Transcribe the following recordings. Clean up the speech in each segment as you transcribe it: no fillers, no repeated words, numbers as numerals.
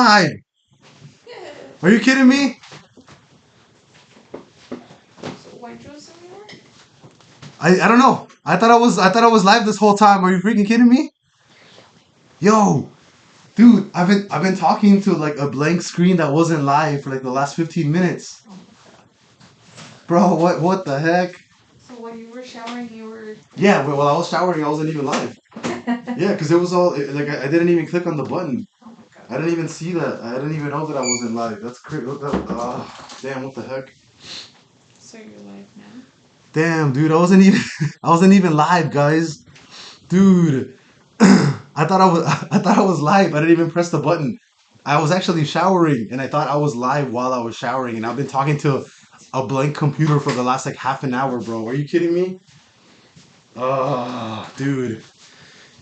live. Are you kidding me? So why draw some more? I don't know. I thought I was live this whole time. Are you freaking kidding me? Yo, dude, I've been talking to like a blank screen that wasn't live for like the last 15 minutes. Bro, what the heck? So while you were showering, you were. Yeah, while I was showering, I wasn't even live. Yeah, because it was all like I didn't even click on the button. Oh my god. I didn't even see that. I didn't even know that I wasn't live. That's crazy. Damn, what the heck? So you're live now? Damn, dude, I wasn't even I wasn't even live, guys. Dude, I thought I was live. I didn't even press the button. I was actually showering and I thought I was live while I was showering and I've been talking to a blank computer for the last like half an hour, bro. Are you kidding me? Dude.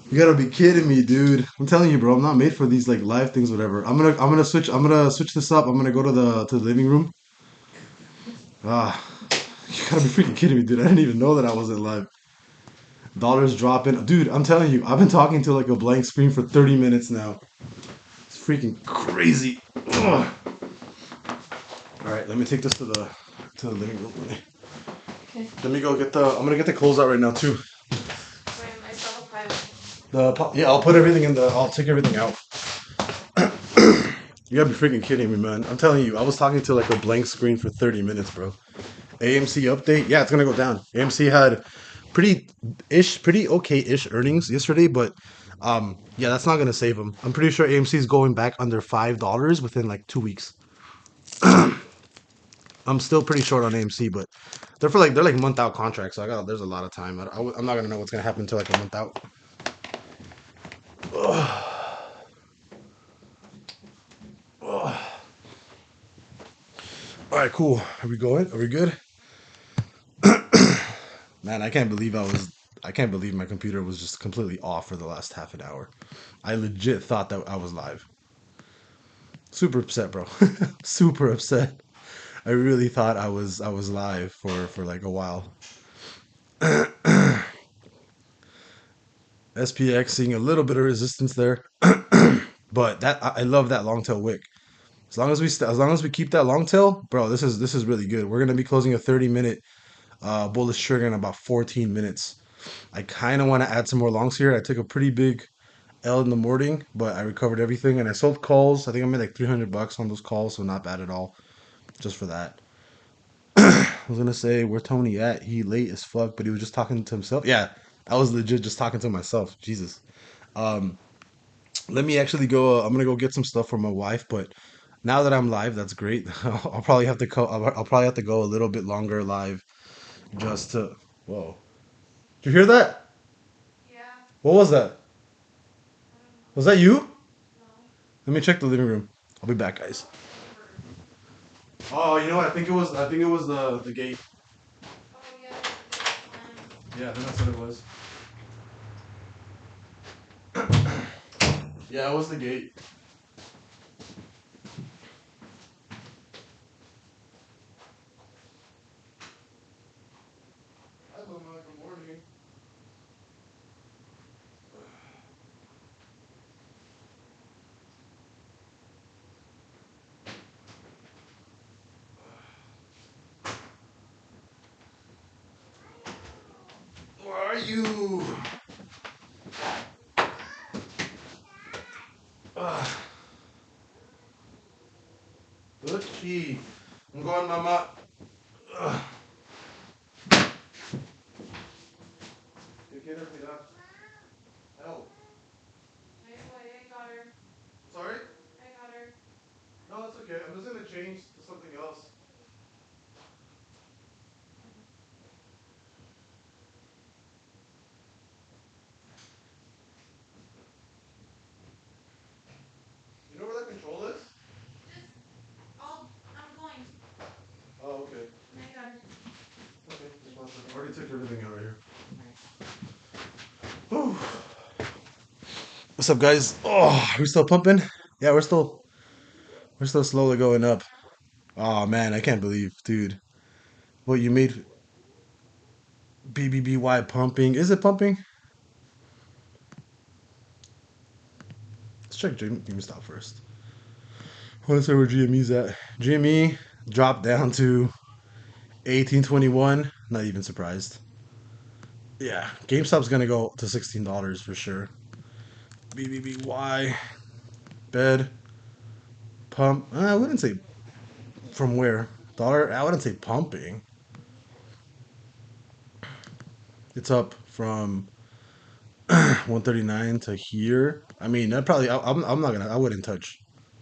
You gotta be kidding me, dude. I'm telling you, bro, I'm not made for these like live things, whatever. I'm gonna switch this up. I'm gonna go to the living room. Ah, you gotta be freaking kidding me, dude. I didn't even know that I wasn't live. Dollars dropping. Dude, I'm telling you, I've been talking to like a blank screen for 30 minutes now. It's freaking crazy. Ugh. All right, let me take this to the living room. Okay. Let me go get the. I'm gonna get the clothes out right now too. Wait, I saw a pile. Yeah, I'll put everything in the. I'll take everything out. You gotta be freaking kidding me, man. I'm telling you, I was talking to like a blank screen for 30 minutes, bro. AMC update. Yeah, it's gonna go down. AMC had pretty okay-ish earnings yesterday, but yeah, that's not gonna save them. I'm pretty sure AMC is going back under $5 within like 2 weeks. I'm still pretty short on AMC, but they're like month out contracts, so there's a lot of time. I'm not gonna know what's gonna happen until like a month out. All right, cool. Are we going? Are we good? Man, I can't believe my computer was just completely off for the last half an hour. I legit thought that I was live. Super upset, bro. Super upset. I really thought I was live for like a while. SPX seeing a little bit of resistance there, but I love that long tail wick. As long as we keep that long tail, bro, this is really good. We're gonna be closing a 30-minute bullish trigger in about 14 minutes. I kind of want to add some more longs here. I took a pretty big L in the morning, but I recovered everything and I sold calls. I think I made like $300 on those calls, so not bad at all. Just for that. I was gonna say where Tony at? He late as fuck, but he was just talking to himself. Yeah, I was legit just talking to myself. Jesus. Um, Let me actually go. I'm gonna go get some stuff for my wife, but now that I'm live, that's great. I'll probably have to go. I'll probably have to go a little bit longer live just to. Whoa! Did you hear that? Yeah. What was that? Was that you? No. Let me check the living room. I'll be back, guys. Oh, you know what? I think it was the gate. Oh yeah, it's Yeah, I think that's what it was. Yeah, it was the gate. Hi, Luma. Good morning. Where are you? Gucci. I'm going, Mama. Ugh. You can't me that. Help. I got her. Sorry? I got her. No, it's okay. I'm just gonna change to something else. You know where that control is? Just, I'm going. Oh, okay. I got her. Okay. I already took everything out right here. Whew. What's up, guys? Oh, are we still pumping? Yeah, we're still slowly going up. Oh man, I can't believe, dude. What you made BBBY pumping? Is it pumping? Let's check Jimmy stop first. Let's say where GME's at. GME dropped down to 18.21. Not even surprised. Yeah, GameStop's gonna go to $16 for sure. BBBY bed pump. I wouldn't say from where dollar. I wouldn't say pumping. It's up from 139 to here. I mean, that probably. I'm not gonna. I wouldn't touch.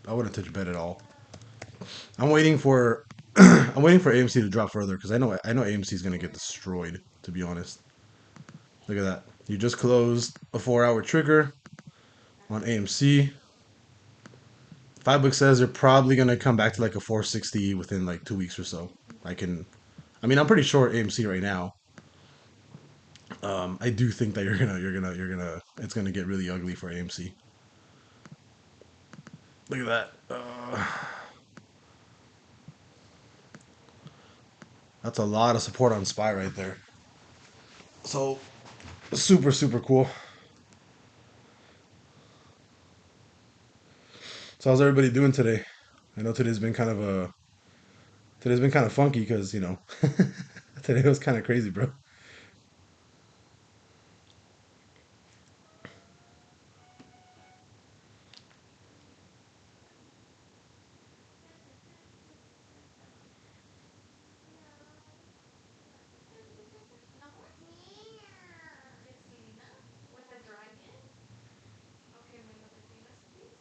I wouldn't touch bed at all. I'm waiting for. I'm waiting for AMC to drop further because I know AMC is gonna get destroyed. To be honest, look at that. You just closed a 4-hour trigger on AMC. 5 book says they're probably gonna come back to like a 460 within like 2 weeks or so. I can. I mean, I'm pretty short AMC right now. I do think that it's gonna get really ugly for AMC. Look at that. That's a lot of support on SPY right there. So super super cool. So how's everybody doing today? I know today's been kind of funky because today was kind of crazy, bro. No. 16 with the dragon. Okay, ¿me lo detienes, please?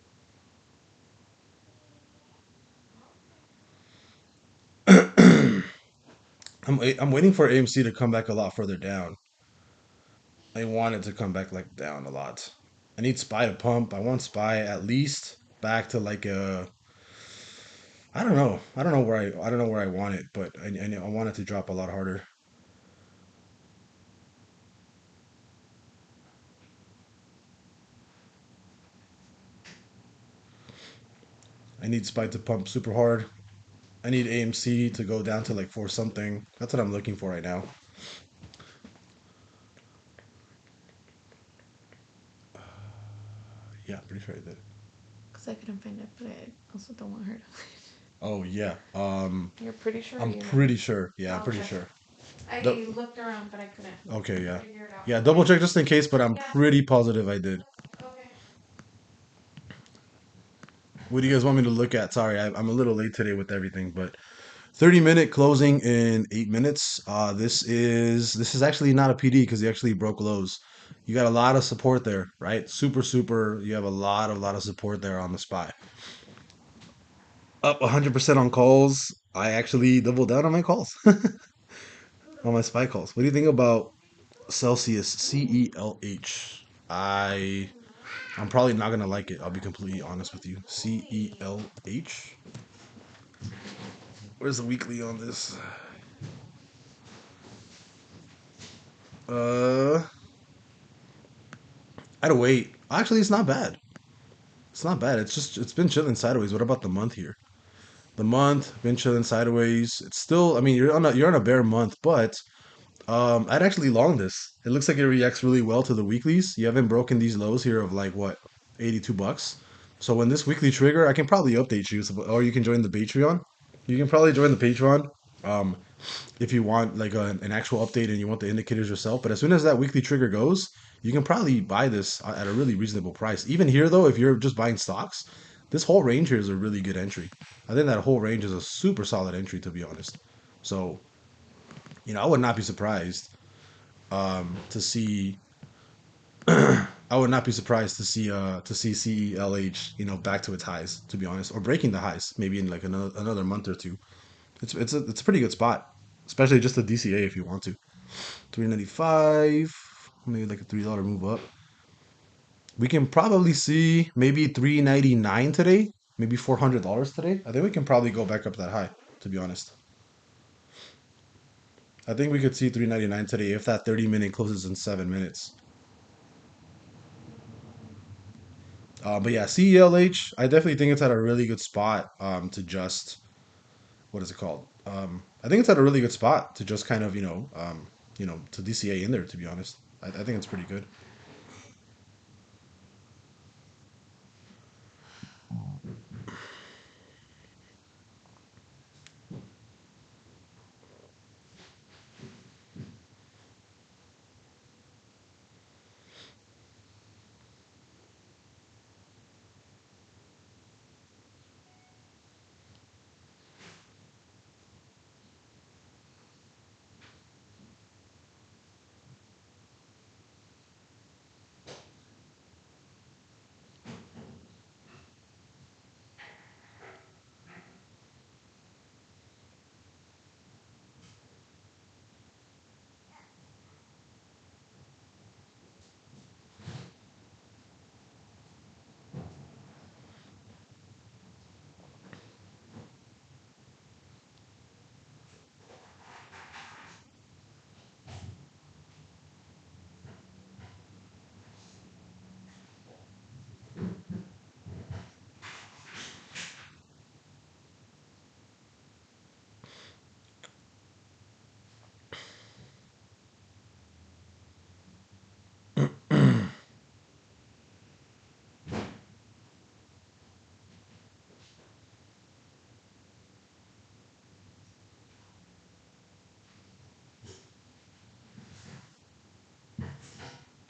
I'm waiting for AMC to come back a lot further down. I want it to come back like down a lot. I need SPY to pump. I want SPY at least back to like a. I don't know. I don't know where I want it, but I want it to drop a lot harder. I need SPY to pump super hard. I need AMC to go down to like four something. That's what I'm looking for right now. Yeah, pretty sure I did. Because I couldn't find it, but I also don't want her to. Oh yeah. You're pretty sure I'm you know? pretty sure. Yeah, I'm Oh, pretty okay. sure. I Du- looked around, but I couldn't okay, yeah. figure it out. Yeah, double Okay. check just in case, but I'm Yeah. pretty positive I did. Okay. What do you guys want me to look at? Sorry, I'm a little late today with everything, but 30-minute closing in 8 minutes. This is actually not a PD because he actually broke lows. You got a lot of support there, right? Super super. You have a lot of support there on the SPY. Up 100% on calls. I actually doubled down on my calls, on my SPY calls. What do you think about Celsius CELH? I'm probably not gonna like it. I'll be completely honest with you. CELH. Where's the weekly on this? Uh, I'd wait. Actually, it's not bad. It's not bad. It's been chilling sideways. What about the month here? The month been chilling sideways. It's still. I mean, you're on a bear month, but I'd actually long this. It looks like it reacts really well to the weeklies. You haven't broken these lows here of like what, $82. So when this weekly trigger, I can probably update you, or you can join the Patreon. You can probably join the Patreon. Um, if you want like an actual update and you want the indicators yourself. But as soon as that weekly trigger goes, you can probably buy this at a really reasonable price. Even here though, if you're just buying stocks, this whole range here is a really good entry. I think that whole range is a super solid entry to be honest. So, I would not be surprised to see I would not be surprised to see CELH, back to its highs, to be honest, or breaking the highs, maybe in like another month or two. It's a pretty good spot, especially just the DCA if you want to. 395, maybe like a $3 move up. We can probably see maybe 399 today, maybe $400 today. I think we can probably go back up that high, to be honest. I think we could see 399 today if that 30-minute closes in 7 minutes. But yeah, CELH, I definitely think it's at a really good spot to just what is it called? I think it's at a really good spot to just kind of to DCA in there. To be honest, I think it's pretty good.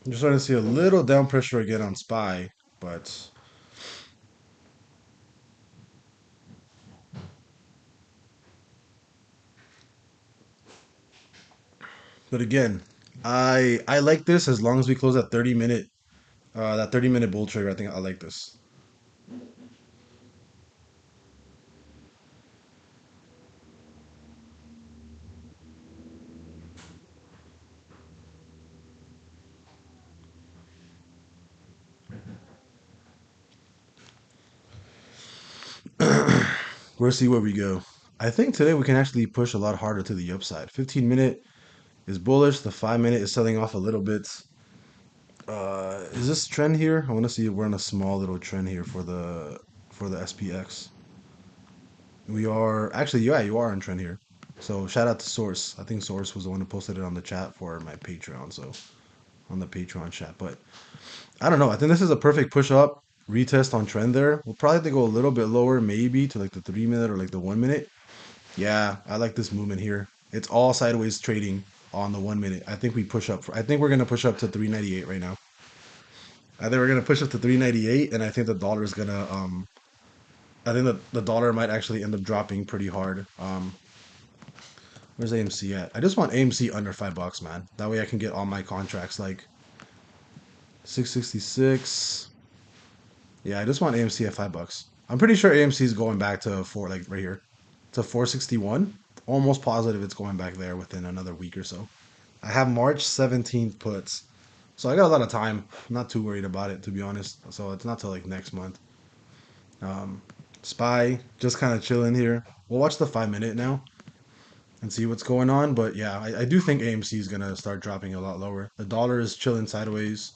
You're starting to see a little down pressure again on SPY, but again, I like this as long as we close that 30-minute bull trigger. I think I like this. We'll see where we go. I think today we can actually push a lot harder to the upside. 15-minute is bullish. The 5-minute is selling off a little bit. Is this trend here? I want to see if we're on a small little trend here for the SPX. We are actually, yeah, you are on trend here. So shout out to Source. I think Source was the one who posted it on the chat for my Patreon. So on the Patreon chat, but I don't know. I think this is a perfect push up retest on trend there. We'll probably have to go a little bit lower, maybe to like the 3-minute or like the 1-minute. Yeah, I like this movement here. It's all sideways trading on the 1-minute. I think we push up. I think we're gonna push up to 398 right now. I think we're gonna push up to 398, and I think the dollar is gonna. I think that the dollar might actually end up dropping pretty hard. Where's AMC at? I just want AMC under $5, man. That way I can get all my contracts like 666. Yeah, I just want AMC at $5. I'm pretty sure AMC is going back to four, like right here, to 461. Almost positive it's going back there within another week or so. I have March 17th puts, so I got a lot of time. I'm not too worried about it, to be honest. So it's not till like next month. Um, Spy just kind of chilling here. We'll watch the 5-minute now and see what's going on. But yeah, I do think AMC is gonna start dropping a lot lower. The dollar is chilling sideways.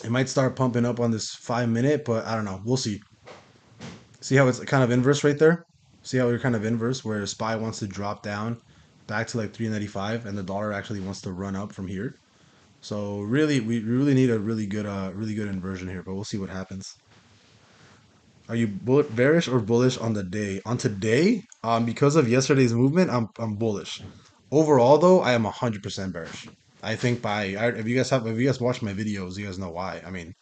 It might start pumping up on this 5-minute, but I don't know. We'll see. See how it's kind of inverse right there? See how we're kind of inverse where SPY wants to drop down back to like 395 and the dollar actually wants to run up from here. So really we really need a really good inversion here, but we'll see what happens. Are you bearish or bullish on the day? On today, because of yesterday's movement, I'm bullish. Overall though, I am 100% bearish. I think if you guys watch my videos, you guys know why. I mean,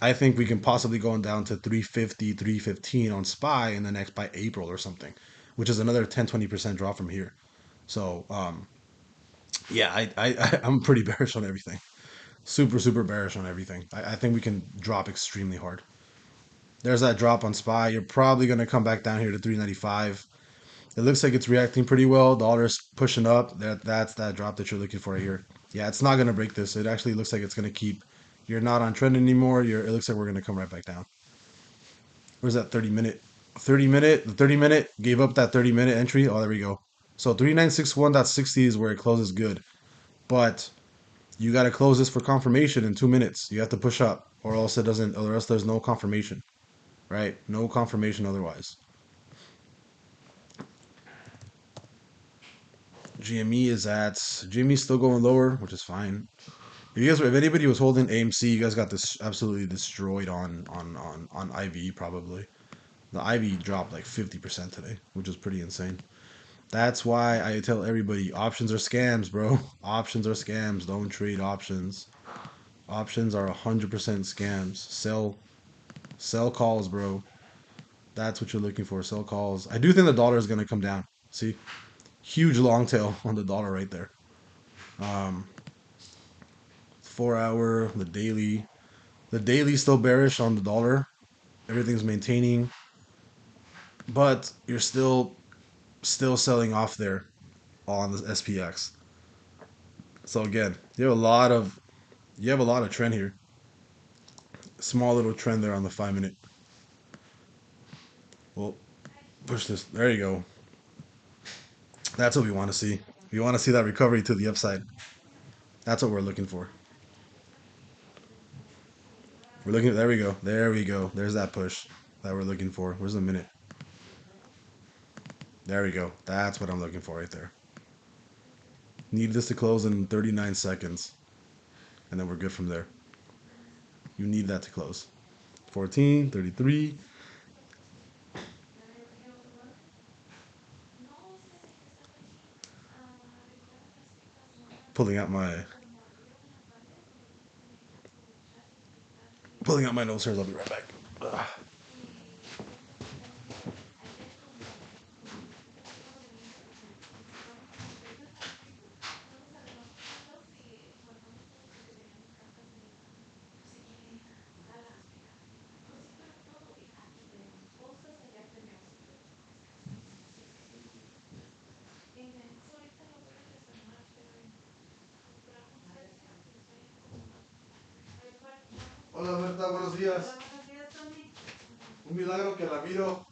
I think we can possibly go down to 350, 315 on SPY in the next by April or something, which is another 10-20% drop from here. So, yeah, I'm pretty bearish on everything. Super bearish on everything. I think we can drop extremely hard. There's that drop on SPY. You're probably going to come back down here to 395. It looks like it's reacting pretty well. Dollar's pushing up. That's that drop that you're looking for here. Yeah, it's not going to break this. It actually looks like it's going to keep. You're not on trend anymore. It looks like we're going to come right back down. Where's that 30-minute? 30-minute. The 30-minute gave up that 30-minute entry. Oh, there we go. So 3961.60 is where it closes good. But you got to close this for confirmation in 2 minutes. You have to push up, or else it doesn't, or else there's no confirmation, right? No confirmation otherwise. GME is still going lower, which is fine. If anybody was holding AMC, you guys got this absolutely destroyed on IV probably. The IV dropped like 50% today, which is pretty insane. That's why I tell everybody options are scams, bro. Options are scams. Don't trade options. Options are 100% scams. Sell calls, bro. That's what you're looking for. Sell calls. I do think the dollar is going to come down. See? Huge long tail on the dollar right there. Um, 4 hour, the daily. The daily still bearish on the dollar. Everything's maintaining, but you're still selling off there on the SPX. So again, you have a lot of trend here. Small little trend there on the 5-minute. Well, push this. There you go. That's what we want to see. We want to see that recovery to the upside. That's what we're looking for. We're looking. There we go. There we go. There's that push that we're looking for. Where's the minute? There we go. That's what I'm looking for right there. Need this to close in 39 seconds, and then we're good from there. You need that to close. 14, 33. Pulling out my pulling out my nose hairs. I'll be right back. Ugh. Hola Berta, buenos días. Un milagro que la miro.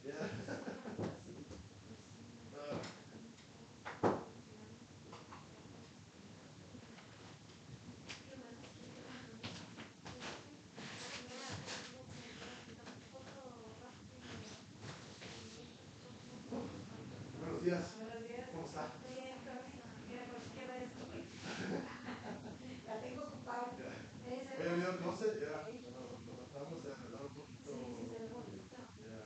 Yeah. Buenos días. ¿Cómo está? Oye, ¿vio el closet? Ya. Lo tratamos de arreglar un poquito. Ya.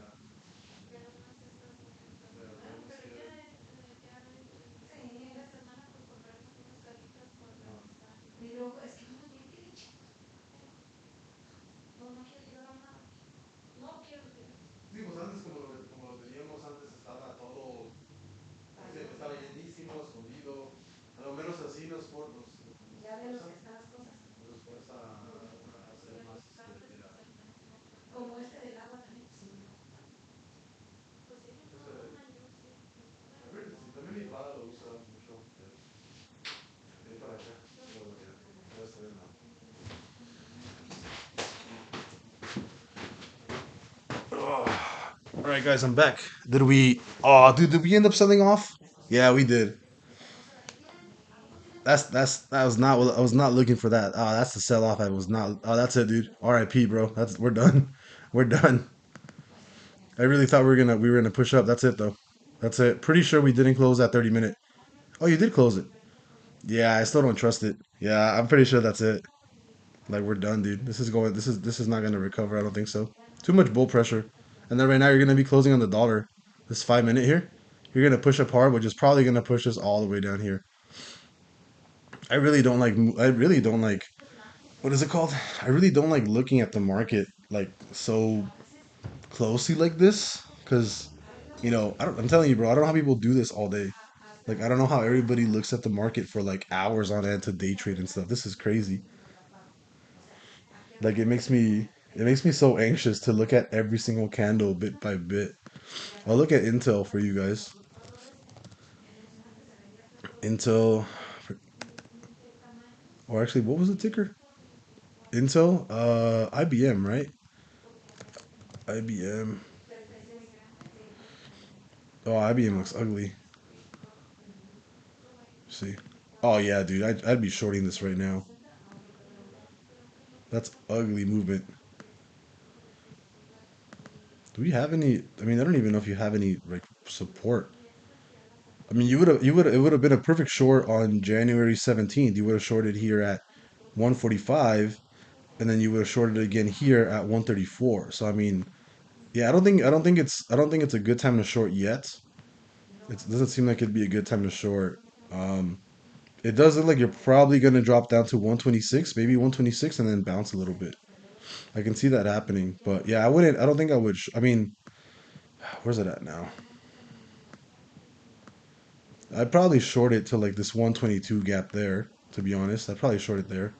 Sí, pues antes como lo teníamos antes estaba todo, siempre estaba llenísimo, escondido. A lo menos así nos fuerza a hacer más, sí, también mi padre lo usa mucho. Ven para acá. Ya está bien, ¿no? All right, guys, I'm back. Did we? Oh, dude, did we end up selling off? Yeah, we did. That was not what I was not looking for that. Oh, that's the sell off. I was not. Oh, that's it, dude. R.I.P. bro. That's we're done. We're done. I really thought we were gonna push up. That's it though. That's it. Pretty sure we didn't close that 30 minute. Oh, you did close it. Yeah, I still don't trust it. Yeah, I'm pretty sure that's it. Like we're done, dude. This is going. This is not gonna recover. I don't think so. Too much bull pressure. And then right now you're gonna be closing on the dollar. This 5 minute here, you're gonna push up hard, which is probably gonna push us all the way down here. I really don't like. I really don't like. What is it called? I really don't like looking at the market like so closely like this, because I don't. I'm telling you, bro. I don't know how people do this all day. Like I don't know how everybody looks at the market for like hours on end to day trade and stuff. This is crazy. Like it makes me so anxious to look at every single candle bit by bit. I'll look at Intel for you guys. Intel, or actually, what was the ticker? Intel, IBM, right? IBM. Oh, IBM looks ugly. See. Oh yeah, dude, I'd be shorting this right now. That's ugly movement. Do we have any? I mean, I don't even know if you have any like support. I mean, it would have been a perfect short on January 17th. You would have shorted here at 145, and then you would have shorted again here at 134. So I mean, yeah, I don't think it's a good time to short yet. It doesn't seem like it'd be a good time to short. Um, it does look like you're probably going to drop down to 126, maybe 126, and then bounce a little bit. I can see that happening, but yeah, I wouldn't. I don't think I would. I mean, where's it at now? I'd probably short it to like this 122 gap there. To be honest, I'd probably short it there.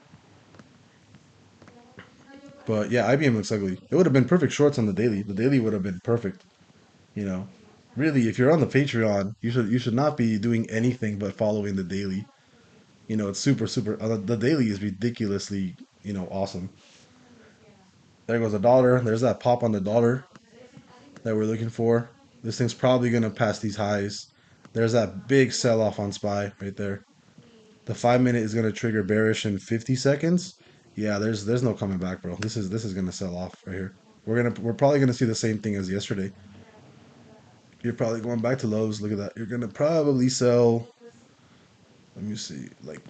But yeah, IBM looks ugly. It would have been perfect shorts on the daily. The daily would have been perfect. You know, really, if you're on the Patreon, you should not be doing anything but following the daily. It's super super. The daily is ridiculously awesome. There goes a dollar. There's that pop on the dollar that we're looking for. This thing's probably gonna pass these highs. There's that big sell off on SPY right there. The 5 minute is gonna trigger bearish in 50 seconds. Yeah, there's no coming back, bro. This is gonna sell off right here. We're probably gonna see the same thing as yesterday. You're probably going back to lows. Look at that. You're gonna probably sell. Let me see. Like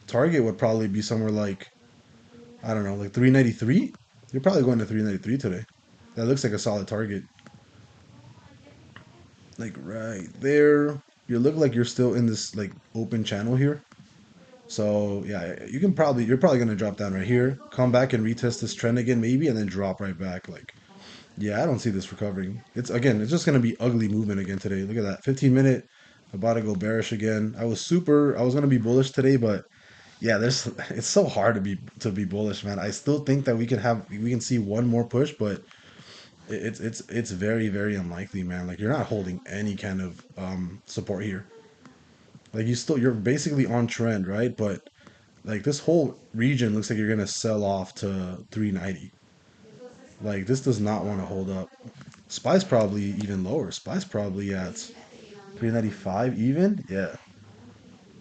target would probably be somewhere like, I don't know, like 393. You're probably going to 393 today. That looks like a solid target. Like right there. You look like you're still in this like open channel here. So yeah, you're probably gonna drop down right here, come back and retest this trend again maybe, and then drop right back. Like yeah, I don't see this recovering. It's just gonna be ugly movement again today. Look at that, 15 minute, about to go bearish again. I was gonna be bullish today, but yeah, there's it's so hard to be bullish, man. I still think that we can see one more push, but it's very very unlikely, man. Like you're not holding any kind of support here. Like you're basically on trend, right? But like this whole region looks like you're gonna sell off to 390. Like this does not want to hold up. Spy's probably even lower. Spy's probably at 395 even. Yeah.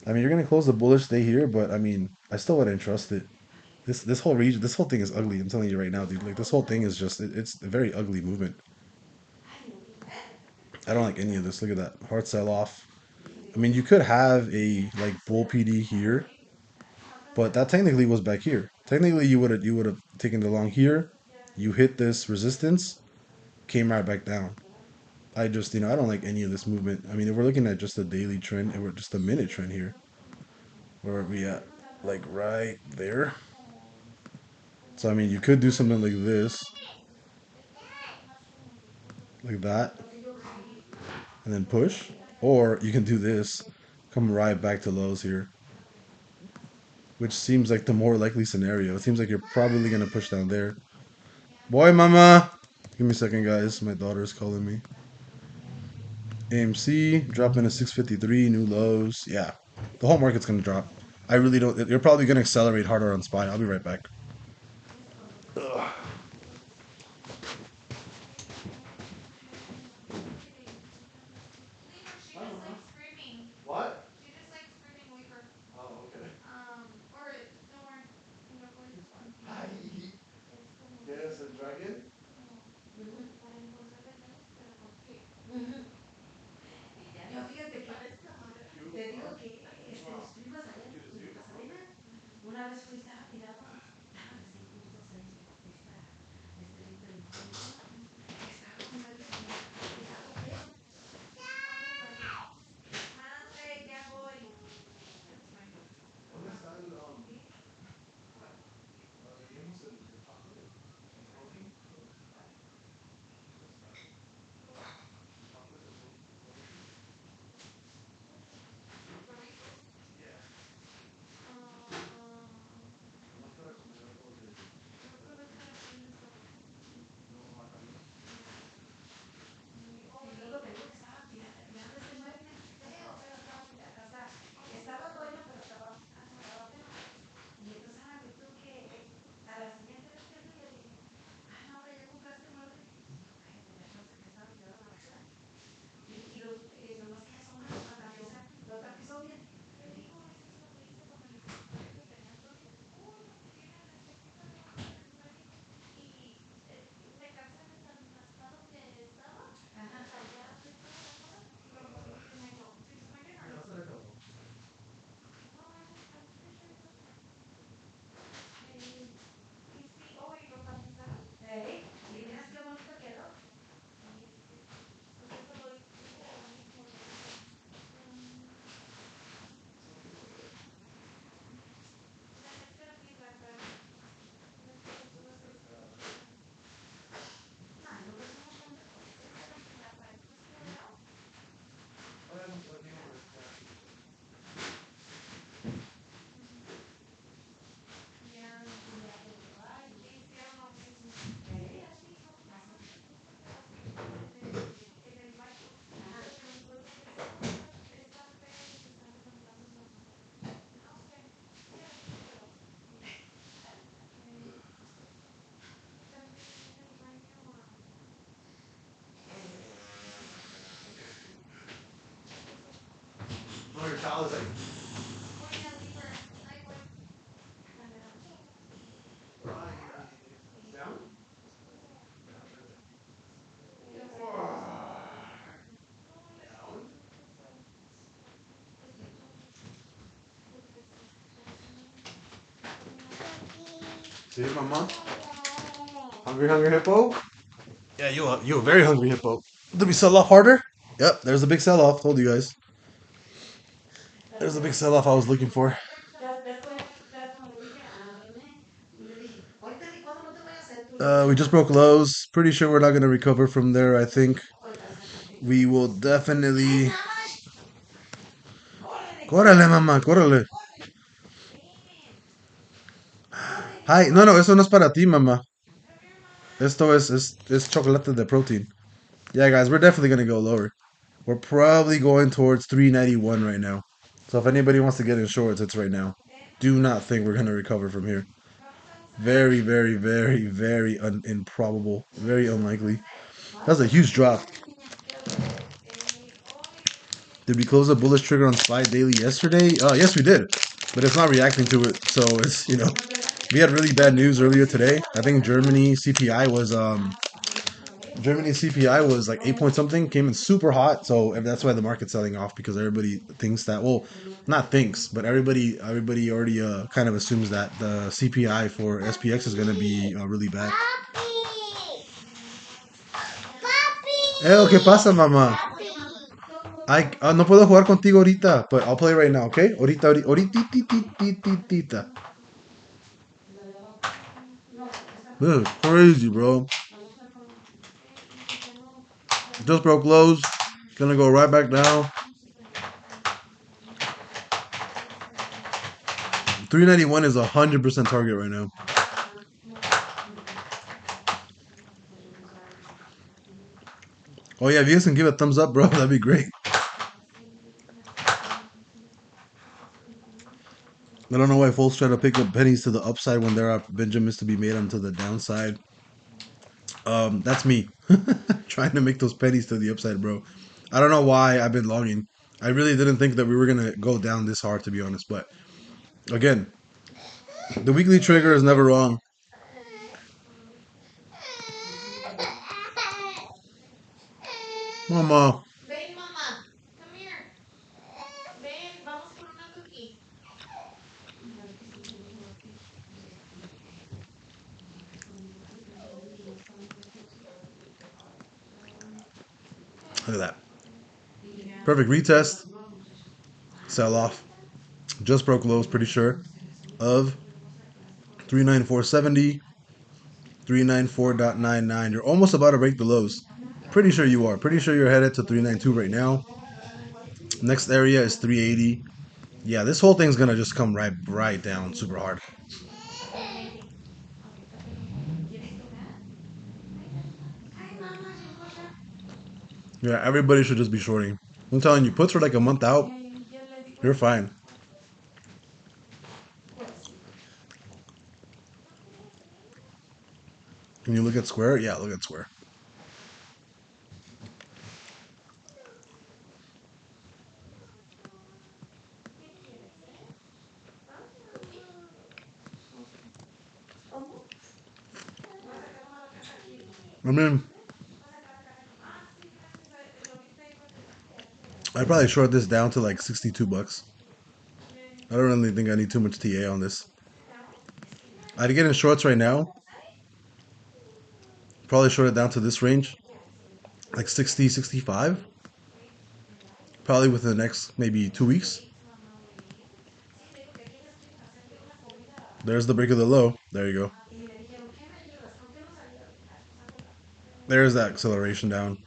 I mean, you're gonna close the bullish day here, but I mean, I still wouldn't trust it. This whole region, this whole thing is ugly. I'm telling you right now, dude. Like this whole thing is it's a very ugly movement. I don't like any of this. Look at that hard sell off. I mean, you could have a like bull PD here, but that technically was back here. Technically, you would have taken the long here. You hit this resistance, came right back down. I just I don't like any of this movement. I mean, if we're looking at just a daily trend and we're just a minute trend here, where are we at? Like right there. So I mean, you could do something like this, like that, and then push, or you can do this, come right back to lows here, which seems like the more likely scenario. It seems like you're probably gonna push down there. Boy, mama. Give me a second, guys. My daughter's calling me. AMC dropping to 653, new lows. Yeah, the whole market's gonna drop. I really don't. You're probably gonna accelerate harder on SPY. I'll be right back. Ugh. Leave her. She just like screaming. What? She just like screaming. Leave her. Oh, okay. Or don't worry. No puedes. Hi. Es como Yes, a dragon. como para encontrarle nuevos, pero ¿por qué? Yo fíjate que Parece camarera. te digo que tú ibas allá en Pasadena. Una vez fui, estaba tirado, estaba recién cumplidos ahí, Vicente de Montalvo. Estaba con varios tirado, pero madre, ya voy. ¿Dónde está dijimos el chocolate? El protein? Chocolate, the protein? Burritos. Yeah. Um, Nomás para comer algo de creo que ves que aquí en esta no matarlo. Y luego te digo que estaba tirado ese mueble, feo, feo, estaba tirado. O sea, estaba bueno, pero estaba feo. Y entonces ahora me tuve que, a la siguiente vez que fui, le dije, ah, no, hombre, ya compraste mueble. Y yo, cállate, la cosa que estaba tirado en la basura. Y nomás que son una tapizar, lo tapizó bien. te digo, eso es lo que hice con el escritorio que tenía Antonio. Uy, porque tiene el espejito debajo del escritorio. Y me cansé de tan atascado que estaba. Ajá. O sea, ya de toda la cosa. Lo moví y me dijo, ¿sí se me llena? Ya se le acabó. No, I'm pretty sure it's okay. Y sí, oh, y lo tapizaron. ¿Eh? Y miras qué bonito quedó. Sí, sí, sí. Pues eso lo hice lo mismo. Lo hice. Let's get a feedback back. Let's get into the system. No, lo ves un montón de cosas. Esa era la para just fill it out. Yeah. Y ya te digo, ay, Sí, hicieron lo mismo. Sí, ¿eh? así, justo quedó así en el MacBook. Ajá. Porque mi esposo me dice, no, está feo y se está levantando la madera. Ah, ok. Sí, así quedó. Eh, también en el baño. ¿Qué pasó? No, your child is like. Oh, yeah, leave her. Ahí voy. Down? Ya sé que no está bien. No, le Down? quiero pasar. Porque se esposa. See it, mama? Hungry, hungry hippo? Yeah, you a very hungry hippo. Did we sell off harder? Yep, there's a big sell off. Told you guys. There's a big sell off I was looking for. We just broke lows. Pretty sure we're not going to recover from there. I think we will definitely. Córrele, mamá, córrele. Hi, no, no, eso no es para ti, mamá. Esto es chocolate de protein. Yeah, guys, we're definitely going to go lower. We're probably going towards 391 right now. So if anybody wants to get in shorts, it's right now. Do not think we're going to recover from here. Very, very, very, very improbable. Very unlikely. That's a huge drop. Did we close a bullish trigger on SPY daily yesterday? Yes, we did. But it's not reacting to it. So it's, we had really bad news earlier today. I think Germany CPI was like 8 point something, came in super hot. So that's why the market's selling off, because everybody thinks that, well, not thinks, but everybody already kind of assumes that the CPI for SPX is going to be really bad. ¿Qué pasa, mamá? Ay, no puedo jugar contigo ahorita, but I'll play right now, okay? Ahorita. This is crazy, bro. Just broke lows. Gonna go right back down. 391 is 100% target right now. Oh yeah, if you guys can give a thumbs up, bro, that'd be great. I don't know why folks try to pick up pennies to the upside when there are Benjamins to be made onto the downside. That's me trying to make those pennies to the upside, bro. I don't know why I've been longing. I really didn't think that we were gonna go down this hard, to be honest. But again, the weekly trigger is never wrong. Mama. Ven, mamá. Come here. Ven, vamos por una cookie. Look at that. Perfect retest. Sell off. Just broke lows, pretty sure, of 394.70, 394.99. You're almost about to break the lows. Pretty sure you are. Pretty sure you're headed to 392 right now. Next area is 380. Yeah, this whole thing's gonna just come right down super hard. Yeah, everybody should just be shorting. I'm telling you, puts for like a month out, you're fine. Can you look at Square? Yeah, look at Square. I mean, I'd probably short this down to like 62 bucks. I don't really think I need too much TA on this. I'd get in shorts right now. Probably short it down to this range, like 60, 65. Probably within the next maybe 2 weeks. There's the break of the low. There you go. There's that acceleration down.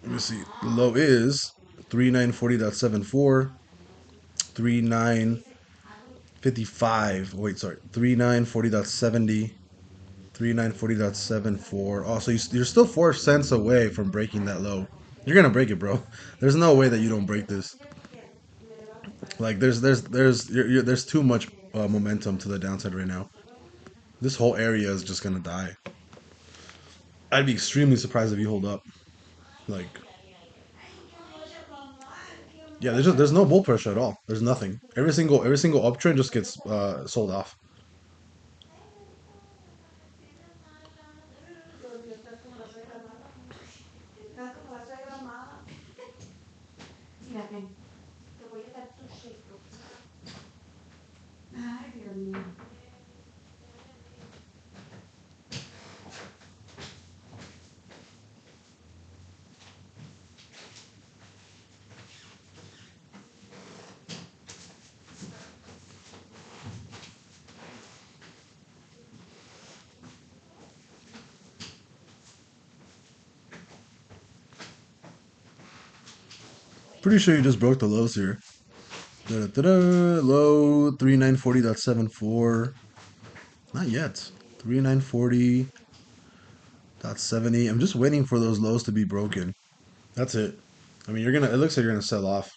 Let me see. The low is 3940.74, 3955. Wait, sorry. 3940.70, 3940.74. Oh, so you're still 4 cents away from breaking that low. You're gonna break it, bro. There's no way that you don't break this. Like there's too much momentum to the downside right now. This whole area is just gonna die. I'd be extremely surprised if you hold up. Like, yeah, there's no bull pressure at all. There's nothing. Every single uptrend just gets sold off. Pretty sure you just broke the lows here. Da-da-da-da. Low 3940.74. Not yet. 3940.70. I'm just waiting for those lows to be broken. That's it. I mean, you're gonna. It looks like you're gonna sell off.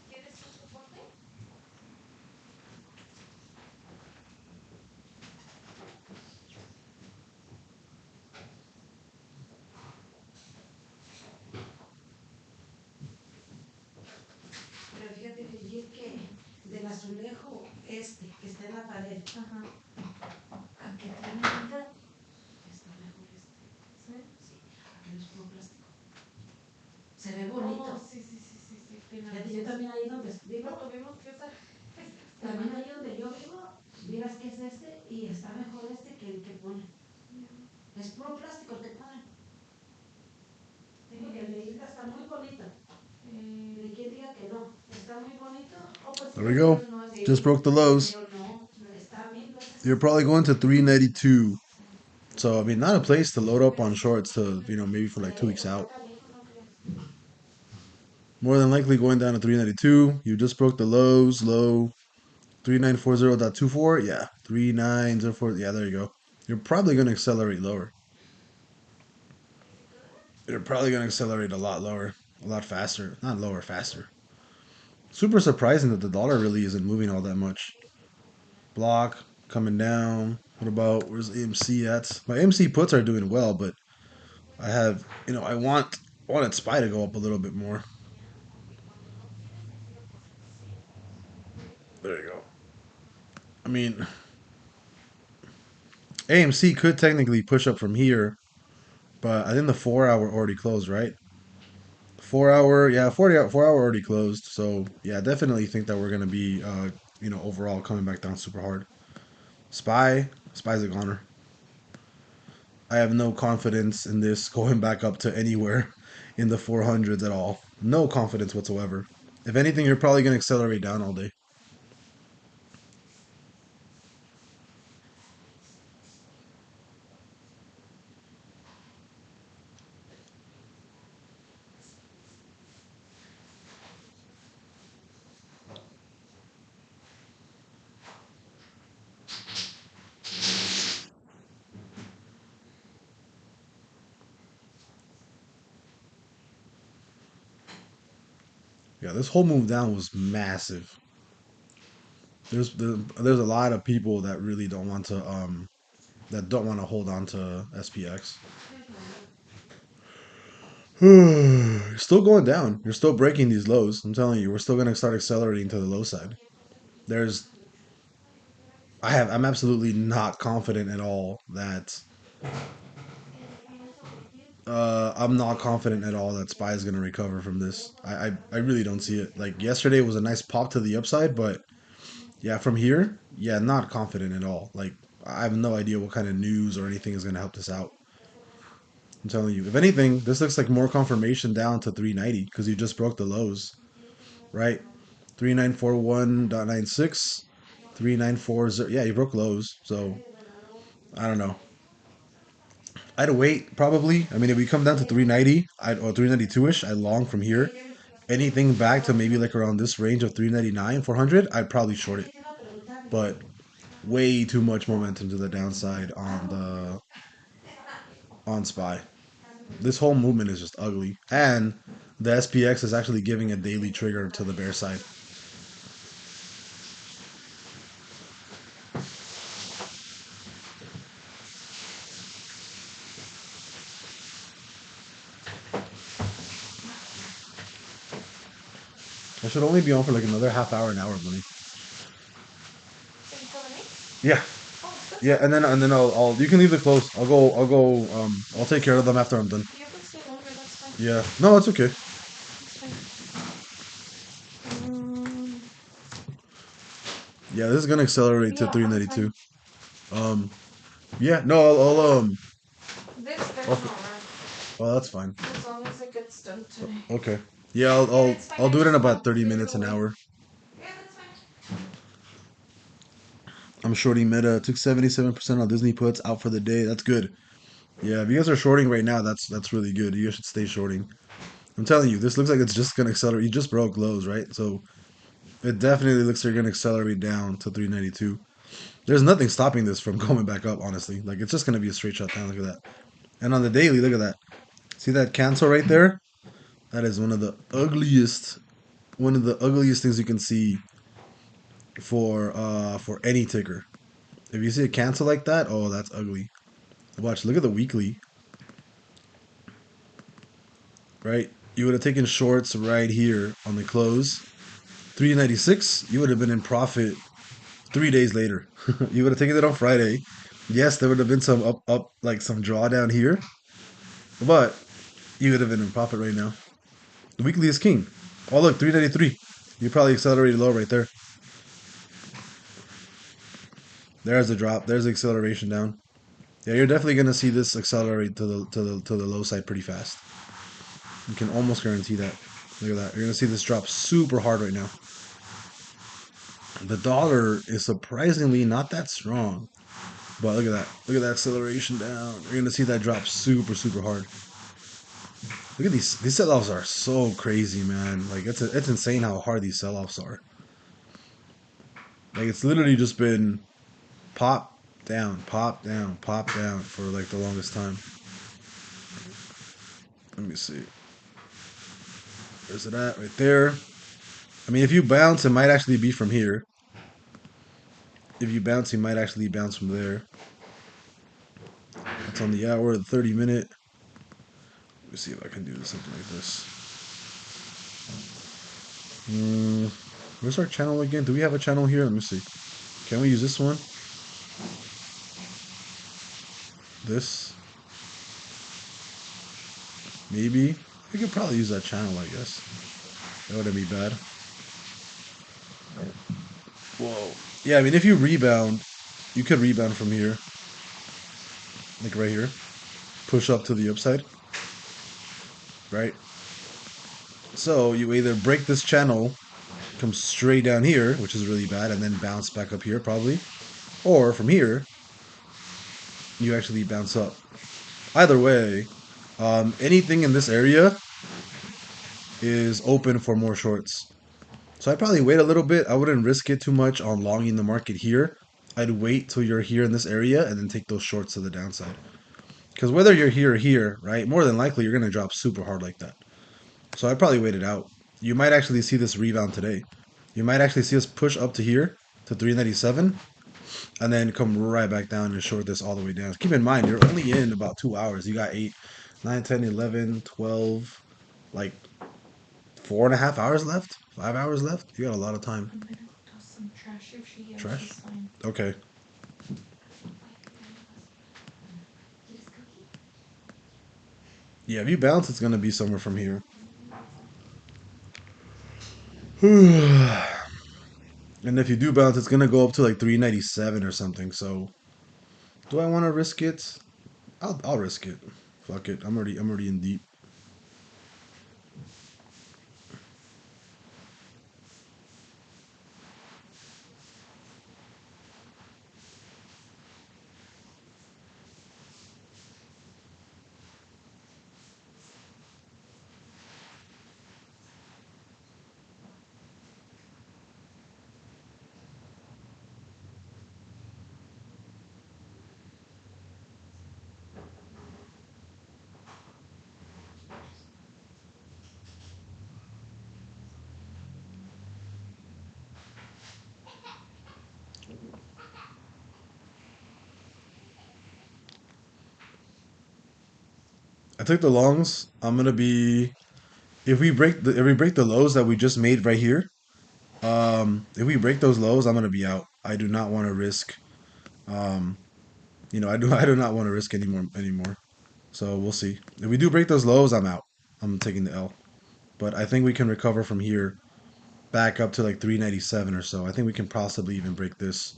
¿Quieres un soporte? Pero fíjate, Brigitte, que del azulejo que está en la pared, Ajá. al que tiene ahorita, está mejor este. ¿Sí? Sí, aquel es puro plástico. Se ve bonito. Oh, sí, sí, sí, sí, sí. Fíjate, yo también ahí donde Lo vivo, tuvimos que usar. también ahí donde yo vivo, miras que es este y está mejor este que el que ponen. Es puro plástico el que ponen. Digo que el de Irka está muy bonito. Ni quien diga que no. Está muy bonito. Oh, pues There we go. no es. Just broke the lows. Pero no, está mil veces. You're probably going to 392. So I mean, not a place to load up on shorts to maybe for like 2 weeks out. More than likely going down to 392. You just broke the lows. Low 3940.24. Yeah, 3904. Yeah, there you go. You're probably going to accelerate lower. You're probably going to accelerate a lot lower, a lot faster. Not lower, faster. Super surprising that the dollar really isn't moving all that much. Block coming down. What about where's AMC at? My AMC puts are doing well, but I have I wanted SPY to go up a little bit more. There you go. I mean, AMC could technically push up from here, but I think the 4 hour already closed, right? 4 hour, yeah, 4 hour already closed. So yeah, I definitely think that we're gonna be overall coming back down super hard. Spy's a goner. I have no confidence in this going back up to anywhere in the 400s at all. No confidence whatsoever. If anything, you're probably gonna accelerate down all day. Yeah, this whole move down was massive. There's a lot of people that really don't want to hold on to SPX. You're still going down. You're still breaking these lows. I'm telling you, we're still gonna start accelerating to the low side. There's I'm absolutely not confident at all that I'm not confident at all that SPY is gonna recover from this. I really don't see it. Like yesterday was a nice pop to the upside, but yeah, from here, yeah, not confident at all. Like I have no idea what kind of news or anything is gonna help this out. I'm telling you. If anything, this looks like more confirmation down to 390 because you just broke the lows, right? 3941.96, 3940. Yeah, you broke lows. So I don't know. I'd wait probably. I mean, if we come down to 390, or 392 ish, I long from here. Anything back to maybe like around this range of 399, 400, I'd probably short it. But way too much momentum to the downside on SPY. This whole movement is just ugly, and the SPX is actually giving a daily trigger to the bear side. I should only be on for like another half hour, an hour, money. Yeah, yeah, and then I'll you can leave it closed. I'll go. I'll take care of them after I'm done. You can stay longer, that's fine. Yeah, no, it's okay. That's fine. Yeah, this is gonna accelerate to Yeah, I'm 392. Yeah, no, I'll this Okay. Well, that's fine. As long as it gets done today. Okay. Yeah, It's fine. I'll I do it in just about want 30 you to minutes, an wait. hour. Yeah, that's fine. I'm shorting Meta. Took 77% on Disney puts out for the day. That's good. Yeah, if you guys are shorting right now, that's really good. You should stay shorting. I'm telling you, this looks like it's just gonna accelerate. You just broke lows, right? So it definitely looks like you're gonna accelerate down to 392. There's nothing stopping this from going back up, honestly. Like it's just gonna be a straight shot down. Look at that. And on the daily, look at that. See that cancel right there? That is one of the ugliest things you can see for any ticker. If you see a cancel like that, oh, that's ugly. Watch, look at the weekly, right? You would have taken shorts right here on the close, 396. You would have been in profit 3 days later. You would have taken it on Friday. Yes, there would have been some up, like some drawdown here, but you would have been in profit right now. The weekly is king. Oh, look, 393. You probably accelerated low right there. There's the drop. There's the acceleration down. Yeah, you're definitely gonna see this accelerate to the low side pretty fast. You can almost guarantee that. Look at that. You're gonna see this drop super hard right now. The dollar is surprisingly not that strong, but look at that. Look at that acceleration down. You're gonna see that drop super hard. Look at these. These sell-offs are so crazy, man. Like it's insane how hard these sell-offs are. Like it's literally just been pop down, pop down, pop down for like the longest time. Let me see. Where's it at? Right there. I mean, if you bounce, it might actually be from here. If you bounce, you might actually bounce from there. That's on the hour, the 30-minute. Let me see if I can do something like this. Where's our channel again? Do we have a channel here? Let me see. Can we use this one? This? Maybe. We could probably use that channel, I guess. That wouldn't be bad. Whoa. Yeah, I mean, if you rebound, you could rebound from here. Like right here. Push up to the upside. Right? So you either break this channel, come straight down here, which is really bad, and then bounce back up here probably. Or from here, you actually bounce up. Either way, anything in this area is open for more shorts. So I'd probably wait a little bit. I wouldn't risk it too much on longing the market here. I'd wait till you're here in this area and then take those shorts to the downside. Because whether you're here or here, right, more than likely you're going to drop super hard like that. So I'd probably wait it out. You might actually see this rebound today. You might actually see us push up to here to 397 and then come right back down and short this all the way down. Keep in mind, you're only in about 2 hours. You got 8, 9, 10, 11, 12, like 4.5 hours left, 5 hours left. You got a lot of time. I'm gonna toss some trash if she yells. Trash? It's fine. Okay. Yeah, if you bounce, it's gonna be somewhere from here. And if you do bounce, it's gonna go up to like 397 or something. So, do I want to risk it? I'll risk it. Fuck it. I'm already in deep. I took the longs. I'm gonna be if we break the lows that we just made right here. If we break those lows, I'm gonna be out. I do not want to risk. Um, I do not want to risk anymore. So we'll see. If we do break those lows, I'm out. I'm taking the L. But I think we can recover from here back up to like 397 or so. I think we can possibly even break this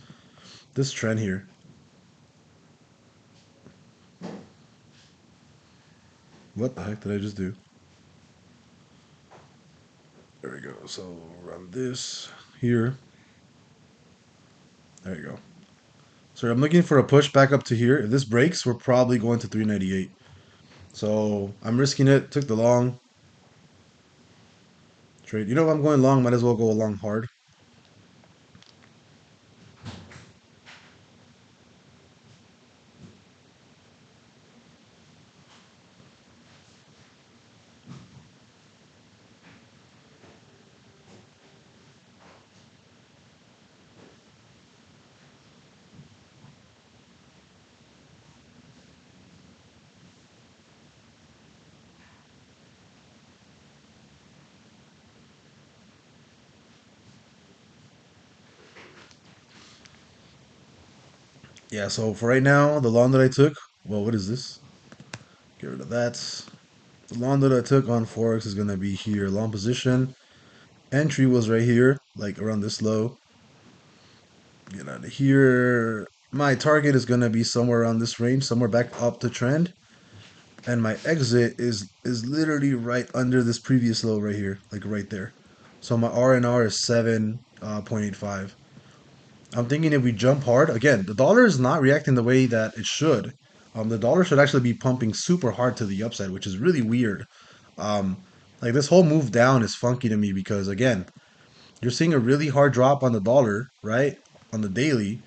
trend here. What the heck did I just do? There we go. So run this here. There you go. So I'm looking for a push back up to here. If this breaks, we're probably going to 398. So I'm risking it. Took the long trade. You know, if I'm going long, might as well go long hard. Yeah, so for right now, the long that I took, well, what is this? Get rid of that. The long that I took on Forex is going to be here. Long position. Entry was right here, like around this low. Get out of here. My target is going to be somewhere around this range, somewhere back up the trend. And my exit is literally right under this previous low right here, like right there. So my R&R is 7.85. I'm thinking if we jump hard, again, the dollar is not reacting the way that it should. The dollar should actually be pumping super hard to the upside, which is really weird. Um, like this whole move down is funky to me because again, you're seeing a really hard drop on the dollar, right, on the daily,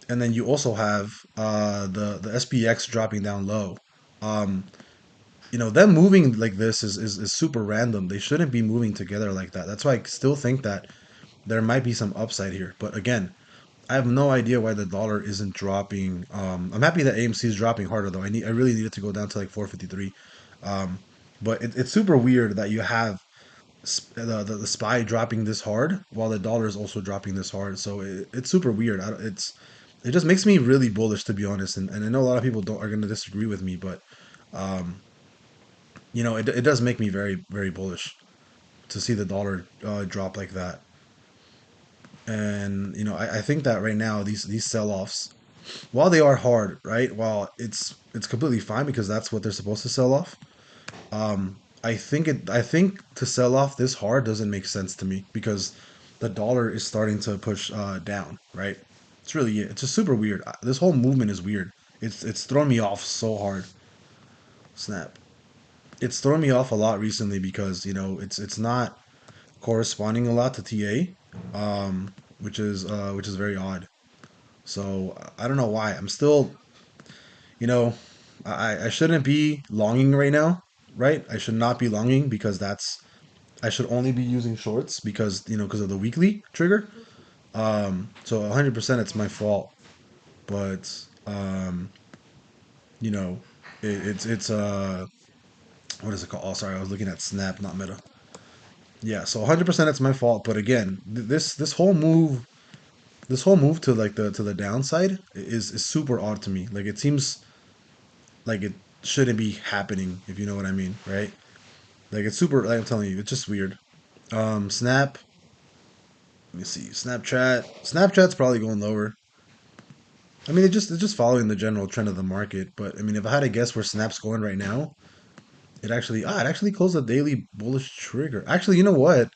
and then you also have the SPX dropping down low. Um, them moving like this is super random. They shouldn't be moving together like that. That's why I still think that there might be some upside here. But again, I have no idea why the dollar isn't dropping. I'm happy that AMC is dropping harder though. I really need it to go down to like 453. Um, but it's super weird that you have the SPY dropping this hard while the dollar is also dropping this hard. So it's super weird. It just makes me really bullish to be honest. And I know a lot of people don't are going to disagree with me, but um, it does make me very very bullish to see the dollar drop like that. And I think that right now these sell-offs, while they are hard, right? While it's completely fine because that's what they're supposed to sell off. I think to sell off this hard doesn't make sense to me because the dollar is starting to push down, right? It's just super weird. This whole movement is weird. It's thrown me off so hard. Snap. It's thrown me off a lot recently because it's not corresponding a lot to TA, which is very odd. So I don't know why. I'm still, you know, I shouldn't be longing right now, right? I should not be longing because I should only be using shorts because of the weekly trigger. So 100% it's my fault, but you know, it's what is it called? Oh, sorry, I was looking at Snap, not Meta. Yeah, so 100% it's my fault, but again, this whole move to like the downside is super odd to me. Like it seems like it shouldn't be happening, if you know what I mean, right? Like it's super. Like I'm telling you, it's just weird. Snap. Let me see. Snapchat. Snapchat's probably going lower. I mean, it's just following the general trend of the market. But I mean, if I had to guess where Snap's going right now, it actually closed a daily bullish trigger. Actually, you know what?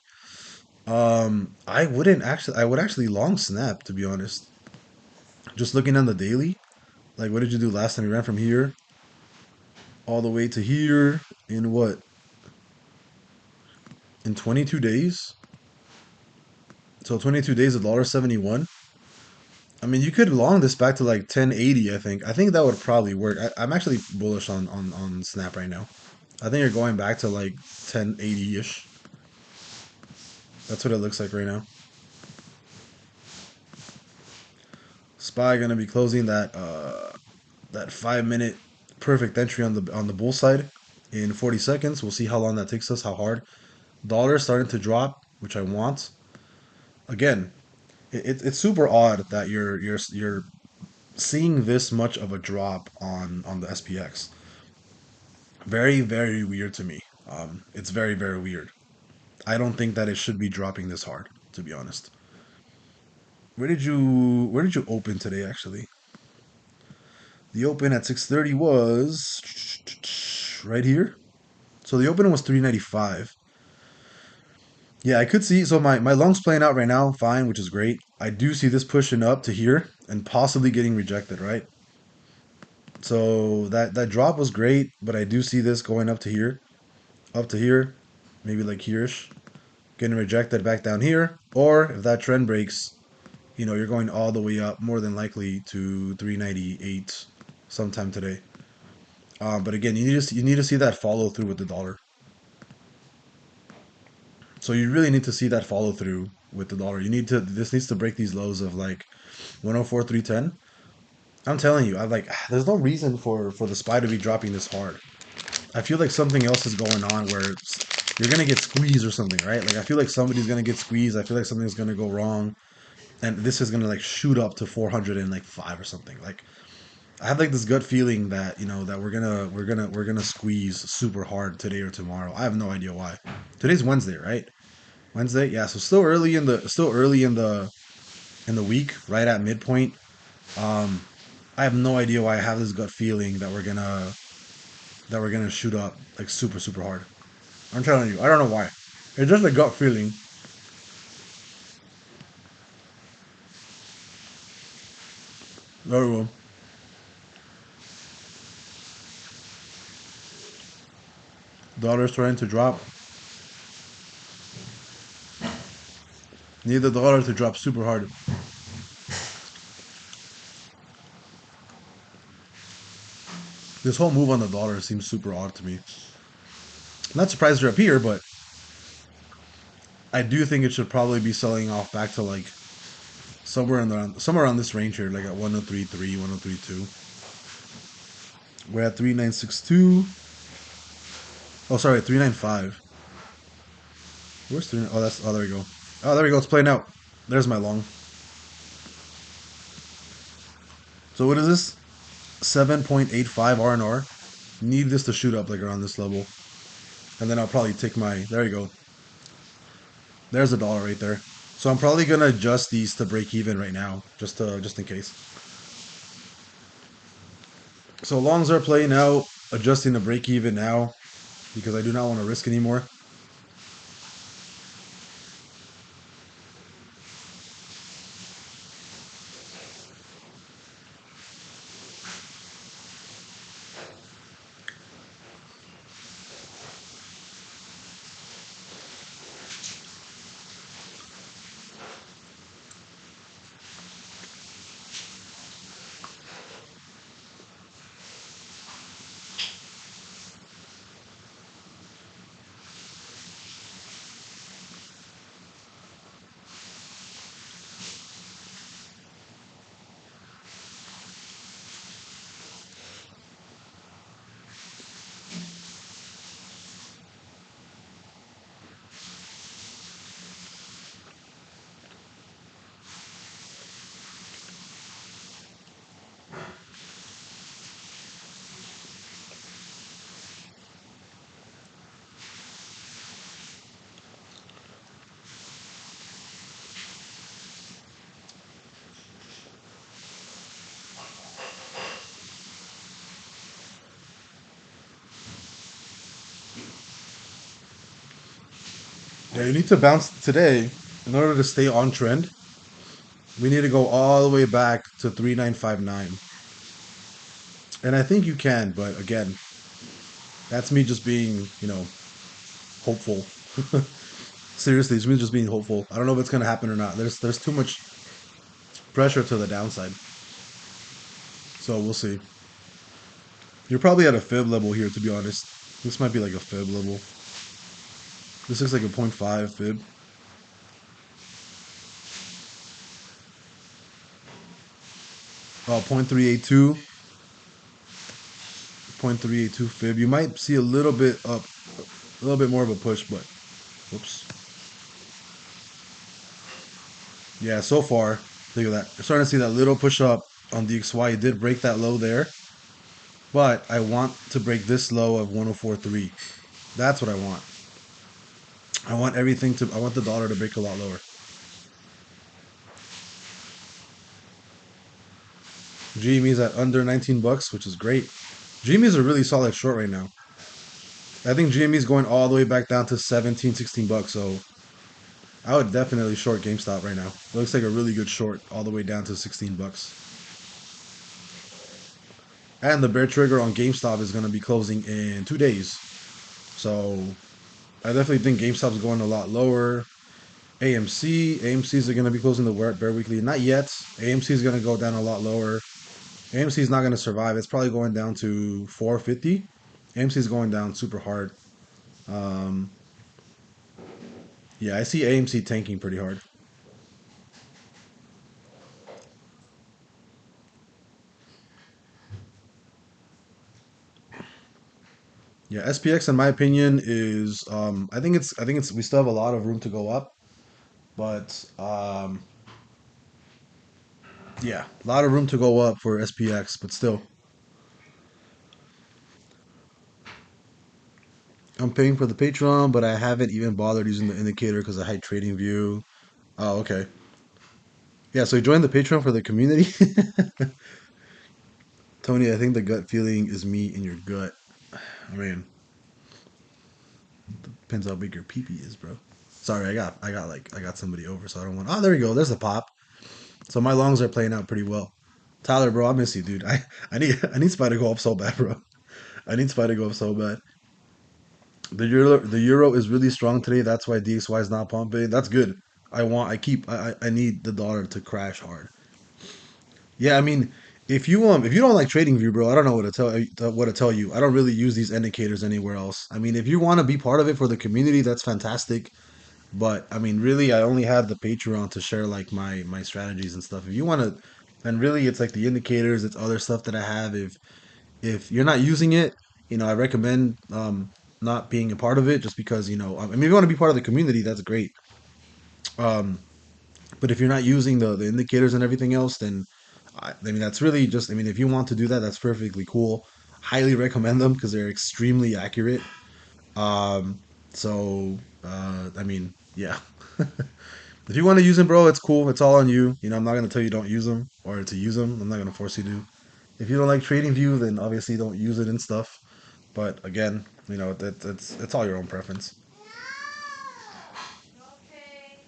I would actually long Snap to be honest. Just looking on the daily, like what did you do last time? You ran from here all the way to here in what? In 22 days? So 22 days, $1.71. I mean, you could long this back to like 1080. I think that would probably work. I'm actually bullish on Snap right now. I think you're going back to like 1080 ish. That's what it looks like right now. SPY gonna be closing that 5 minute perfect entry on the bull side in 40 seconds. We'll see how long that takes us. How hard. Dollar starting to drop, which I want. Again, it's super odd that you're seeing this much of a drop on the SPX. Very, very weird to me. It's very, very weird. I don't think that it should be dropping this hard, to be honest. Where did you open today, actually? The open at 6:30 was right here. So the opening was 395. Yeah, I could see. So my long's playing out right now, fine, which is great. I do see this pushing up to here and possibly getting rejected, right? So that drop was great, but I do see this going up to here, maybe like here-ish, getting rejected back down here. Or if that trend breaks, you're going all the way up, more than likely to 398 sometime today. But again, you need to see that follow through with the dollar. So you really need to see that follow through with the dollar. This needs to break these lows of like 104.310. I'm telling you, I like there's no reason for the SPY to be dropping this hard. I feel like something else is going on where you're gonna get squeezed or something, right? Like I feel like somebody's gonna get squeezed. I feel like something's gonna go wrong, and this is gonna like shoot up to 405 or something. Like I have like this gut feeling that that we're gonna squeeze super hard today or tomorrow. I have no idea why. Today's Wednesday, right? Wednesday, yeah. So still early in the week, right at midpoint. Um, I have no idea why I have this gut feeling that we're gonna shoot up like super super hard. I'm telling you, I don't know why. It's just a gut feeling. Very well. Dollar's trying to drop. Need the dollar to drop super hard. This whole move on the dollar seems super odd to me. I'm not surprised they're up here, but I do think it should probably be selling off back to like somewhere around this range here, like at 103.3, 103.2. We're at 3962. Oh, sorry, 395. Where's 3? Oh, there we go. Oh, there we go. It's playing out. There's my long. So what is this? 7.85 R&R. Need this to shoot up like around this level. And then I'll probably take my, there you go. There's a dollar right there. So I'm probably gonna adjust these to break even right now, just in case. So longs are playing out, adjusting to break even now because I do not want to risk anymore. Yeah, you need to bounce today in order to stay on trend. We need to go all the way back to 3959. And I think you can, but again, that's me just being, hopeful. Seriously, it's me just being hopeful. I don't know if it's gonna happen or not. There's too much pressure to the downside. So we'll see. You're probably at a fib level here, to be honest. This might be like a fib level. This looks like a zero point 0.5 fib. Oh, 0.382. 0.382 fib. You might see a little bit up, a little bit more of a push, but whoops. Yeah, so far, look at that. You're starting to see that little push up on DXY. It did break that low there, but I want to break this low of 104.3. That's what I want. I want the dollar to break a lot lower. GME's at under 19 bucks, which is great. GME is a really solid short right now. I think GME is going all the way back down to 17, $16. So I would definitely short GameStop right now. It looks like a really good short all the way down to $16. And the bear trigger on GameStop is going to be closing in 2 days. So I definitely think GameStop's going a lot lower. AMC's are going to be closing the bear weekly. Not yet. AMC is going to go down a lot lower. AMC is not going to survive. It's probably going down to 450. AMC is going down super hard. Um, yeah, I see AMC tanking pretty hard. Yeah, SPX in my opinion is I think it's we still have a lot of room to go up, but yeah, a lot of room to go up for SPX, but still I'm paying for the Patreon, but I haven't even bothered using the indicator because I hate trading view. Oh, okay. Yeah, so you joined the Patreon for the community. Tony, I think the gut feeling is me in your gut. I mean, depends how big your peepee is, bro. Sorry, I got somebody over, so I don't want. Oh, there we go. There's the pop. So my longs are playing out pretty well. Tyler, bro, I miss you, dude. I need Spy to go up so bad, bro. I need Spy to go up so bad. The euro is really strong today. That's why DXY is not pumping. That's good. I need the dollar to crash hard. Yeah, I mean, if you don't like trading view, bro, I don't know what to tell you. I don't really use these indicators anywhere else. I mean, if you want to be part of it for the community, that's fantastic. But I mean, really, I only have the Patreon to share like my strategies and stuff. If you want to, and really, it's like the indicators, it's other stuff that I have. If you're not using it, I recommend not being a part of it, just because I mean, if you want to be part of the community, that's great. Um, but if you're not using the indicators and everything else, then I mean, that's really just. I mean, if you want to do that, that's perfectly cool. Highly recommend them because they're extremely accurate. Um, so I mean, yeah. If you want to use them, bro, it's cool. It's all on you. I'm not gonna tell you don't use them or to use them. I'm not gonna force you to. If you don't like trading view, then obviously don't use it and stuff. But again, it's all your own preference. Okay.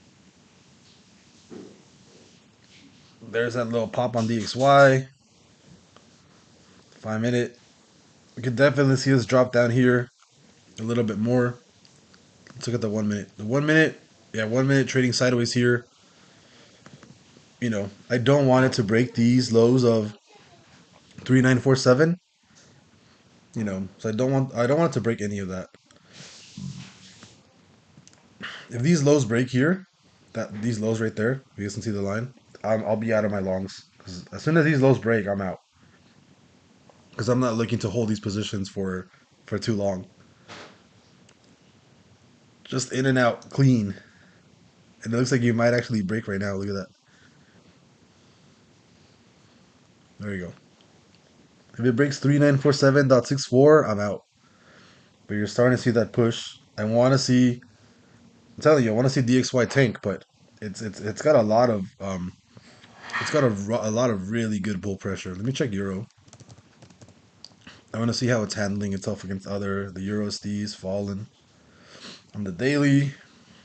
There's that little pop on DXY. 5 minute. We could definitely see us drop down here a little bit more. Let's look at the 1 minute. The 1 minute, yeah, 1 minute trading sideways here. I don't want it to break these lows of 3947. So I don't want it to break any of that. If these lows break here, these lows right there, you guys can see the line. I'll be out of my longs because as soon as these lows break, I'm out because I'm not looking to hold these positions for too long. Just in and out, clean, and it looks like you might actually break right now. Look at that. There you go. If it breaks 3947.64, I'm out. But you're starting to see that push. I want to see. I'm telling you, I want to see DXY tank, but it's got a lot of it's got a lot of really good bull pressure. Let me check euro. I want to see how it's handling itself against the euro stees fallen on the daily.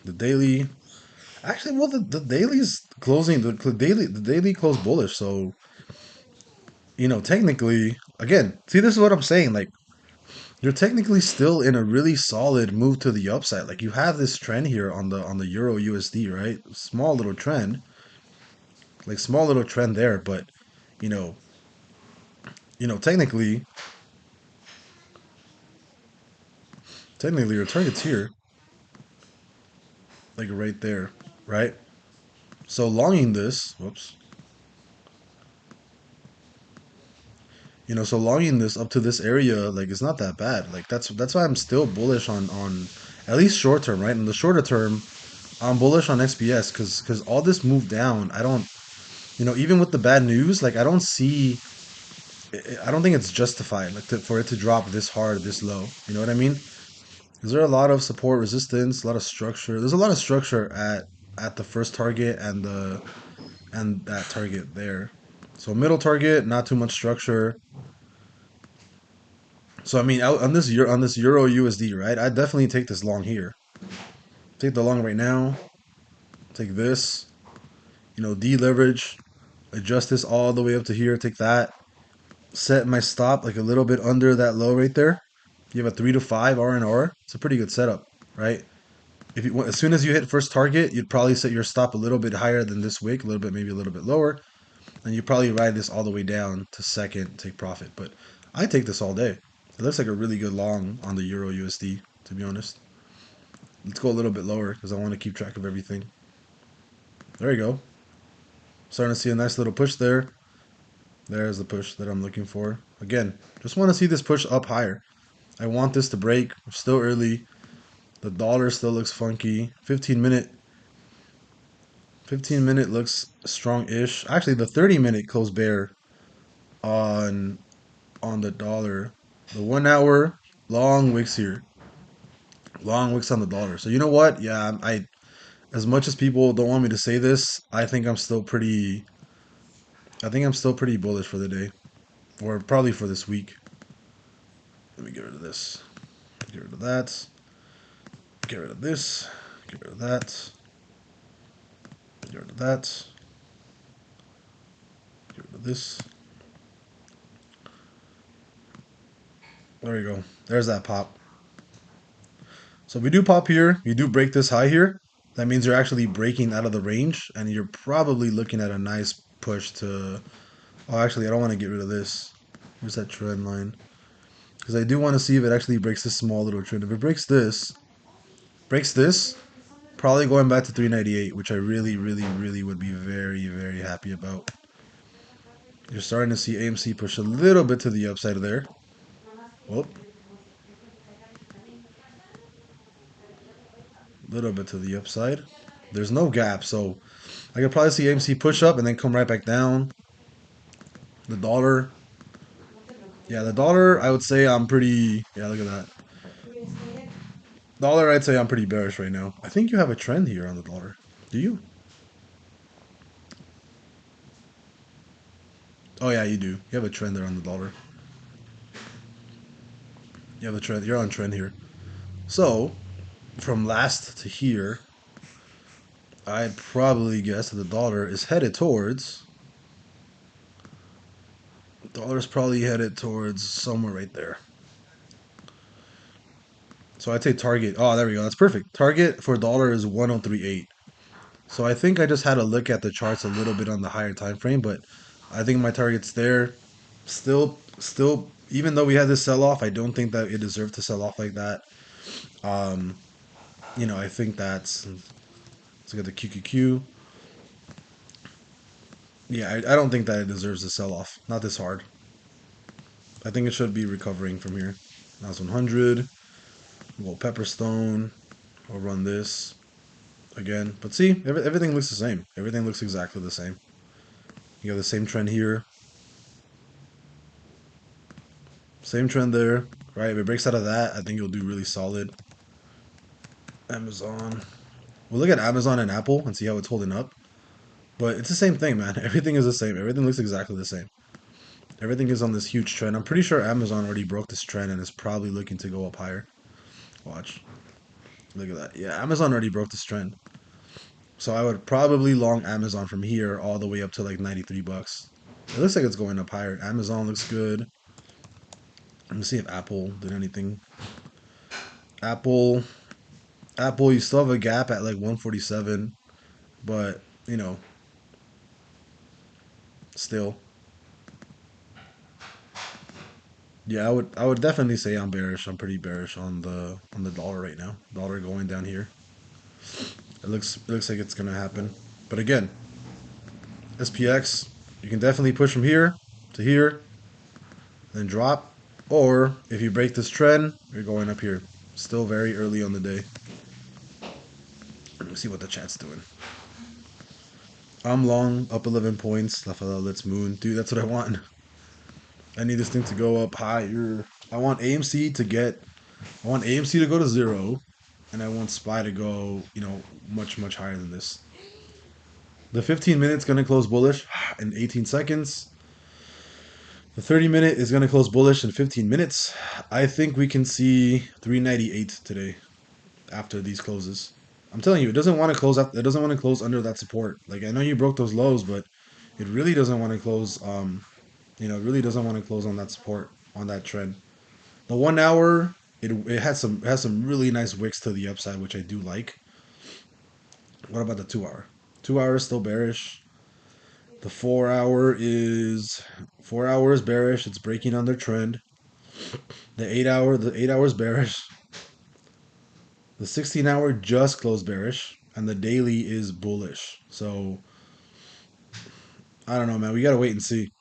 The daily, actually, well, the daily's closing. The daily closed bullish. So technically, again, see, this is what I'm saying. Like, you're technically still in a really solid move to the upside. Like, you have this trend here on the euro USD, right? Small little trend, like small little trend there, but you know, technically your target's here, like right there, right? So longing this, whoops, so longing this up to this area, like it's not that bad. Like that's why I'm still bullish on at least short term, right? In the shorter term, I'm bullish on XPS because all this move down, I don't, even with the bad news, like I don't think it's justified like for it to drop this hard, this low. You know what I mean? Is there a lot of support, resistance, a lot of structure? There's a lot of structure at the first target and that target there. So middle target, not too much structure. So I mean, out on this Euro USD, right? I definitely take this long here. Take the long right now. Take this. Deleverage. Adjust this all the way up to here. Take that. Set my stop like a little bit under that low right there. You have a 3 to 5 R&R. It's a pretty good setup, right? As soon as you hit first target, you'd probably set your stop a little bit higher than this wick, a little bit, maybe a little bit lower, and you probably ride this all the way down to second, take profit. But I take this all day. It looks like a really good long on the Euro USD, to be honest. Let's go a little bit lower because I want to keep track of everything. There you go. Starting to see a nice little push there. There's the push that I'm looking for. Again, just want to see this push up higher. I want this to break. We're still early. The dollar still looks funky. 15 minute looks strong-ish. Actually, the 30-minute closed bear on the dollar. The 1 hour long wicks here. Long wicks on the dollar. So you know what? Yeah, I as much as people don't want me to say this, I think I'm still pretty bullish for the day. Or probably for this week. Let me get rid of this. Get rid of that. Get rid of this. Get rid of that. Get rid of that. Get rid of this. There we go. There's that pop. So if we do pop here, you do break this high here. That means you're actually breaking out of the range, and you're probably looking at a nice push to. Oh, actually, I don't want to get rid of this. Where's that trend line? Because I do want to see if it actually breaks this small little trend. If it breaks this, probably going back to 398, which I really, really, really would be very, very happy about. You're starting to see AMC push a little bit to the upside of there. Whoop. Little bit to the upside. There's no gap, so I could probably see AMC push up and then come right back down. The dollar. Yeah, the dollar, I would say I'm pretty. Yeah, look at that. Dollar, I'd say I'm pretty bearish right now. I think you have a trend here on the dollar. Do you? Oh, yeah, you do. You have a trend there on the dollar. You have a trend. You're on trend here. So, from last to here, I'd probably guess that the dollar is headed towards. The dollar's probably headed towards somewhere right there. So I'd say target. Oh, there we go. That's perfect. Target for dollar is 1038. So I think I just had to look at the charts a little bit on the higher time frame, but I think my target's there. Still, even though we had this sell off, I don't think that it deserved to sell off like that. Um, I think let's look at the QQQ. Yeah, I don't think that it deserves a sell off. Not this hard. I think it should be recovering from here. That's 100. We'll go Pepperstone. We'll run this again. But see, everything looks the same. Everything looks exactly the same. You have the same trend here. Same trend there. Right? If it breaks out of that, I think you'll do really solid. Amazon. We'll look at Amazon and Apple and see how it's holding up. But it's the same thing, man. Everything is the same. Everything looks exactly the same. Everything is on this huge trend. I'm pretty sure Amazon already broke this trend and is probably looking to go up higher. Watch. Look at that. Yeah, Amazon already broke this trend. So I would probably long Amazon from here all the way up to like 93 bucks. It looks like it's going up higher. Amazon looks good. Let me see if Apple did anything. Apple, you still have a gap at like 147, but still. Yeah, I would definitely say I'm bearish. I'm pretty bearish on the dollar right now. Dollar going down here. It looks like it's gonna happen. But again, SPX, you can definitely push from here to here, then drop. Or if you break this trend, you're going up here. Still very early on the day. Let me see what the chat's doing. I'm long, up 11 points. Let's moon. Dude, that's what I want. I need this thing to go up higher. I want AMC to go to 0, and I want SPY to go, much, much higher than this. The 15 minutes gonna close bullish in 18 seconds. The 30-minute is going to close bullish in 15 minutes. I think we can see 398 today after these closes. I'm telling you, it doesn't want to close up. It doesn't want to close under that support. Like I know you broke those lows, but it really doesn't want to close. It really doesn't want to close on that support on that trend. The 1 hour, it has some really nice wicks to the upside, which I do like. What about the 2 hour? 2 hour is still bearish. The 4 hour is bearish. It's breaking under trend. The 8 hour is bearish. The 16 hour just closed bearish, and the daily is bullish. So I don't know, man. We gotta wait and see.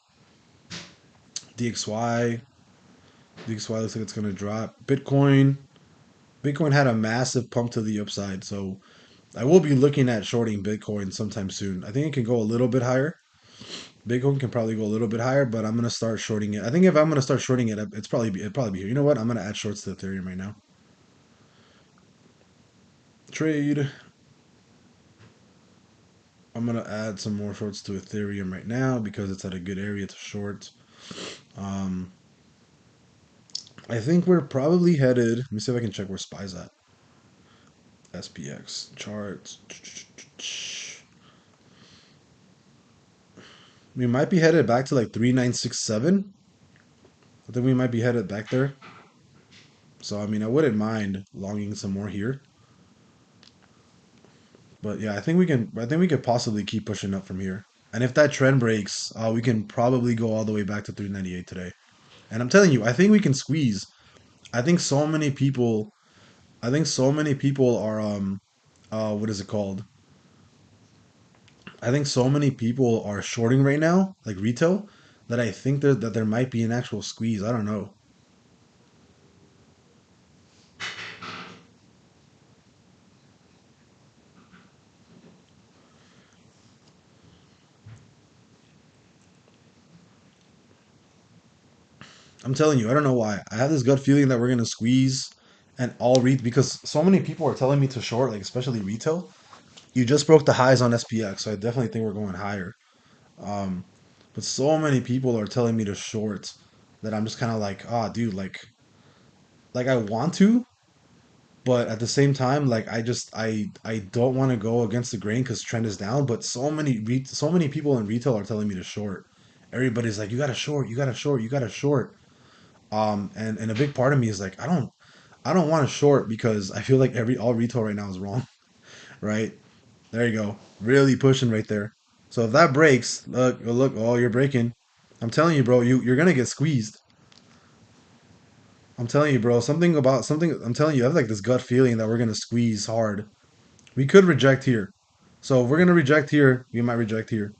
DXY, DXY looks like it's gonna drop. Bitcoin had a massive pump to the upside, so I will be looking at shorting Bitcoin sometime soon. I think it can go a little bit higher. Bitcoin can probably go a little bit higher, but I'm gonna start shorting it. I think if I'm gonna start shorting it, it'd probably be here. You know what? I'm gonna add shorts to Ethereum right now. Trade. I'm gonna add some more shorts to Ethereum right now because it's at a good area to short. Um, I think we're probably headed. Let me see if I can check where SPY's at. SPX charts. We might be headed back to like 3967. I think we might be headed back there. So I mean, I wouldn't mind longing some more here. But yeah, I think we can. I think we could possibly keep pushing up from here. And if that trend breaks, we can probably go all the way back to 398 today. And I'm telling you, I think we can squeeze. I think so many people. I think so many people are what is it called? I think so many people are shorting right now, like retail, that I think that there might be an actual squeeze. I don't know. I'm telling you, I don't know why. I have this gut feeling that we're gonna squeeze and all REIT because so many people are telling me to short, like especially retail. You just broke the highs on SPX, so I definitely think we're going higher. Um, but so many people are telling me to short that I'm just kind of like, ah, dude, like I want to, but at the same time, like I don't want to go against the grain because trend is down. But so many people in retail are telling me to short. Everybody's like, you got to short, you got to short, you got to short. And a big part of me is like, I don't want to short because I feel like all retail right now is wrong, right? There you go, really pushing right there. So if that breaks, look, oh, you're breaking. I'm telling you, bro, you're gonna get squeezed. I'm telling you, bro, something about something. I'm telling you, I have like this gut feeling that we're gonna squeeze hard. We could reject here. So if we're gonna reject here, we might reject here.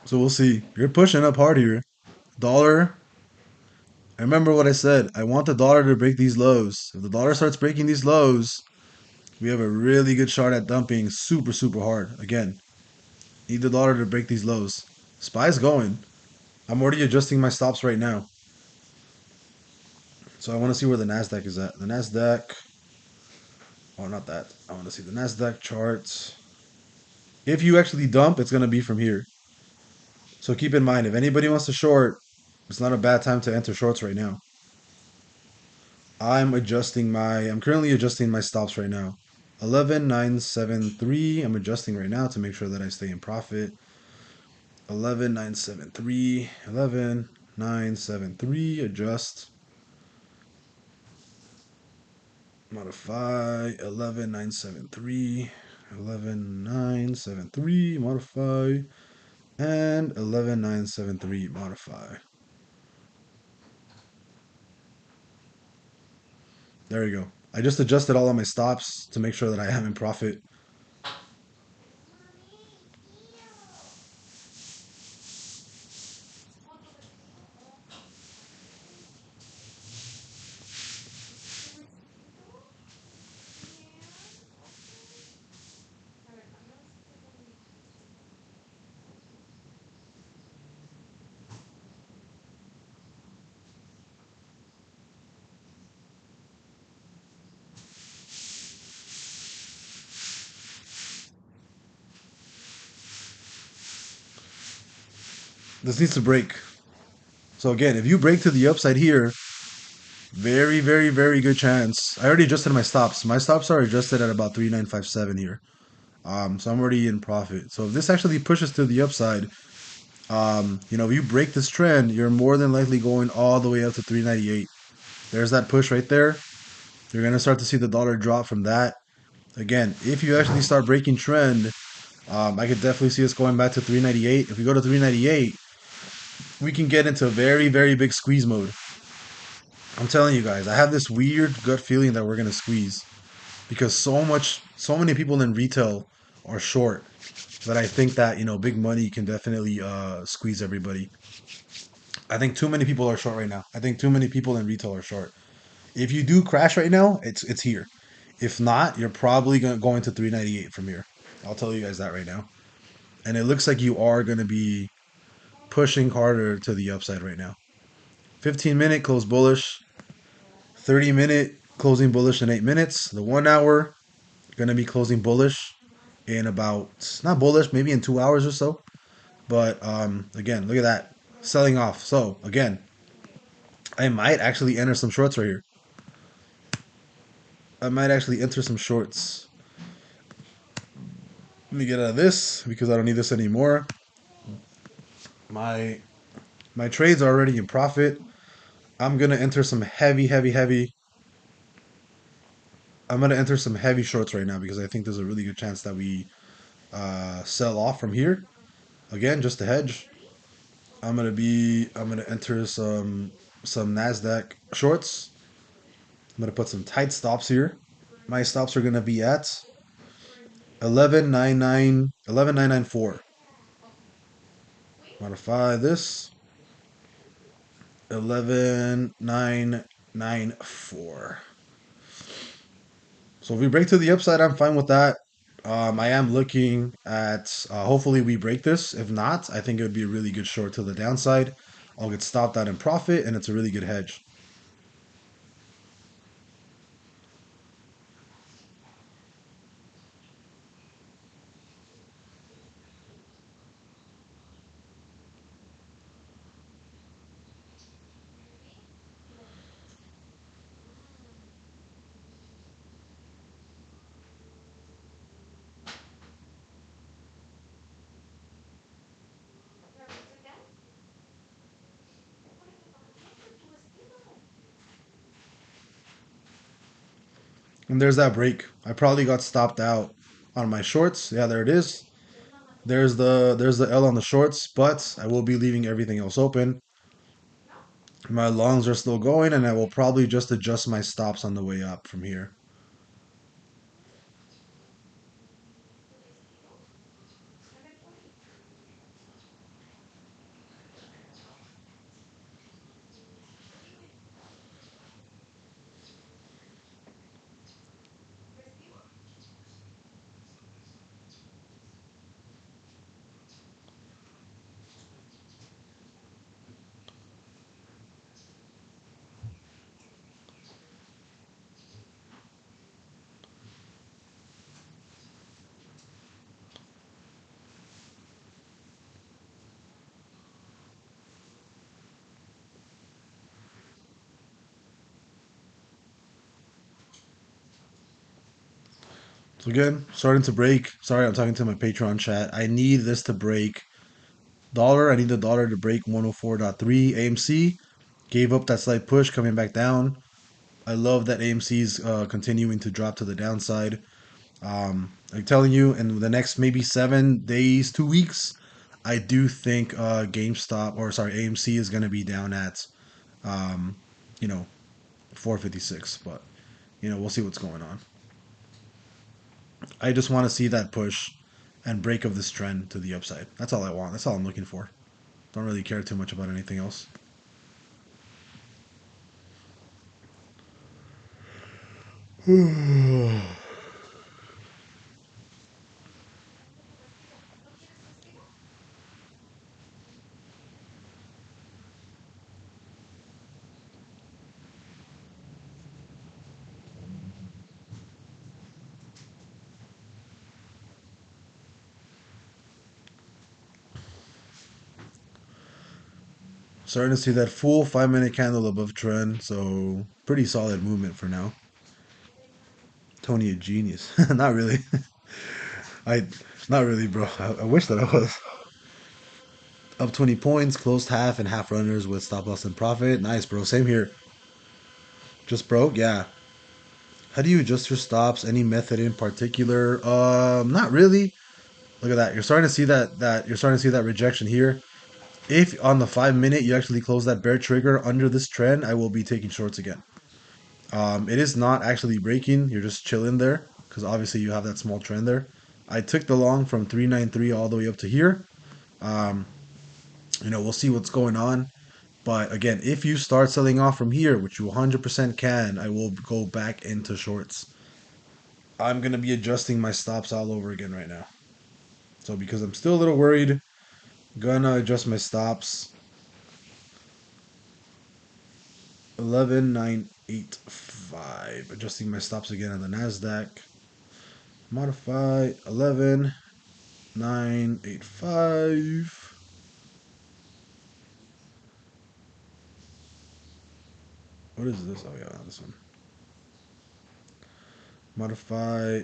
So we'll see. You're pushing up hard here. Dollar. I remember what I said. I want the dollar to break these lows. If the dollar starts breaking these lows, we have a really good shot at dumping super, super hard. Again, need the dollar to break these lows. SPY's going. I'm already adjusting my stops right now. So I want to see where the NASDAQ is at. The NASDAQ. Oh, not that. I want to see the NASDAQ charts. If you actually dump, it's going to be from here. So keep in mind, if anybody wants to short, it's not a bad time to enter shorts right now. I'm currently adjusting my stops right now. 11,973. I'm adjusting right now to make sure that I stay in profit. 11,973. 11,973. Adjust. Modify. 11,973. 11,973. Modify. And 11,973. Modify. There you go. I just adjusted all of my stops to make sure that I am in profit. This needs to break. So again, if you break to the upside here, very, very, very good chance. I already adjusted my stops. My stops are adjusted at about 3957 here. So I'm already in profit. So if this actually pushes to the upside, if you break this trend, you're more than likely going all the way up to 398. There's that push right there. You're gonna start to see the dollar drop from that. Again, if you actually start breaking trend, I could definitely see us going back to 398. If we go to 398, we can get into very, very big squeeze mode. I'm telling you guys, I have this weird gut feeling that we're gonna squeeze because so many people in retail are short that I think that big money can definitely squeeze everybody. I think too many people are short right now. I think too many people in retail are short. If you do crash right now, it's here. If not, you're probably going to 398 from here. I'll tell you guys that right now. And it looks like you are going to be pushing harder to the upside right now. 15-minute close bullish, 30-minute closing bullish in 8 minutes. The 1 hour going to be closing bullish in about, not bullish, maybe in 2 hours or so. But again, look at that. Selling off. So again, I might actually enter some shorts right here. I might actually enter some shorts. Let me get out of this because I don't need this anymore. My my trades are already in profit. I'm gonna enter some heavy, heavy, heavy. I'm gonna enter some heavy shorts right now because I think there's a really good chance that we sell off from here. Again, just to hedge. I'm gonna enter some Nasdaq shorts. I'm gonna put some tight stops here. My stops are gonna be at 11,994. Modify this 11,994. So if we break to the upside, I'm fine with that. I am looking at hopefully we break this. If not, I think it would be a really good short to the downside. I'll get stopped out in profit, and it's a really good hedge. And there's that break. I probably got stopped out on my shorts. Yeah, there it is. There's the L on the shorts, but I will be leaving everything else open. My longs are still going, and I will probably just adjust my stops on the way up from here. So again, starting to break. Sorry, I'm talking to my Patreon chat. I need this to break dollar. I need the dollar to break 104.3. AMC gave up that slight push, coming back down. I love that AMC is continuing to drop to the downside. I'm telling you, in the next maybe 7 days, 2 weeks, I do think GameStop or sorry AMC is going to be down at um, you know 456. But we'll see what's going on. I just want to see that push and break of this trend to the upside. That's all I want. That's all I'm looking for. Don't really care too much about anything else. Starting to see that full 5 minute candle above trend, so pretty solid movement for now. Tony a genius. Not really. I not really, bro. I wish that I was. Up 20 points, closed half and half runners with stop loss and profit. Nice, bro. Same here. Just broke, yeah. How do you adjust your stops? Any method in particular? Not really. Look at that. You're starting to see that you're starting to see that rejection here. If on the 5 minute you actually close that bear trigger under this trend, I will be taking shorts again. It is not actually breaking. You're just chilling there because obviously you have that small trend there. I took the long from 393 all the way up to here. Um, we'll see what's going on. But again, if you start selling off from here, which you 100% can, I will go back into shorts. I'm going to be adjusting my stops all over again right now. So because I'm still a little worried, gonna adjust my stops. 11,985. Adjusting my stops again on the Nasdaq. Modify 11,985. What is this? Oh yeah, this one. Modify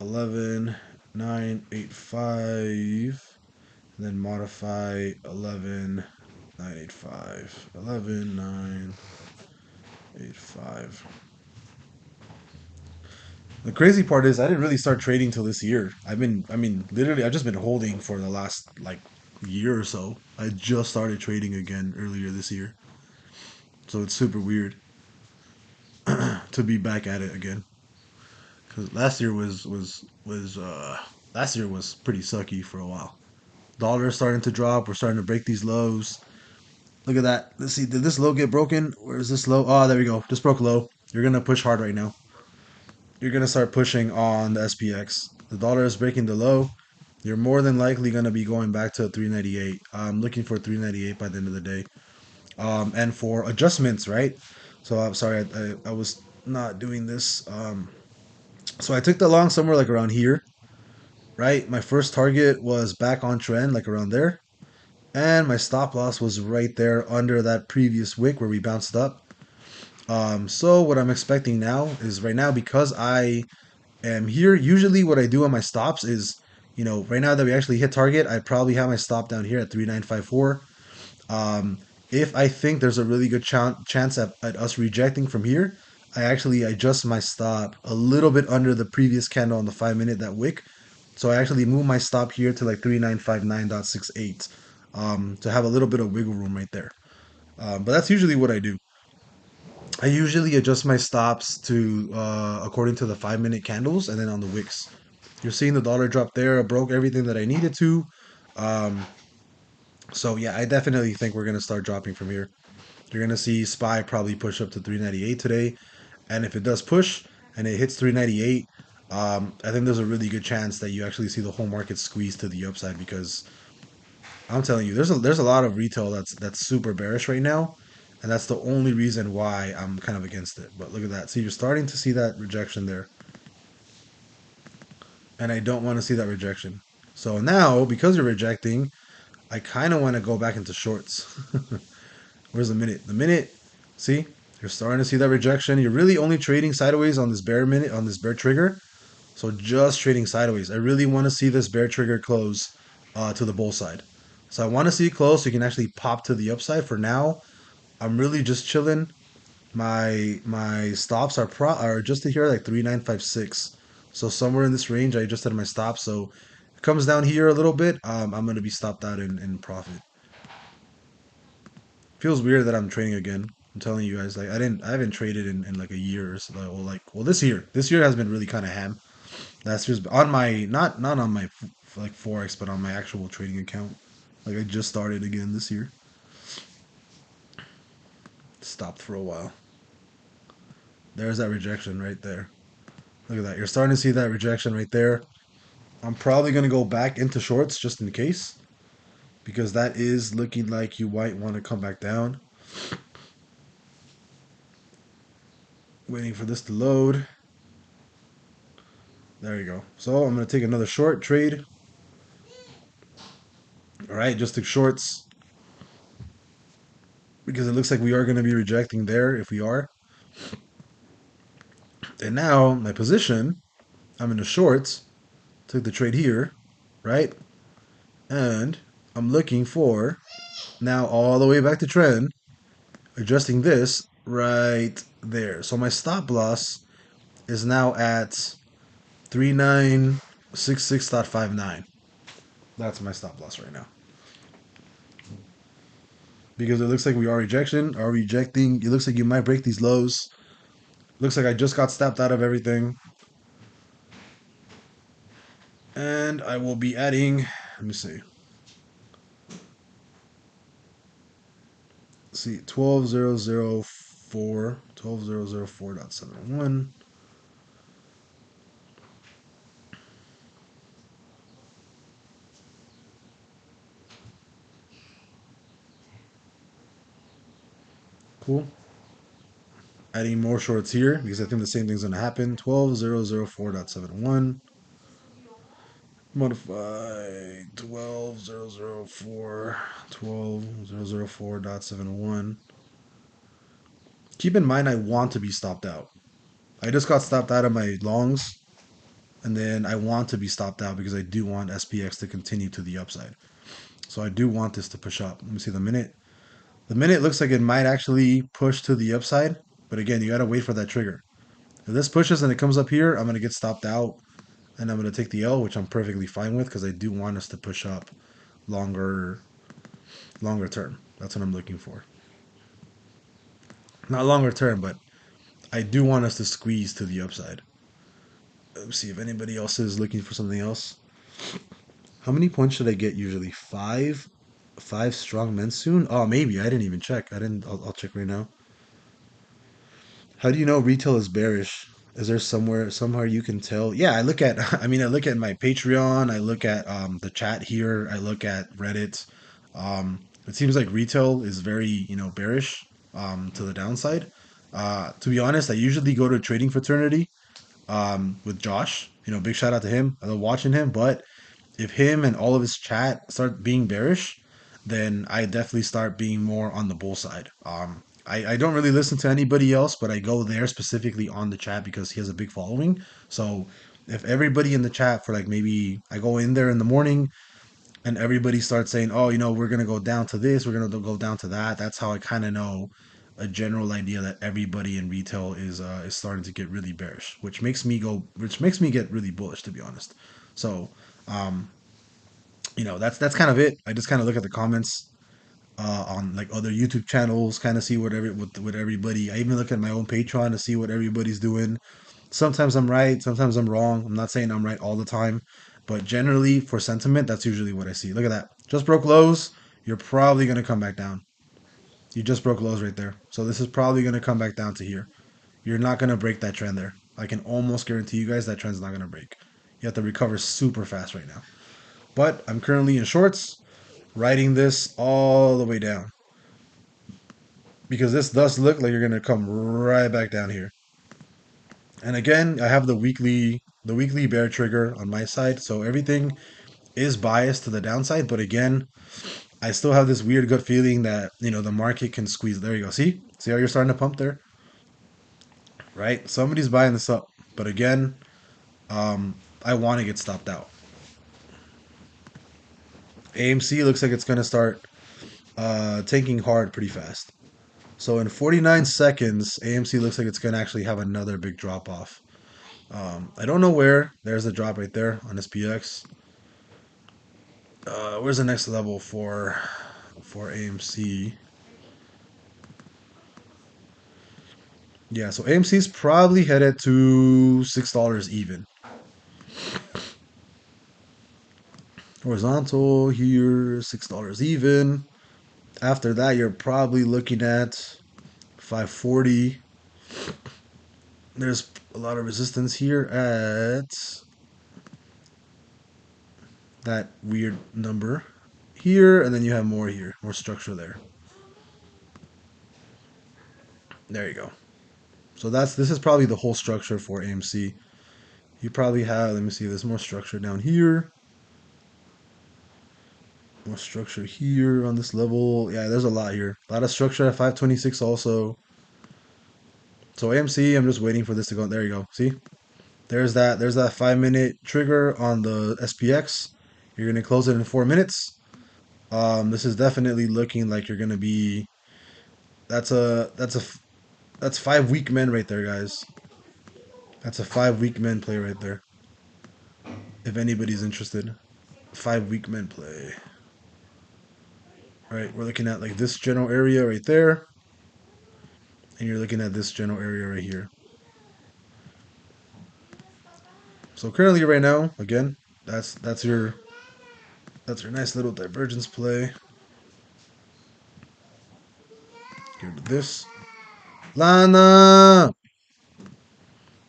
11,985. And then modify 11,985. 11,985. The crazy part is I didn't really start trading till this year. Literally, I've just been holding for the last like year or so. I just started trading again earlier this year, so it's super weird to be back at it again. Because last year was pretty sucky for a while. Dollar starting to drop. We're starting to break these lows. Look at that. Let's see. Did this low get broken? Where is this low? Oh, there we go. Just broke low. You're gonna push hard right now. You're gonna start pushing on the SPX. The dollar is breaking the low. You're more than likely gonna be going back to 398. I'm looking for 398 by the end of the day. And for adjustments, right? So I'm sorry, I was not doing this. So I took the long somewhere like around here, right? My first target was back on trend, like around there. And my stop loss was right there under that previous wick where we bounced up. So what I'm expecting now is right now because I am here. Usually, what I do on my stops is, right now that we actually hit target, I probably have my stop down here at 3954. Um, if I think there's a really good chance at us rejecting from here, I actually adjust my stop a little bit under the previous candle on the 5 minute, that wick. So I actually move my stop here to like 3959.68 to have a little bit of wiggle room right there. But that's usually what I do. I usually adjust my stops to according to the 5 minute candles and then on the wicks. You're seeing the dollar drop there. I broke everything that I needed to. Um, so yeah, I definitely think we're gonna start dropping from here. You're gonna see SPY probably push up to 398 today, and if it does push and it hits 398, I think there's a really good chance that you actually see the whole market squeeze to the upside because I'm telling you, there's a lot of retail that's super bearish right now, and that's the only reason why I'm kind of against it. But look at that. See, you're starting to see that rejection there, and I don't want to see that rejection. So now, because you're rejecting, I kind of want to go back into shorts. Where's the minute? The minute, see, you're starting to see that rejection. You're really only trading sideways on this bear minute, on this bear trigger. So just trading sideways. I really want to see this bear trigger close to the bull side. So I want to see it close so you can actually pop to the upside. For now, I'm really just chilling. My stops are adjusted here like 3956. So somewhere in this range, I adjusted my stop. So it comes down here a little bit. I'm gonna be stopped out in profit. Feels weird that I'm trading again. I'm telling you guys, like I haven't traded in like a year or so. Well, this year has been really kind of ham. Last year's on my not on my like forex, but on my actual trading account. Like I just started again this year. Stopped for a while. There's that rejection right there. Look at that. You're starting to see that rejection right there. I'm probably gonna go back into shorts just in case because that is looking like you might want to come back down. Waiting for this to load. There you go. So I'm gonna take another short trade. All right, just took shorts. because it looks like we are going to be rejecting there if we are. And now my position, I'm in the shorts, took the trade here, right? And I'm looking for now all the way back to trend, adjusting this right there. So my stop loss is now at 3966.59. That's my stop loss right now. Because it looks like we are rejecting. It looks like you might break these lows. Looks like I just got stopped out of everything. And I will be adding, let me see. See, 12004, 12004.71. Cool. Adding more shorts here because I think the same thing's going to happen. 12004.71. Modify 12004, 12004.71. Keep in mind, I want to be stopped out. I just got stopped out of my longs, and then I want to be stopped out because I do want SPX to continue to the upside. So I do want this to push up. Let me see the minute. The minute looks like it might actually push to the upside, but again, you got to wait for that trigger. If this pushes and it comes up here, I'm going to get stopped out, and I'm going to take the L, which I'm perfectly fine with because I do want us to push up longer term. That's what I'm looking for. Not longer term, but I do want us to squeeze to the upside. Let's see if anybody else is looking for something else. How many points should I get usually? Five strong men soon? Oh, maybe. I didn't even check. I didn't. I'll check right now. How do you know retail is bearish? Is there somewhere you can tell? Yeah, I look at. I mean, I look at my Patreon. I look at the chat here. I look at Reddit. It seems like retail is very bearish to the downside. To be honest, I usually go to trading fraternity with Josh. Big shout out to him. I love watching him. But if him and all of his chat start being bearish, then I definitely start being more on the bull side. I don't really listen to anybody else, but I go there specifically on the chat because he has a big following. So if everybody in the chat for like maybe I go in there in the morning and everybody starts saying, oh, we're gonna go down to this, we're gonna go down to that. That's how I kind of know a general idea that everybody in retail is starting to get really bearish, which makes me get really bullish, to be honest. So, that's kind of it. I just kind of look at the comments on like other YouTube channels, kind of see what everybody. I even look at my own Patreon to see what everybody's doing. Sometimes I'm right, sometimes I'm wrong. I'm not saying I'm right all the time, but generally for sentiment, that's usually what I see. Look at that. Just broke lows. You're probably going to come back down. You just broke lows right there. So this is probably going to come back down to here. You're not going to break that trend there. I can almost guarantee you guys that trend's not going to break. You have to recover super fast right now. But I'm currently in shorts, riding this all the way down. Because this does look like you're going to come right back down here. And again, I have the weekly bear trigger on my side, so everything is biased to the downside. But again, I still have this weird gut feeling that the market can squeeze. There you go. See how you're starting to pump there, right? Somebody's buying this up, but again, I want to get stopped out. AMC looks like it's gonna start tanking hard pretty fast. So in 49 seconds, AMC looks like it's gonna actually have another big drop off. I don't know where. There's a drop right there on SPX. Where's the next level for AMC? Yeah, so AMC's probably headed to $6 even. Horizontal here, $6 even. After that, you're probably looking at 540. There's a lot of resistance here at that weird number here, and then you have more here, more structure there. There you go. So this is probably the whole structure for AMC. You probably have, let me see, there's more structure down here. More structure here on this level. Yeah, there's a lot here. A lot of structure at 526 also. So AMC, I'm just waiting for this to go. There you go. See? There's that 5 minute trigger on the SPX. You're gonna close it in 4 minutes. This is definitely looking like you're gonna be. That's a that's a that's 5 week men right there, guys. That's a 5 week men play right there. If anybody's interested, 5 week men play. All right, we're looking at like this general area right there, and you're looking at this general area right here. So currently, right now, again, that's your nice little divergence play. Get rid of this, Lana.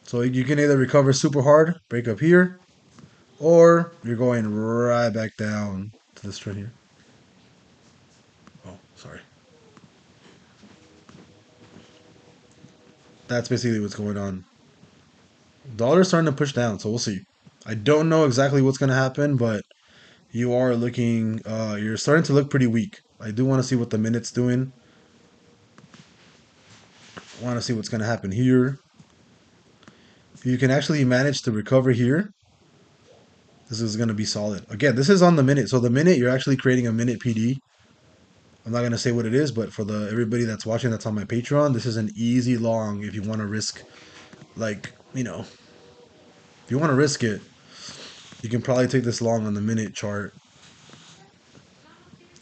So you can either recover super hard, break up here, or you're going right back down to this trend here. Oh, sorry. That's basically what's going on. Dollar's starting to push down, so we'll see. I don't know exactly what's going to happen, but you are looking, you're starting to look pretty weak. I do want to see what the minute's doing. I want to see what's going to happen here. If you can actually manage to recover here, this is going to be solid. Again, this is on the minute. So the minute, you're actually creating a minute PD. I'm not going to say what it is, but for the everybody that's watching that's on my Patreon, this is an easy long if you want to risk, like, if you want to risk it, you can probably take this long on the minute chart,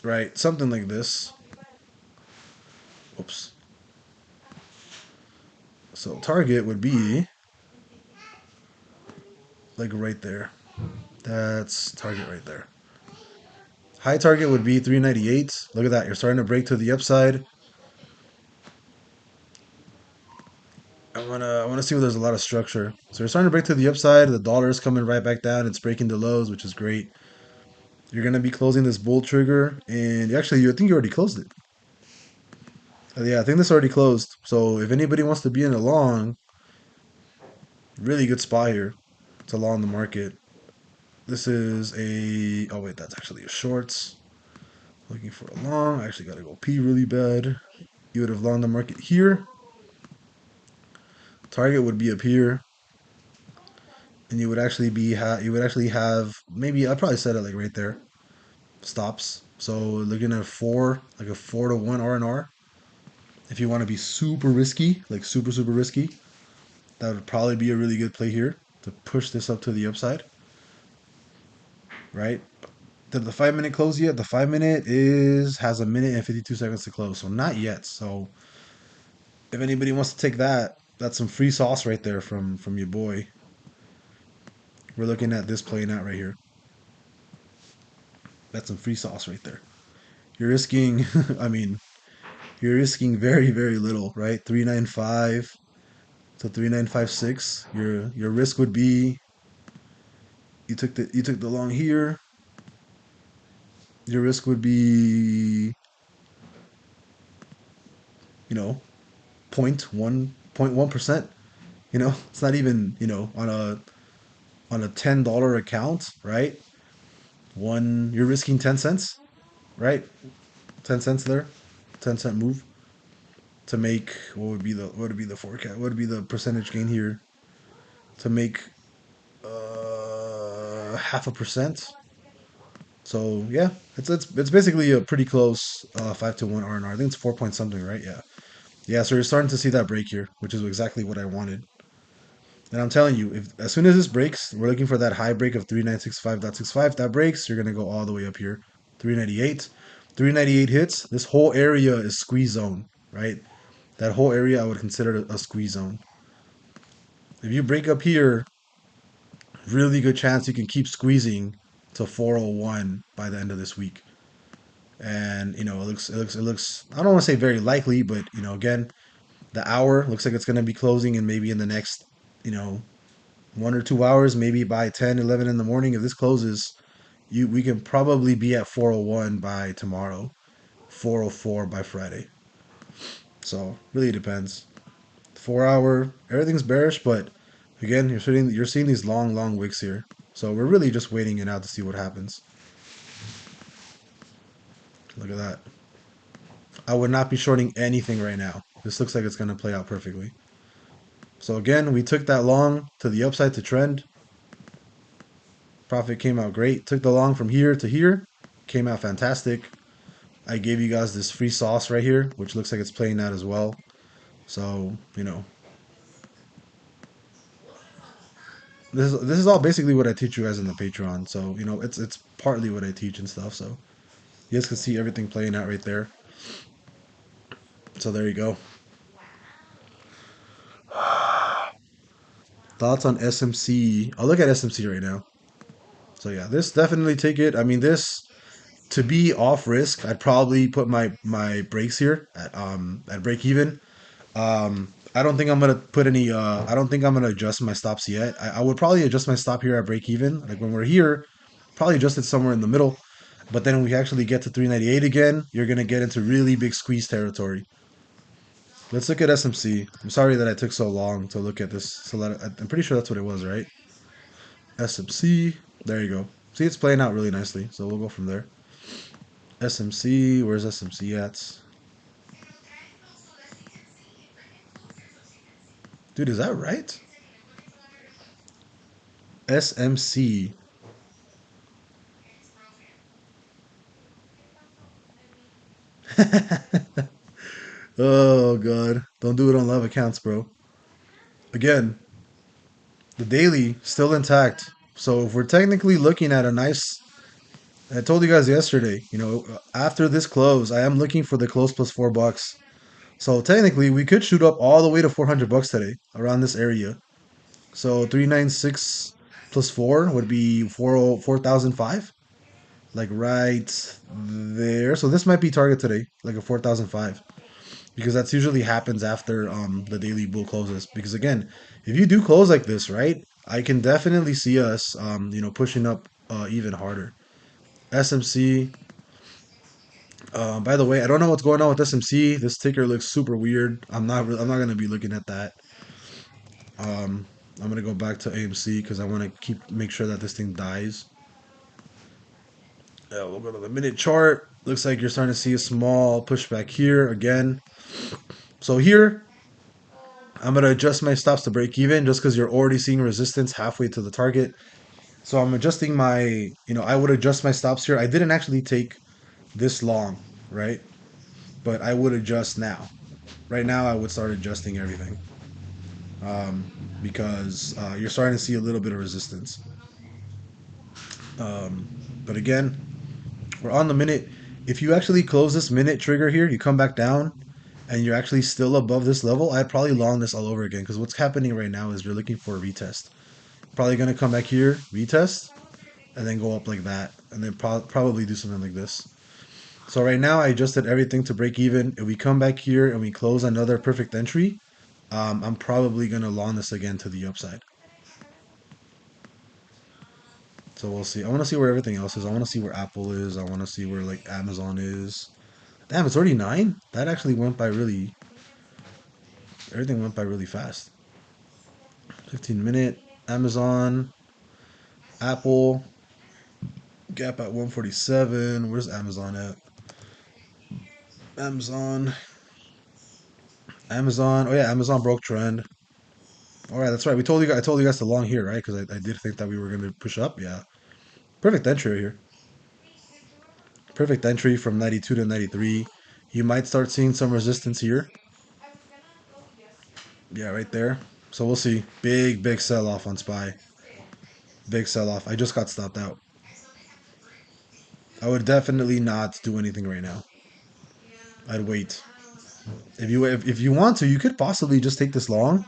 right? Something like this. Oops. So target would be like right there. That's target right there. High target would be 398. Look at that. You're starting to break to the upside. I wanna see where there's a lot of structure. So you're starting to break to the upside. The dollar is coming right back down. It's breaking the lows, which is great. You're gonna be closing this bull trigger, and actually, I think you already closed it. Yeah, I think this already closed. So if anybody wants to be in a long, really good spot here to long the market. This is a. Oh wait, that's actually a shorts. Looking for a long. I actually gotta go pee really bad. You would have longed the market here. Target would be up here, and you would actually have maybe I probably said it like right there. Stops. So looking at four, like a 4-to-1 R&R. If you want to be super risky, like super risky, that would probably be a really good play here to push this up to the upside. Right? Did the 5 minute close yet? The 5 minute has a minute and 52 seconds to close, so not yet. So if anybody wants to take that, that's some free sauce right there from your boy. We're looking at this playing out right here. That's some free sauce right there. You're risking, I mean, you're risking very little, right? 395 to 3956. Your risk would be you took the long here. Your risk would be you know 0.1%. It's not even on a $10 account, right? You're risking 10 cents, right? 10 cents there, 10 cent move to make what would be the forecast? What would be the percentage gain here to make 0.5%? So yeah, it's basically a pretty close 5-to-1 R&R. I think it's 4 point something, right? Yeah, yeah. So you're starting to see that break here, which is exactly what I wanted. And I'm telling you, if as soon as this breaks, we're looking for that high break of 3965.65. That breaks, you're gonna go all the way up here, 398. 398 hits. This whole area is squeeze zone, right? That whole area I would consider a squeeze zone. If you break up here, really good chance you can keep squeezing to 401 by the end of this week. And it looks. I don't want to say very likely, but again, the hour looks like it's going to be closing, and maybe in the next, you know, 1 or 2 hours, maybe by 10, 11 in the morning. If this closes, we can probably be at 401 by tomorrow, 404 by Friday. So really depends. 4 hour, everything's bearish, but again, you're seeing these long wicks here. So we're really just waiting it out to see what happens. Look at that. I would not be shorting anything right now. This looks like it's going to play out perfectly. So again, we took that long to the upside to trend. Profit came out great. Took the long from here to here. Came out fantastic. I gave you guys this free sauce right here, which looks like it's playing out as well. So, this is all basically what I teach you guys in the Patreon. So, it's partly what I teach and stuff. So, you guys can see everything playing out right there. So, there you go. Thoughts on SMC? I'll look at SMC right now. So, yeah, this definitely take it. I mean, this to be off risk, I'd probably put my breaks here at break even. I don't think I'm gonna put any. I don't think I'm gonna adjust my stops yet. I would probably adjust my stop here at break even. Like when we're here, probably adjust it somewhere in the middle. But then when we actually get to 398 again, you're gonna get into really big squeeze territory. Let's look at SMC. I'm sorry that I took so long to look at this. So I'm pretty sure that's what it was, right? SMC. There you go. See, it's playing out really nicely. So we'll go from there. SMC. Where's SMC at? Dude, is that right? SMC. Oh god. Don't do it on live accounts, bro. Again, the daily still intact. So if we're technically looking at a nice I told you guys yesterday, after this close, I am looking for the close plus $4. So technically we could shoot up all the way to $400 today around this area. So 396 plus 4 would be 4,005. Like right there. So this might be target today, like a 4,005. Because that's usually happens after the daily bull closes. Because again, if you do close like this, right, I can definitely see us, pushing up even harder. SMC. By the way, I don't know what's going on with SMC. This ticker looks super weird. I'm not gonna be looking at that. I'm gonna go back to AMC because I want to make sure that this thing dies. Yeah, we'll go to the minute chart. Looks like you're starting to see a small pushback here again. So here, I'm going to adjust my stops to break even just because you're already seeing resistance halfway to the target. So I'm adjusting I would adjust my stops here. I didn't actually take this long, right? But I would adjust now. Right now, I would start adjusting everything because you're starting to see a little bit of resistance. But again, we're on the minute. If you actually close this minute trigger here, you come back down and you're actually still above this level, I'd probably long this all over again because what's happening right now is you're looking for a retest. Probably going to come back here, retest, and then go up like that, and then probably do something like this. So right now I adjusted everything to break even. If we come back here and we close another perfect entry, I'm probably going to long this again to the upside. So we'll see. I want to see where everything else is. I want to see where Apple is. I want to see where like Amazon is. Damn, it's already 9? That actually went by really, everything went by really fast. 15-minute, Amazon, Apple, gap at 147. Where's Amazon at? Amazon. Amazon. Oh yeah, Amazon broke trend. All right, that's right. I told you guys to long here, right? Because I did think that we were going to push up. Yeah, perfect entry here. Perfect entry from 92 to 93. You might start seeing some resistance here. Yeah, right there. So we'll see. Big sell off on SPY. Big sell off. I just got stopped out. I would definitely not do anything right now. I'd wait. If you want to, you could possibly just take this long,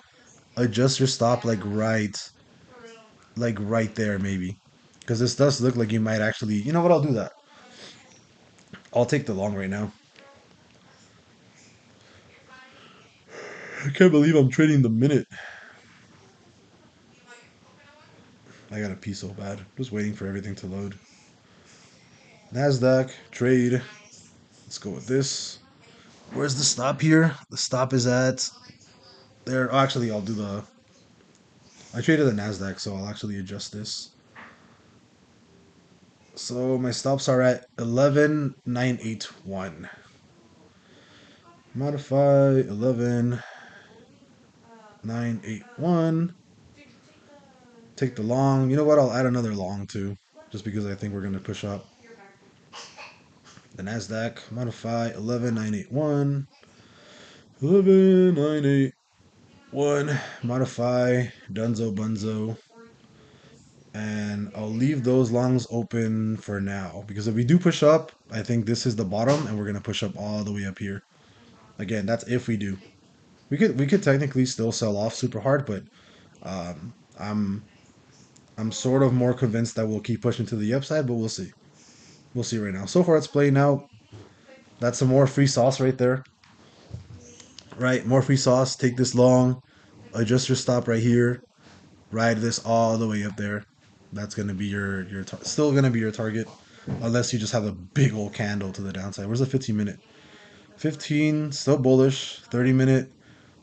adjust your stop like right there maybe, because this does look like you might actually. You know what? I'll do that. I'll take the long right now. I can't believe I'm trading the minute. I gotta pee so bad. Just waiting for everything to load. Nasdaq trade. Let's go with this. Where's the stop here? The stop is at there. Oh, actually, I'll do the. I traded the Nasdaq, so I'll actually adjust this. So my stops are at 11,981. Modify 11,981. Take the long. You know what? I'll add another long too, just because I think we're gonna push up. The Nasdaq modify 11,981. 11,981. Modify Dunzo Bunzo. And I'll leave those longs open for now because if we do push up, I think this is the bottom and we're gonna push up all the way up here. Again, that's if we do. We could technically still sell off super hard, but um, I'm I'm sort of more convinced that we'll keep pushing to the upside, but we'll see. We'll see right now. So far, it's playing out. That's some more free sauce right there. Right, more free sauce. Take this long. Adjust your stop right here. Ride this all the way up there. That's gonna be still gonna be your target, unless you just have a big old candle to the downside. Where's the 15 minute? 15 still bullish. 30 minute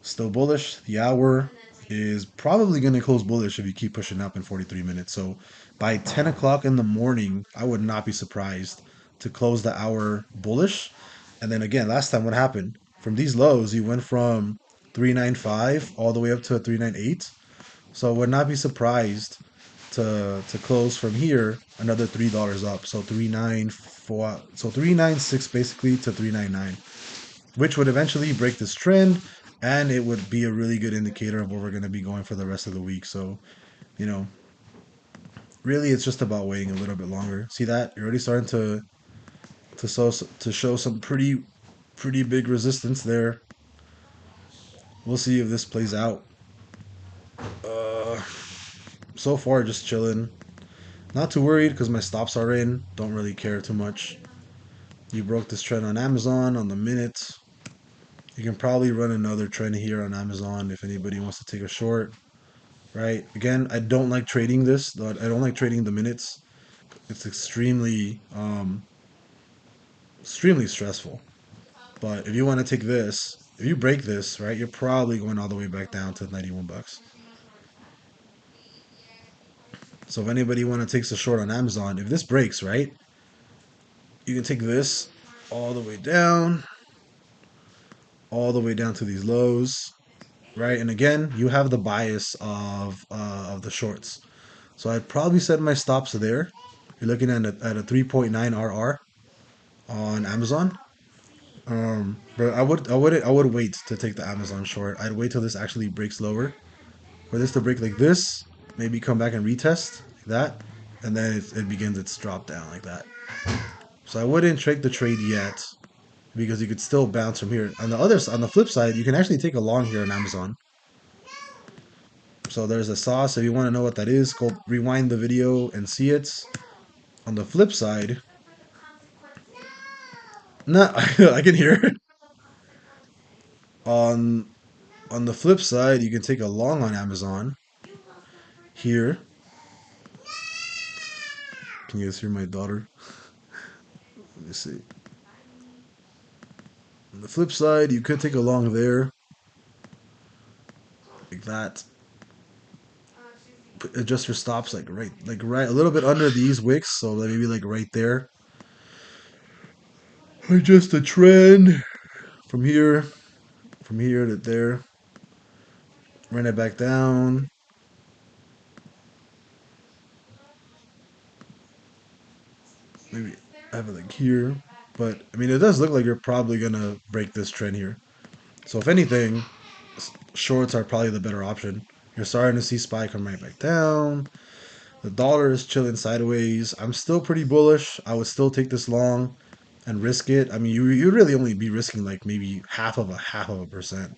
still bullish. The hour is probably going to close bullish if you keep pushing up in 43 minutes. So by 10 o'clock in the morning, I would not be surprised to close the hour bullish. And then again, last time what happened? From these lows, you went from 395 all the way up to 398. So I would not be surprised to close from here another $3 up. So 394, so 396 basically to 399, which would eventually break this trend, and it would be a really good indicator of where we're going to be going for the rest of the week. So, you know, really, it's just about waiting a little bit longer. See that you're already starting to show some pretty big resistance there. We'll see if this plays out. Uh, so far, just chilling. Not too worried because my stops are in. Don't really care too much. You broke this trend on Amazon on the minute. You can probably run another trend here on Amazon if anybody wants to take a short. Right? Again, I don't like trading this. I don't like trading the minutes. It's extremely stressful. But if you want to take this, if you break this, right, you're probably going all the way back down to 91 bucks. So if anybody want to take a short on Amazon, if this breaks, right, you can take this all the way down to these lows, right? And again, you have the bias of the shorts. So I'd probably set my stops there. You're looking at a 3.9 RR on Amazon. But I would wait to take the Amazon short. I'd wait till this actually breaks lower. For this to break like this, maybe come back and retest like that, and then it begins its drop down like that. So I wouldn't take the trade yet because you could still bounce from here. On the flip side, you can actually take a long here on Amazon. So there's a sauce. If you want to know what that is, go rewind the video and see it. On the flip side, no, I can hear. On on the flip side, you can take a long on Amazon here. Can you guys hear my daughter? Let me see. On the flip side, you could take a long there, like that. Adjust your stops like right, a little bit under these wicks, so maybe like right there. Adjust the trend from here, to there. Run it back down. Maybe have it like here. But I mean, it does look like you're probably gonna break this trend here. So if anything, shorts are probably the better option. You're starting to see SPY come right back down. The dollar is chilling sideways. I'm still pretty bullish. I would still take this long and risk it. I mean, you really only be risking like maybe half of a percent.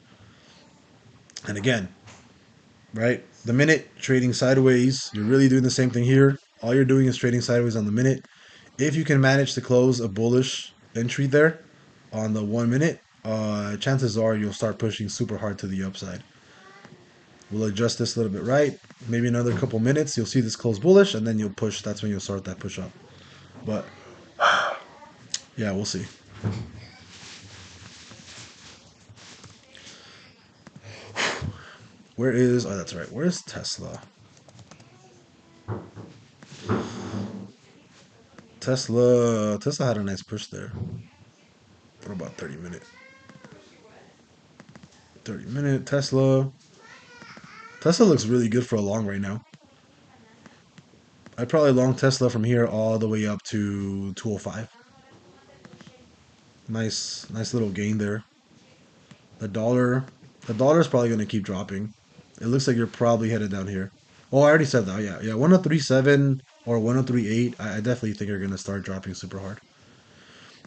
And again, right? The minute trading sideways, you're really doing the same thing here. All you're doing is trading sideways on the minute. If you can manage to close a bullish entry there on the 1 minute, chances are you'll start pushing super hard to the upside. We'll adjust this a little bit right. Maybe another couple minutes, you'll see this close bullish, and then you'll push. That's when you'll start that push up. But yeah, we'll see. Where is? Oh, that's right. Where's Tesla? Tesla had a nice push there for about 30 minutes. 30-minute Tesla. Tesla looks really good for a long right now. I'd probably long Tesla from here all the way up to 205. Nice little gain there. The dollar, the dollar is probably going to keep dropping. It looks like you're probably headed down here. Oh, I already said that. Yeah. 1037 or 1038. I definitely think are going to start dropping super hard.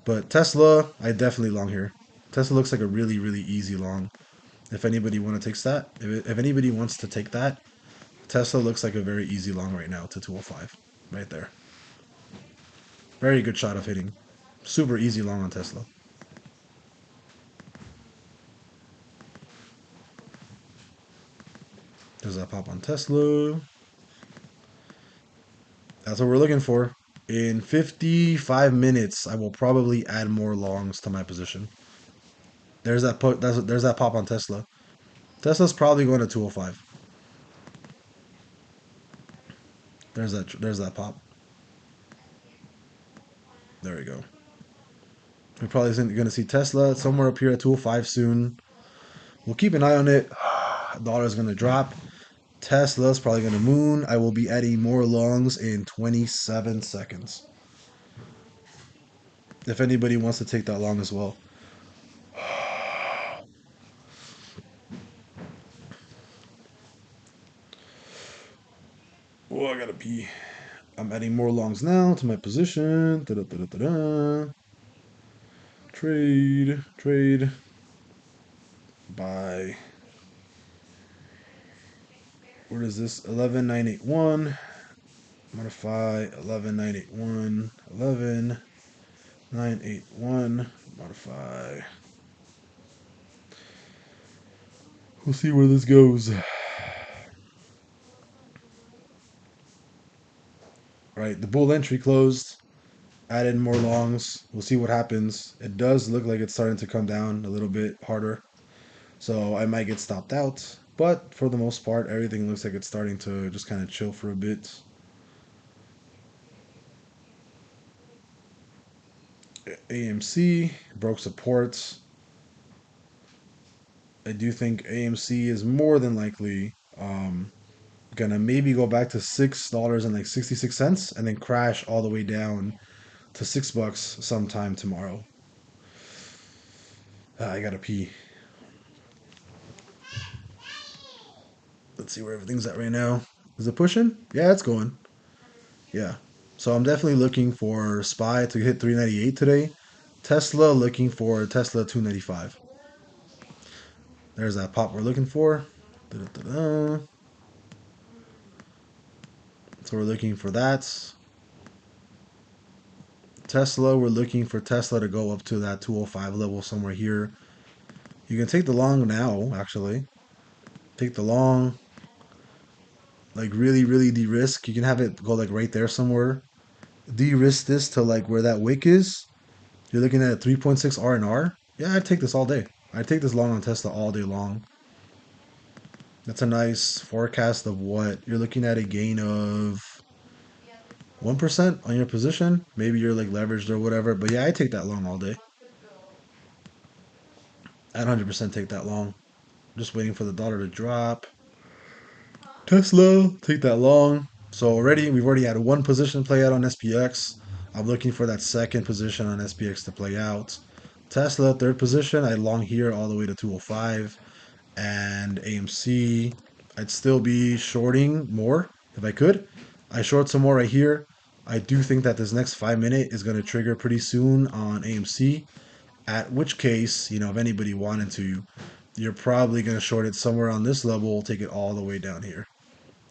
But Tesla, I definitely long here. Tesla looks like a really easy long. If anybody want to take that, if anybody wants to take that, Tesla looks like a very easy long right now to 205, right there. Very good shot of hitting. Super easy long on Tesla. There's that pop on Tesla. That's what we're looking for. In 55 minutes, I will probably add more longs to my position. There's that there's that pop on Tesla. Tesla's probably going to 205. There's that pop. There we go. We're probably going to see Tesla somewhere up here at 205 soon. We'll keep an eye on it. Dollar's going to drop. Tesla's probably going to moon. I will be adding more longs in 27 seconds. If anybody wants to take that long as well. Oh, I gotta pee. I'm adding more longs now to my position. Da-da-da-da-da. Trade. Buy. What is this? 11981. Modify 11981. 11981. Modify. We'll see where this goes. Right, the bull entry closed. Added more longs. We'll see what happens. It does look like it's starting to come down a little bit harder. So I might get stopped out. But for the most part, everything looks like it's starting to just kind of chill for a bit. AMC broke supports. I do think AMC is more than likely gonna maybe go back to $6 and like 66 cents and then crash all the way down to $6 sometime tomorrow. I gotta pee. Let's see where everything's at right now. Is it pushing? Yeah, it's going. Yeah. So I'm definitely looking for SPY to hit 398 today. Tesla looking for Tesla 295. There's that pop we're looking for. Da-da-da-da. So we're looking for that. Tesla, we're looking for Tesla to go up to that 205 level somewhere here. You can take the long now, actually. Take the long. Like really de-risk. You can have it go like right there somewhere. De-risk this to like where that wick is. You're looking at 3.6 R&R. Yeah, I'd take this all day. I'd take this long on Tesla all day long. That's a nice forecast of what you're looking at, a gain of 1% on your position. Maybe you're like leveraged or whatever. But yeah, I take that long all day. I'd 100% take that long. Just waiting for the dollar to drop. Tesla, take that long. So we've already had one position play out on SPX. I'm looking for that second position on SPX to play out. Tesla, third position. I long here all the way to 205. And AMC, I'd still be shorting more if I could. I short some more right here. I do think that this next 5 minute is going to trigger pretty soon on AMC. At which case, if anybody wanted to, you're probably going to short it somewhere on this level, take it all the way down here.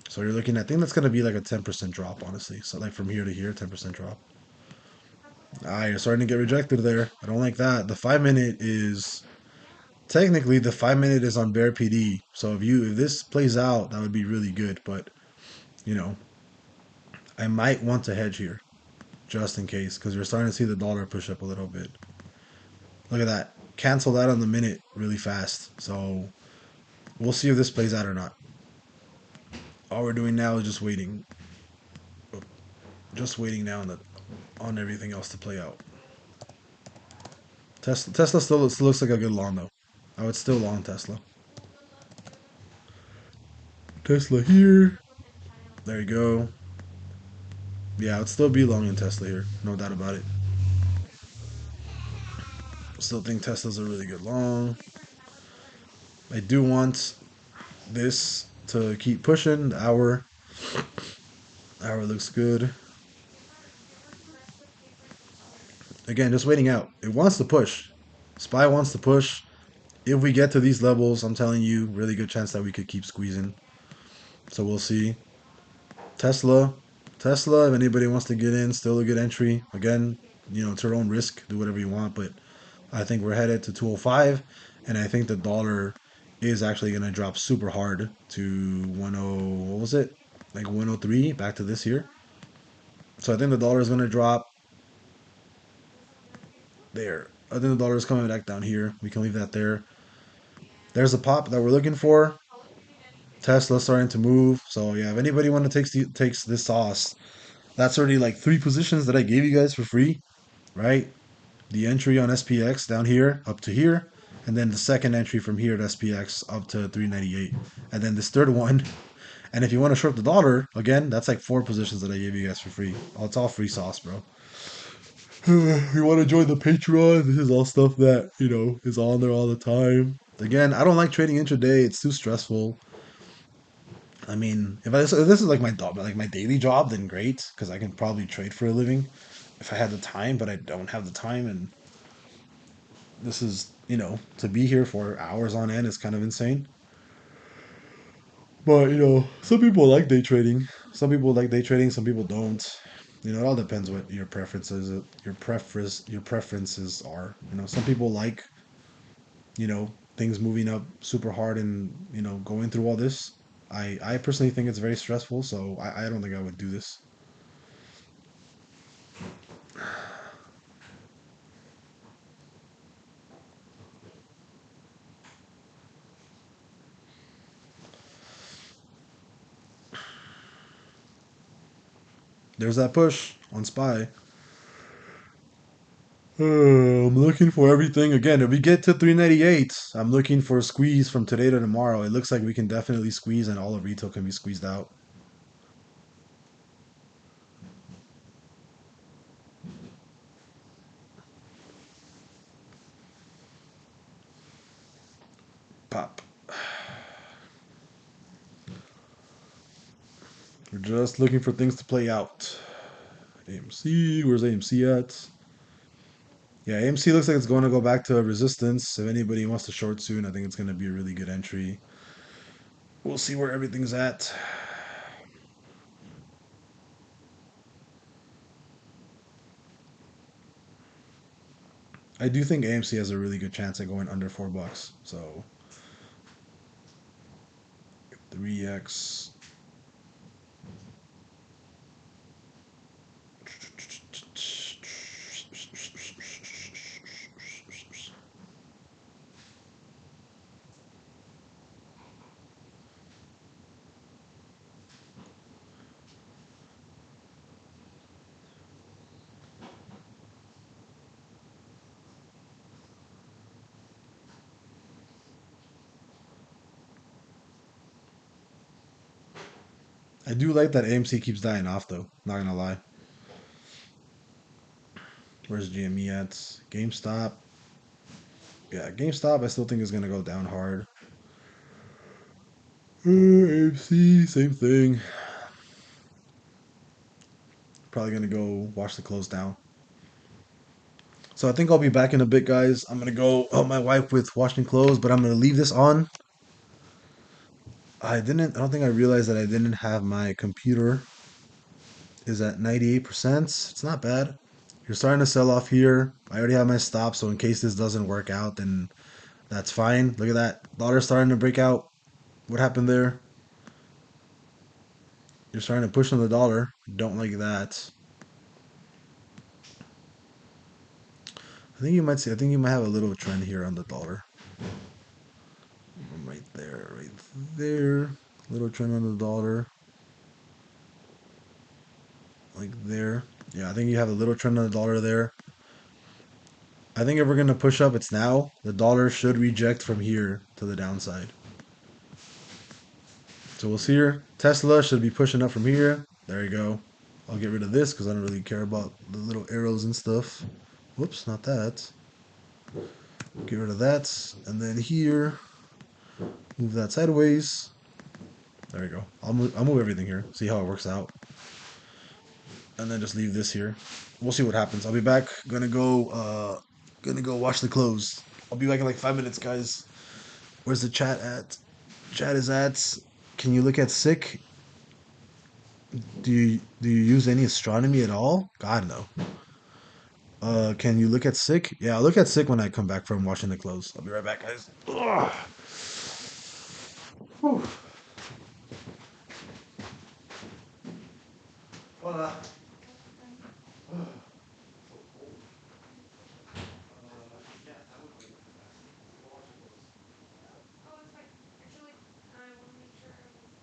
So you're looking at, I think that's going to be like a 10% drop, honestly. So like from here to here, 10% drop. You're starting to get rejected there. I don't like that. The 5 minute is technically the 5 minute is on bear PD. So if this plays out, that would be really good. But I might want to hedge here just in case because you're starting to see the dollar push up a little bit. Look at that. Cancel that on the minute really fast. So we'll see if this plays out or not. All we're doing now is just waiting. Just waiting now. on everything else to play out. Tesla still looks like a good long though. I would still long Tesla. Tesla here. There you go. Yeah, I would still be long in Tesla here. No doubt about it. Still think Tesla's a really good long. I do want this to keep pushing. The hour looks good. Again, just waiting out. It wants to push. SPY wants to push. If we get to these levels, I'm telling you, really good chance that we could keep squeezing. So we'll see. Tesla, Tesla. If anybody wants to get in, still a good entry. Again, it's your own risk. Do whatever you want, but I think we're headed to 205, and I think the dollar is actually going to drop super hard to 10. What was it? Like 103 back to this year. So I think the dollar is going to drop there. I think the dollar is coming back down here. We can leave that there. There's a pop that we're looking for. Tesla starting to move. So yeah, if anybody want to takes this sauce, that's already like 3 positions that I gave you guys for free, right? The entry on SPX down here up to here, and then the second entry from here at SPX up to 398, and then this third one. And if you want to short the dollar, again, that's like 4 positions that I gave you guys for free. Oh, it's all free sauce, bro. If you want to join the Patreon, this is all stuff that, is on there all the time. Again, I don't like trading intraday. It's too stressful. I mean, if this is like my daily job, then great, because I can probably trade for a living if I had the time, but I don't have the time, and this is, to be here for hours on end is kind of insane. But some people like day trading. Some people like day trading. Some people don't. It all depends what your preferences, your preferences are. Some people like, things moving up super hard and going through all this. I personally think it's very stressful, so I don't think I would do this. There's that push on SPY. I'm looking for everything. Again, if we get to 398, I'm looking for a squeeze from today to tomorrow. It looks like we can definitely squeeze, and all of retail can be squeezed out. Pop. We're just looking for things to play out. AMC, where's AMC at? Yeah, AMC looks like it's going to go back to resistance. If anybody wants to short soon, I think it's going to be a really good entry. We'll see where everything's at. I do think AMC has a really good chance at going under $4. So 3x. I do like that AMC keeps dying off though. Not gonna lie. Where's GME at? GameStop. Yeah, GameStop I still think is gonna go down hard. AMC, same thing. Probably gonna go watch the close down. So I think I'll be back in a bit, guys. I'm gonna go help my wife with washing clothes, but I'm gonna leave this on. I don't think I realized that I didn't have my computer is at 98%. It's not bad. You're starting to sell off here. I already have my stop, so in case this doesn't work out, then that's fine. Look at that. Dollar starting to break out. What happened there? You're starting to push on the dollar. Don't like that. I think you might have a little trend here on the dollar. Right there, right there. Little trend on the dollar. Like there. Yeah, I think you have a little trend on the dollar there. I think if we're gonna push up, it's now. The dollar should reject from here to the downside. So we'll see here. Tesla should be pushing up from here. There you go. I'll get rid of this because I don't really care about the little arrows and stuff. Whoops, not that. Get rid of that. And then here, move that sideways. There you go. I'll move everything here. See how it works out. And then just leave this here. We'll see what happens. I'll be back. Gonna go watch the close. I'll be back in like 5 minutes, guys. Where's the chat at? Chat is at. Can you look at sick? Do you use any astronomy at all? God no. Can you look at sick? Yeah, I'll look at sick when I come back from watching the close. I'll be right back, guys. Ugh. Whew. Hola. Ugh. So cold. Yeah, that would be fantastic. Go watch the close. Oh, it's fine. Actually, I want to make sure I was in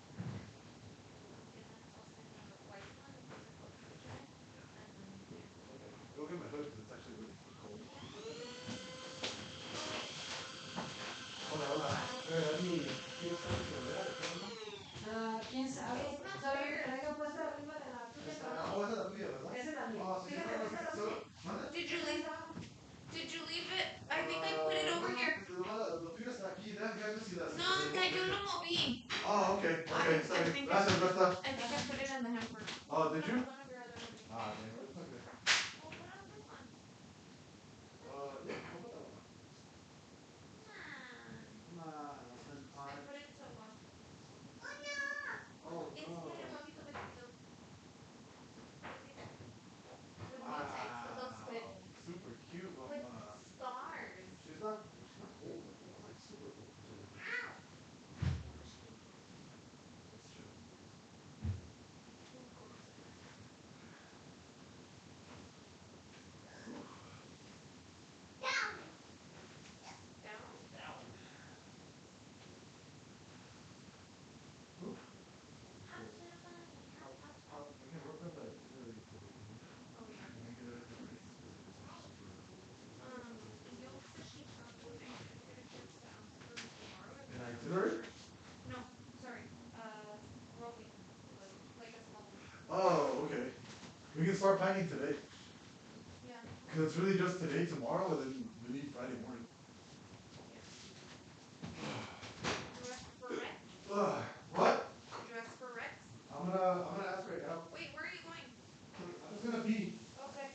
that sauce in the white one because I put fridge in it. Yeah. And yeah. Okay. Go get my hood because it's actually really cold. Yeah, okay. Oh, Hola, hola. ¿Quieres saber si lo vea? ¿Quién it sabe? smells Soy que better. traigo puesta arriba de la tuya. Esa es la tuya, ¿verdad? Esa es la mía. Ah, sí, Fíjate, esa es la mía. ¿Mande? Did you leave? Did you leave it? I think I put it No, over no, here. lo tuyo está aquí. Déjame si las. No, Anka, yo lo moví. Ah, okay, está I bien. think Gracias, Berta. I think I put it in the hamper. Oh, did you? One of your other hoodies. Ah, okay. It's okay. Well, what other one? Yeah, I'll put that one on. Come Come on, then I fine. put it to wash. Oh, Enséñale, no. papito, the look at that. The new text. It looks good. Wow. Super cute, With mama. stars. She's not old, but not like super old. That's true. We'll go upstairs. Down? Down. Whew. How to funny. How. We can work on the itinerary for the week. Oh, yeah. Can we get everything ready? Because it is like super. It's not that close. You'll finish up when I get a chance to for tomorrow. An itinerary? No, sorry. Roping. Like a small one. Oh, okay. We can start packing today. Yeah. Because it's really just today, tomorrow, and then we leave Friday morning. Yeah. Dress for Rex? What? Dress for Rex? I'm gonna ask right now. Wait, where are you going? I'm just gonna pee. Okay.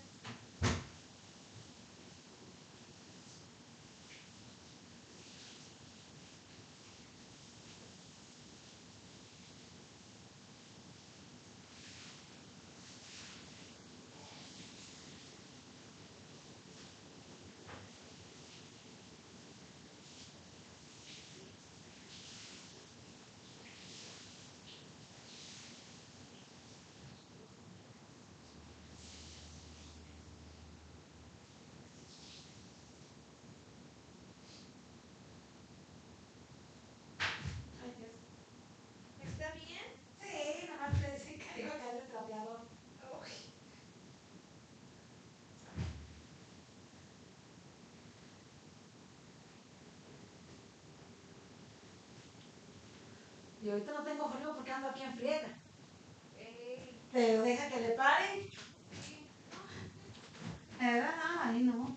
Ay, Dios. ¿Está bien? Sí, nada más que sí que iba a caer el trapeador. Oh. Y ahorita no tengo frío porque ando aquí en friega. Hey. Pero deja que le paren. Sí. ¿Verdad? Ah, ahí no.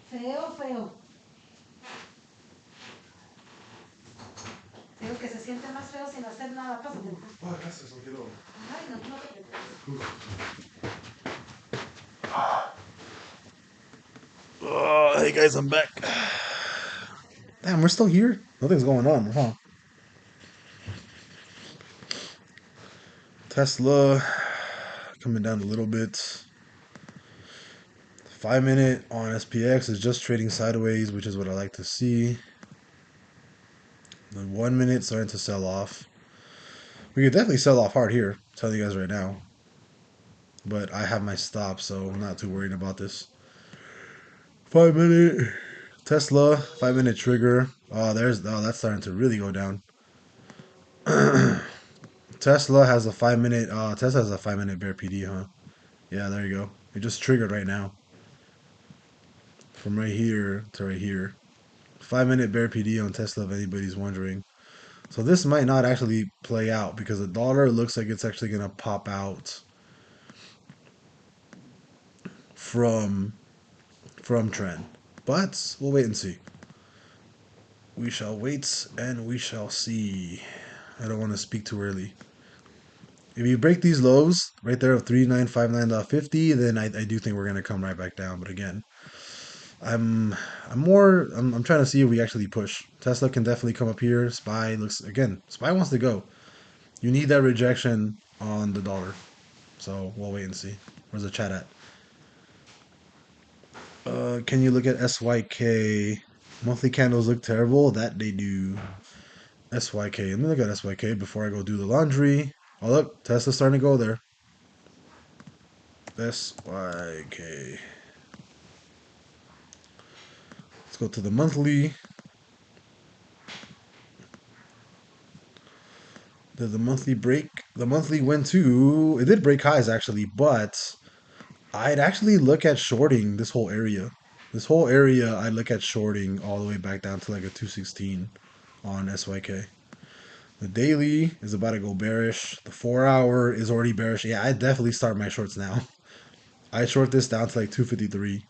Feo, feo. Digo que se siente más feo sin hacer nada. Pásate. Oh, gracias, me quedo. Ay, no, no te preocupes. Oh, hey guys, I'm back. Damn, we're still here? Nothing's going on, huh? Tesla coming down a little bit. 5 minute on SPX is just trading sideways, which is what I like to see. The 1 minute starting to sell off. We could definitely sell off hard here, I'm telling you guys right now. But I have my stop, so I'm not too worried about this. 5 minute Tesla, 5 minute trigger. That's starting to really go down. Tesla has a 5 minute. Tesla has a 5 minute bear PD, huh? Yeah, there you go. It just triggered right now from right here to right here. 5 minute bear PD on Tesla, if anybody's wondering. So this might not actually play out because the dollar looks like it's actually gonna pop out from trend. But we'll wait and see. We shall wait and we shall see. I don't want to speak too early. If you break these lows right there of 3959.50, then I do think we're gonna come right back down. But again, I'm I'm trying to see if we actually push. Tesla can definitely come up here. SPY looks again. SPY wants to go. You need that rejection on the dollar. So we'll wait and see. Where's the chat at? Can you look at SYK? Monthly candles look terrible. That they do. SYK. Let me look at SYK before I go do the laundry. Oh look, Tesla's starting to go there. SYK. Let's go to the monthly. Did the monthly break? The monthly went to. It did break highs actually, but I'd actually look at shorting this whole area. This whole area, I'd look at shorting all the way back down to like a 216 on SYK. The daily is about to go bearish. The 4 hour is already bearish. Yeah, I definitely start my shorts now. I short this down to like 253.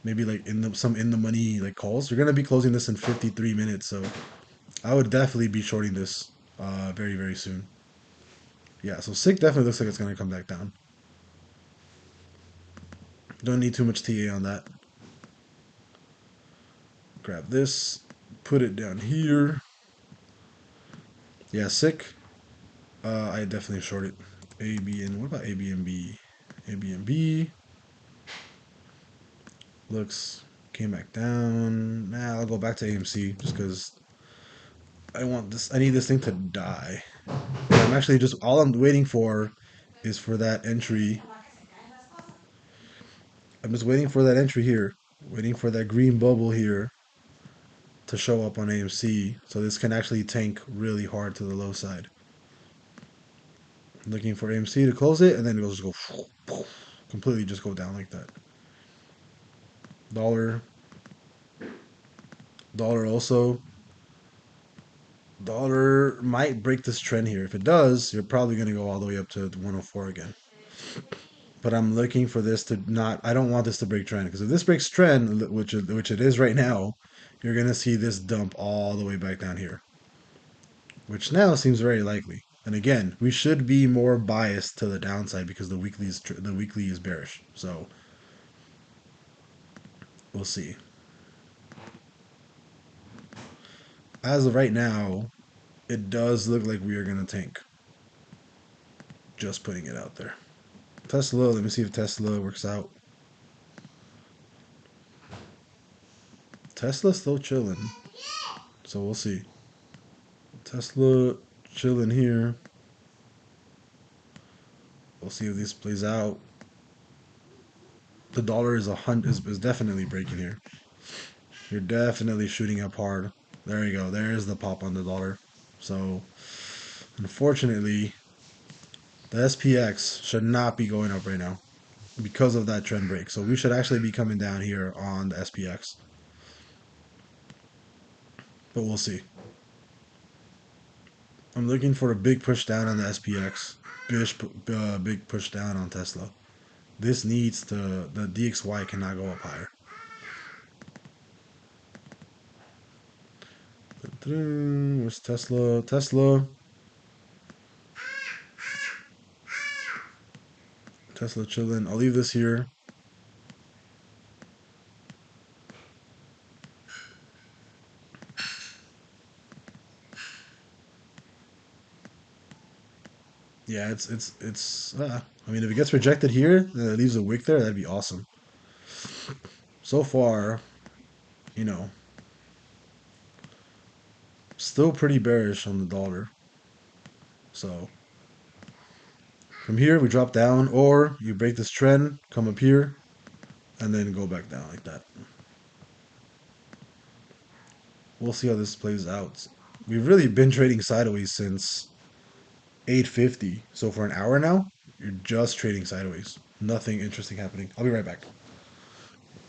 Maybe like some in the money like calls. You're gonna be closing this in 53 minutes, so I would definitely be shorting this very very soon. Yeah, so SICK definitely looks like it's gonna come back down. Don't need too much TA on that. Grab this, put it down here. Yeah, SICK. I definitely short it. ABN. What about ABNB? ABNB looks came back down. Nah, I'll go back to AMC just because I want this. I need this thing to die. I'm actually just all I'm waiting for is for that entry. I'm just waiting for that entry here, waiting for that green bubble here to show up on AMC, so this can actually tank really hard to the low side. Looking for AMC to close it, and then it'll just go completely just go down like that. Dollar, dollar also. Dollar might break this trend here. If it does, you're probably going to go all the way up to 104 again. But I'm looking for this to not. I don't want this to break trend because if this breaks trend, which it is right now, you're going to see this dump all the way back down here, which now seems very likely. And again, we should be more biased to the downside because the weekly is bearish. So we'll see. As of right now, it does look like we are going to tank. Just putting it out there. Tesla, let me see if Tesla works out. Tesla's still chilling. So we'll see. Tesla chilling here. We'll see if this plays out. The dollar is definitely breaking here. You're definitely shooting up hard. There you go. There's the pop on the dollar. So unfortunately, the SPX should not be going up right now because of that trend break. So we should actually be coming down here on the SPX. But we'll see. I'm looking for a big push down on the SPX. Big push down on Tesla. This needs to, the DXY cannot go up higher. Where's Tesla? Tesla chilling. I'll leave this here. Yeah, it's. I mean, if it gets rejected here, then it leaves a wick there. That'd be awesome. So far, you know, still pretty bearish on the dollar. So from here we drop down, or you break this trend, come up here, and then go back down like that. we'll see how this plays out. We've really been trading sideways since 8:50. So for an hour now, you're just trading sideways. Nothing interesting happening. I'll be right back.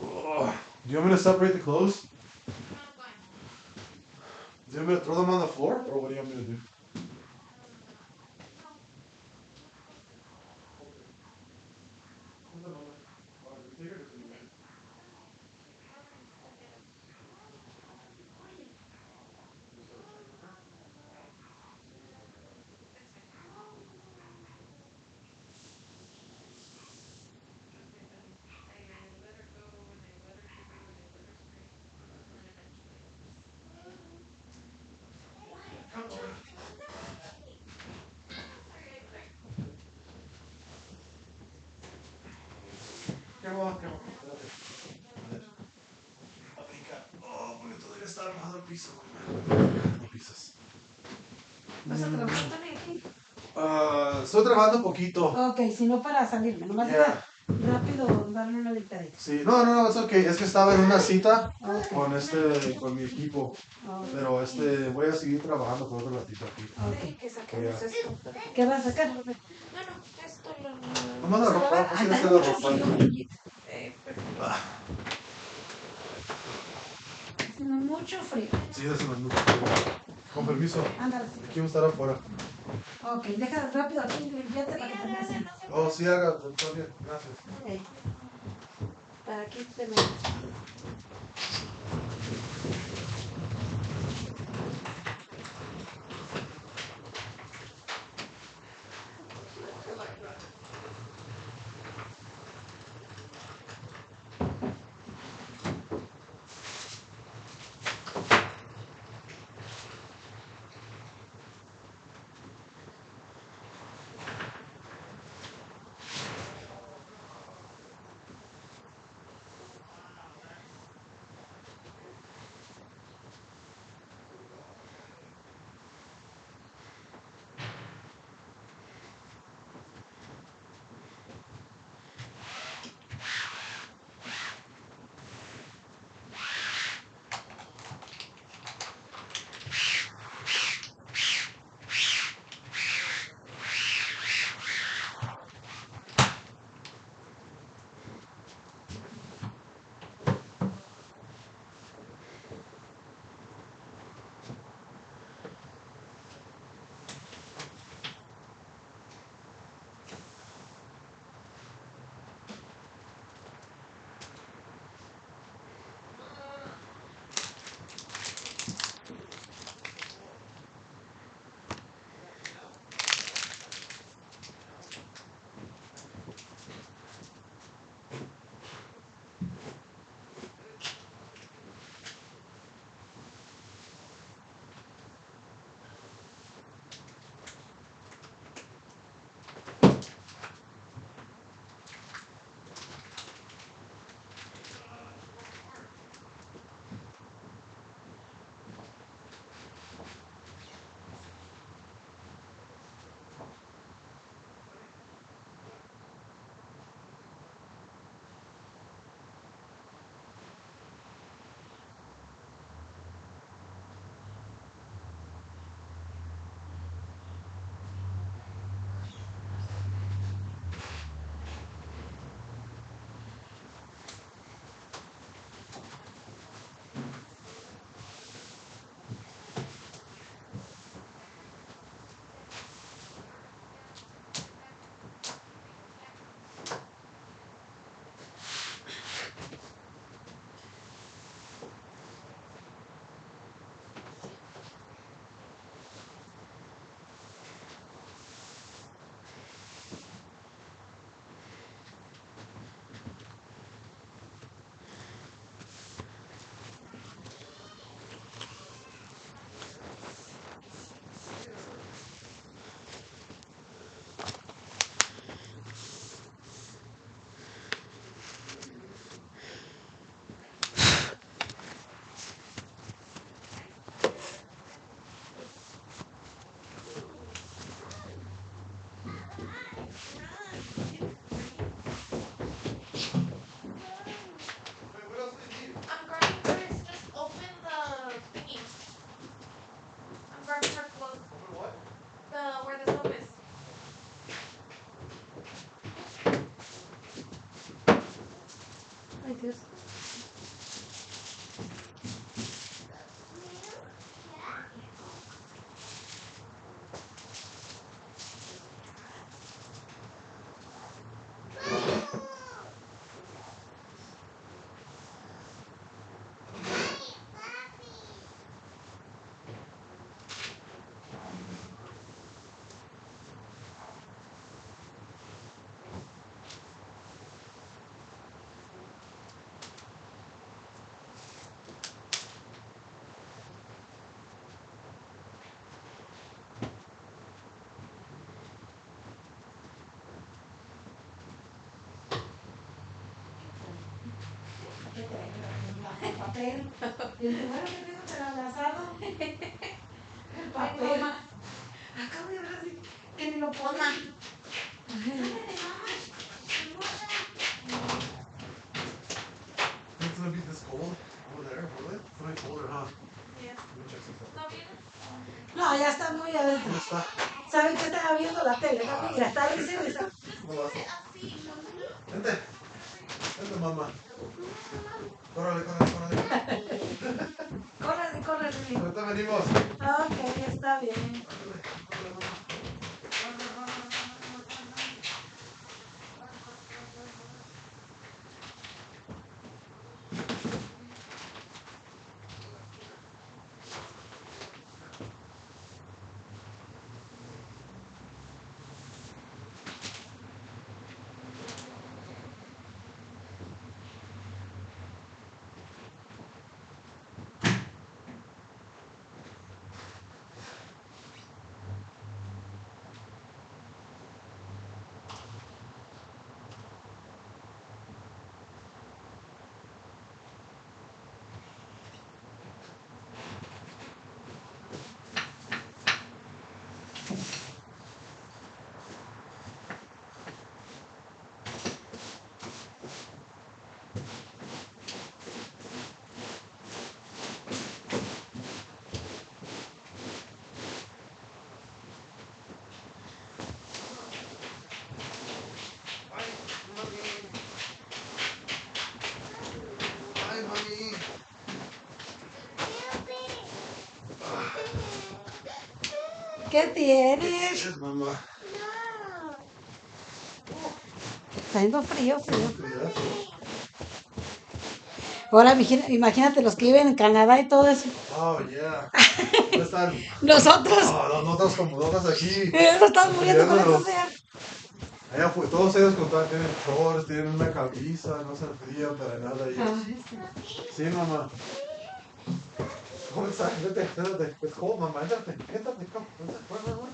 Ugh. Do you want me to separate the clothes? I'm going. Do you want me to throw them on the floor, or what do you want me to do? No, no close it. Okay. However you set it up. It's fine. Okay, buddy. I let her go and I let her chew and I let her scream. And then eventually I'll just Come on, sorry, I tried. come on, come on. Aplica. Oh, porque todavía está armado el piso, güey. Pisos. ¿Vas a trabajar también aquí? Estoy trabajando un poquito. Ok, si no para salirme, nomás Yeah. rápido darle una limpiadita. Sí, no, es okay. Es que estaba en una cita Ok, con mi equipo. ok. Pero voy a seguir trabajando por otro ratito aquí. Ok, que saquemos Ya. esto. ¿Qué vas a sacar, Robert? No, no, esto lo. Nomás la Se ropa, va pues a sí, dar esa es la mucho ropa. frío, Brigitte. Perfecto. Haciendo mucho frío. Sí, eso no es mucho. Con permiso. Ándale. Aquí vamos a estar afuera. Ok, deja rápido aquí limpiarte para que te metas. No se Oh, sí, haga. Está bien. Gracias. Ok, para aquí te metas. que trae el papel. Y el bueno que tengo que abrazado. El papel. Acabo de hablar así, que ni lo puedo. It's gonna be this cold over there, will it? It's gonna be colder, huh? Yeah. Let me check something. ¿No viene? No, ya está muy adentro. ¿Dónde está? ¿Saben que estaba viendo la tele? Mira, está risa y risa. ¿Cómo vas? Así, no sé. Vente. Vente, mamá. Córrele, córrele, córrele. Córrele, córrele. Ahorita venimos. Ok, está bien. Córrele, córrele, mamá. Ay, mami. ¿Qué tienes? Es mamá. Está haciendo frío, frío. Cuidado. Ahora imagínate los que viven en Canadá y todo eso. Oh, yeah. ¿Dónde están? Nosotros. Oh, los notas como notas aquí. Nos estamos muriendo con esto, Friéndonos. sea. Allá fue, todos ellos contaban, tienen shorts, tienen una camisa, no se frían para nada ellos. Ay, sí. Sí, mamá. ¿Cómo estás? Vete, siéntate. It's cold, mamá. Éntrate, éntrate, come. Run.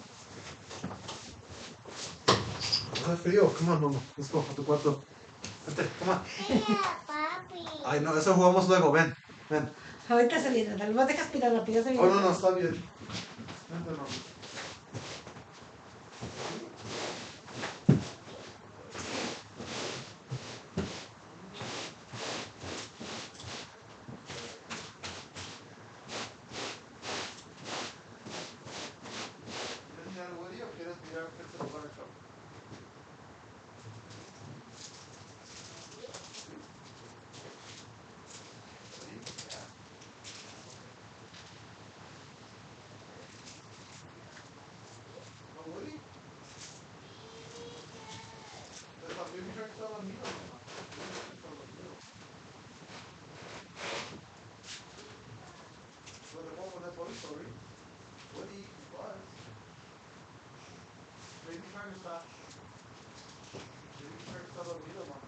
Hace frío. Come on, mamá. Let's go, a tu cuarto. Vete, come on. Ay, no, eso jugamos luego. Ven, ven. Ahorita se viene, tal vez dejas aspirar rápido, se Oh, viene. no, está bien. Vente, mamá. ¿Quieres mirar Woody o quieres mirar qué se lo va a echar? ¿No, Woody? Esa baby shark está dormido, mamá. Baby shark está dormido. ¿No te puedo poner Toy Story? Woody, Buzz. Baby shark está dormido, mamá.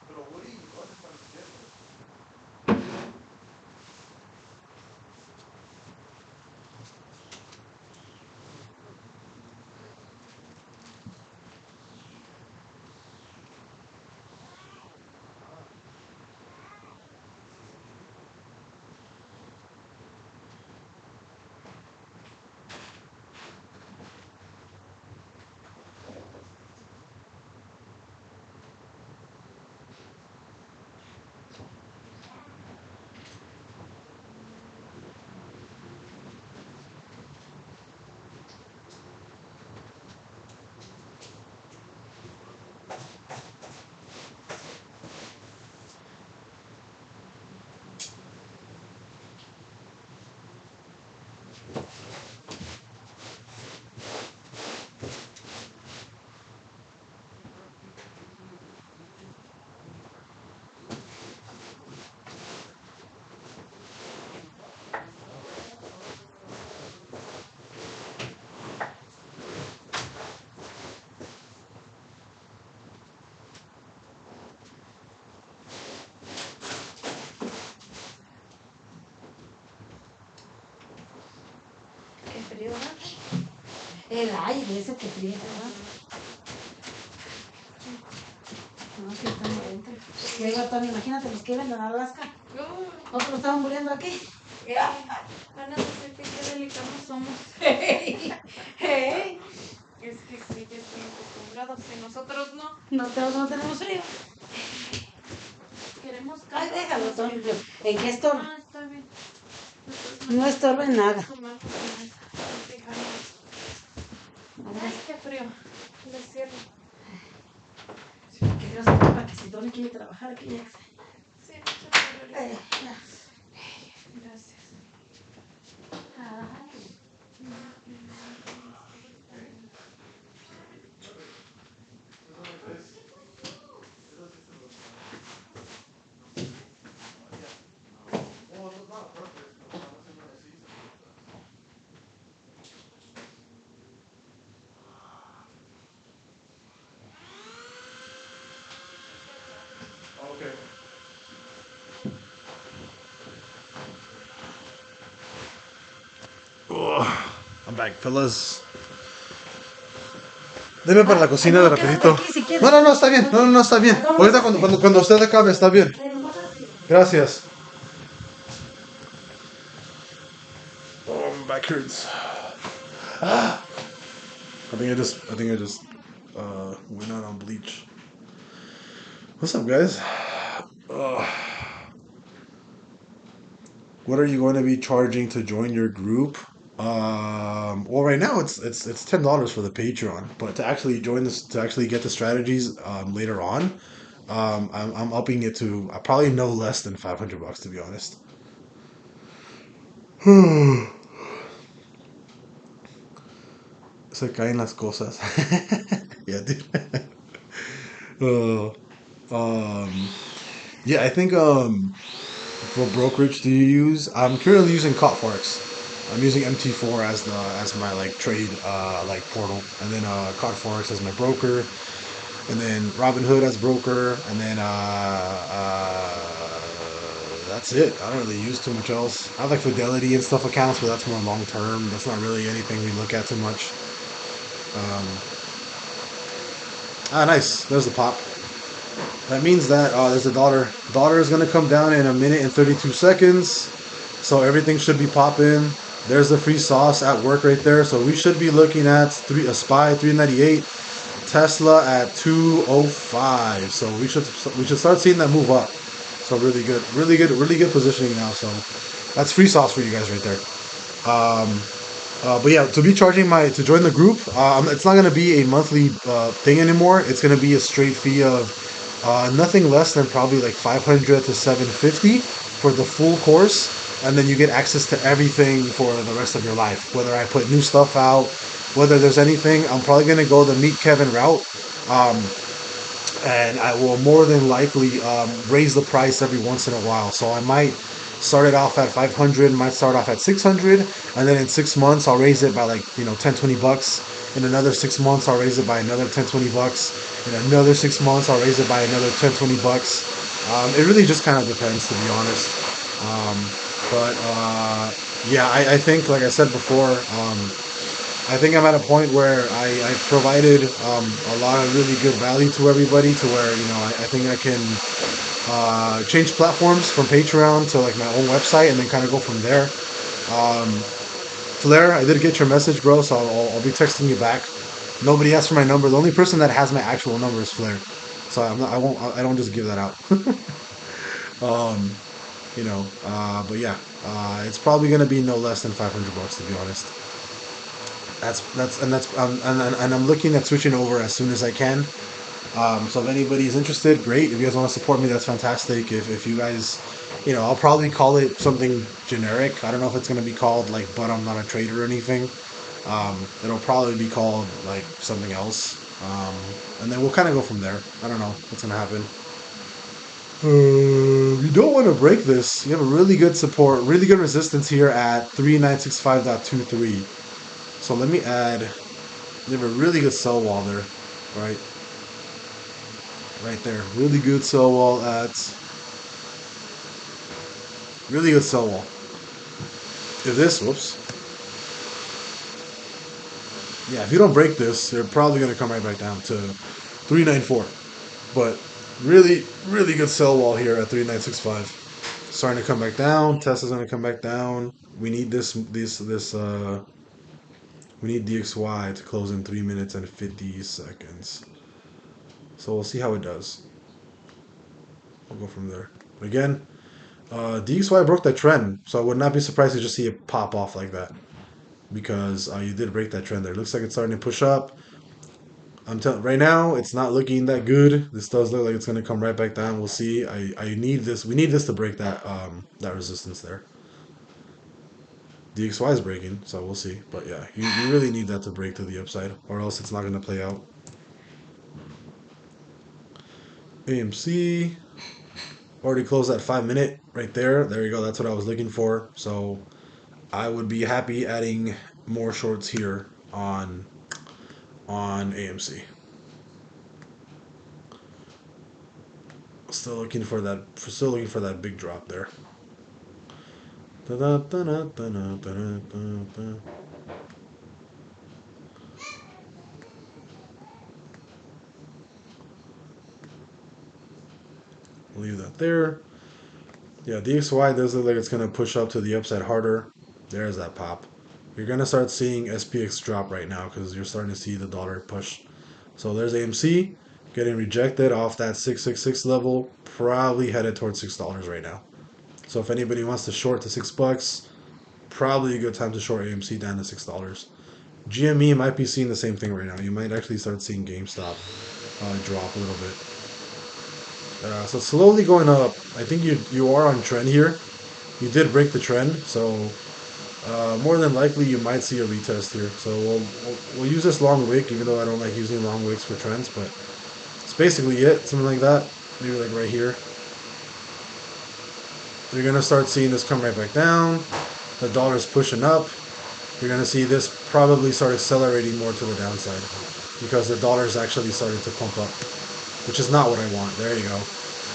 Pero Woody y Buzz están despiertos. Qué frío, ¿verdad? El aire ese que frío, ¿verdad? No, que estamos adentro. Le digo a Tony, imagínate los que viven en Alaska. Nosotros estamos muriendo aquí. Van a decir que qué delicados somos. Es que sí, que están acostumbrados y nosotros no. Nosotros no tenemos frío. Queremos Ay, calor. déjalo, Tony. ¿En qué estorba? Ah, está bien. No estorba en nada. Ay, qué frío. Le cierro. Que Dios sepa que si Tony quiere trabajar aquí ya está. Sí, muchas gracias. Gracias. Okay. I'm back, fellas. Deme para la cocina de rapidito. No, está bien. No, está bien. Ahorita cuando usted acabe, está bien. Gracias. Oh, my back hurts. I think I just went out on bleach. What's up, guys? What are you going to be charging to join your group? Well, right now it's $10 for the Patreon, but to actually join this, to actually get the strategies later on, I'm upping it to probably no less than $500 to be honest. Se caen las cosas. Yeah, dude. Uh, yeah, I think what brokerage do you use? I'm currently using Cotforex. I'm using MT4 as my like trade like portal, and then Cotforex as my broker, and then Robinhood as broker, and then that's it. I don't really use too much else. I have like Fidelity and stuff accounts, but that's more long term. That's not really anything we look at too much. Nice. There's the pop. That means that there's a dollar. Dollar is gonna come down in a minute and 32 seconds. So everything should be popping. There's the free sauce at work right there. So we should be looking at a SPY 398, Tesla at 205. So we should start seeing that move up. So really good positioning now. So that's free sauce for you guys right there. But yeah, to join the group, it's not gonna be a monthly thing anymore. It's gonna be a straight fee of nothing less than probably like 500 to 750 for the full course, and then you get access to everything for the rest of your life. Whether I put new stuff out, whether there's anything, I'm probably gonna go the Meet Kevin route. And I will more than likely raise the price every once in a while. So I might start it off at 500, might start off at 600, and then in 6 months I'll raise it by like 10, $20. In another 6 months I'll raise it by another 10, $20. In another 6 months I'll raise it by another 10, $20. It really just kind of depends, to be honest. But yeah, I think, like I said before, I think I'm at a point where I provided a lot of really good value to everybody, to where I think I can change platforms from Patreon to like my own website, and then kind of go from there. Flair, I did get your message, bro, so I'll be texting you back. Nobody asked for my number. The only person that has my actual number is Flair, so I don't just give that out. But yeah, it's probably gonna be no less than $500, to be honest. And I'm looking at switching over as soon as I can. So if anybody's interested, great. If you guys want to support me, that's fantastic. If you guys, I'll probably call it something generic. I don't know if it's going to be called like "But I'm Not a Trader" or anything. It'll probably be called like something else. And then we'll kind of go from there. I don't know what's going to happen. You don't want to break this. You have a really good support, really good resistance here at 3965.23. So let me add. You have a really good sell wall there, right? Right there. Really good sell wall really good sell wall. If if you don't break this, you're probably going to come right back down to 394. But Really, really good sell wall here at 3965. Starting to come back down. Tesla's gonna come back down. We need we need DXY to close in 3 minutes and 50 seconds. So we'll see how it does. We'll go from there. Again, DXY broke that trend, so I would not be surprised to just see it pop off like that. Because you did break that trend there. It looks like it's starting to push up. I'm telling right now, it's not looking that good. This does look like it's going to come right back down. We'll see. I need this. We need this to break that resistance there. DXY is breaking, so we'll see. But yeah, you really need that to break to the upside, or else it's not going to play out. AMC already closed that 5 minute right there. There you go. That's what I was looking for. So I would be happy adding more shorts here on AMC. Still looking for that big drop there. Leave that there. Yeah, DXY does look like it's going to push up to the upside harder. There's that pop. You're going to start seeing SPX drop right now because you're starting to see the dollar push. So there's AMC getting rejected off that 666 level, probably headed towards $6 right now. So if anybody wants to short to $6, probably a good time to short AMC down to $6. GME might be seeing the same thing right now. You might actually start seeing GameStop drop a little bit. So slowly going up. I think you are on trend here. You did break the trend, so more than likely you might see a retest here. So we'll use this long wick, even though I don't like using long wicks for trends, but it's basically it. Something like that. Maybe like right here. You're gonna start seeing this come right back down. The dollar's pushing up. You're gonna see this probably start accelerating more to the downside because the dollar's actually starting to pump up, which is not what I want. There you go.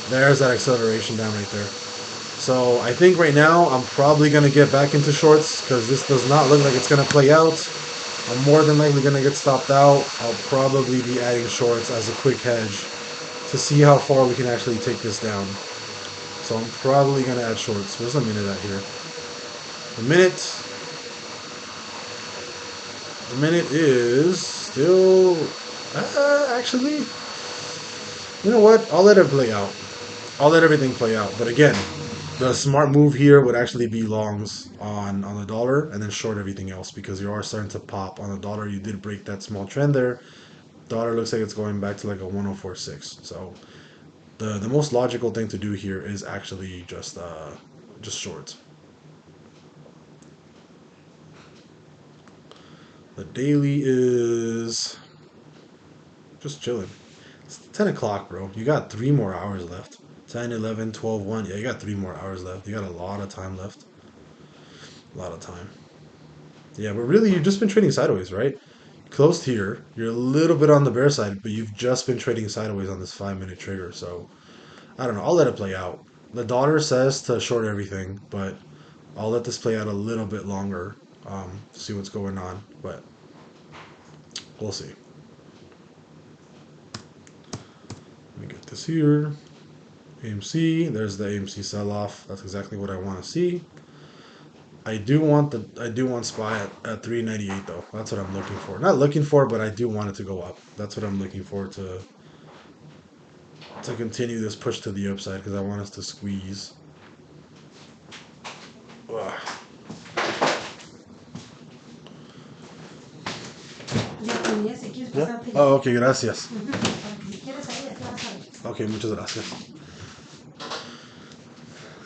There's that acceleration down right there. So I think right now I'm probably going to get back into shorts because this does not look like it's going to play out. I'm more than likely going to get stopped out. I'll probably be adding shorts as a quick hedge to see how far we can actually take this down. So I'm probably going to add shorts. Where's the minute at here? The minute is still... actually, you know what? I'll let it play out. I'll let everything play out. But again, the smart move here would actually be longs on the dollar and then short everything else because you are starting to pop on the dollar. You did break that small trend there. Dollar looks like it's going back to like a 104.6. So the most logical thing to do here is actually just short. The daily is just chilling. It's 10 o'clock, bro. You got 3 more hours left. 10, 11, 12, 1. Yeah, you got 3 more hours left. You got a lot of time left. A lot of time. Yeah, but really, you've just been trading sideways, right? Closed here. You're a little bit on the bear side, but you've just been trading sideways on this 5 minute trigger. So, I don't know. I'll let it play out. The dollar says to short everything, but I'll let this play out a little bit longer to see what's going on. But we'll see. Let me get this here. AMC. There's the AMC sell-off. That's exactly what I want to see. I do want SPY at 398 though. That's what I'm looking for. Not looking for, but I do want it to go up. That's what I'm looking for to continue this push to the upside because I want us to squeeze. Ugh. Yeah? Oh, okay, gracias. Ok, muchas gracias.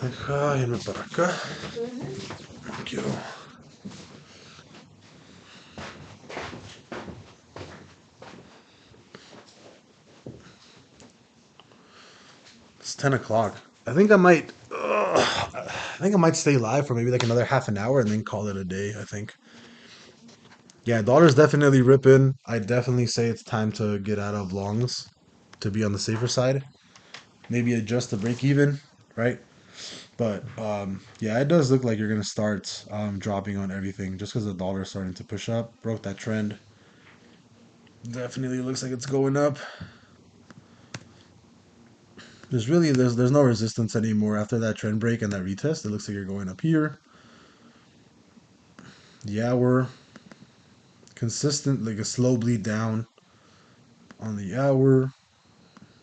Deja irme para acá. Quiero. It's 10 o'clock. I think I might stay live for maybe like another half an hour and then call it a day, I think. Yeah, dollar's definitely ripping. I definitely say it's time to get out of longs to be on the safer side. Maybe adjust the break even, right? But yeah, it does look like you're gonna start dropping on everything just because the dollar is starting to push up. Broke that trend. Definitely looks like it's going up. there's no resistance anymore after that trend break and that retest. It looks like you're going up here. The hour, consistent, like a slow bleed down on the hour.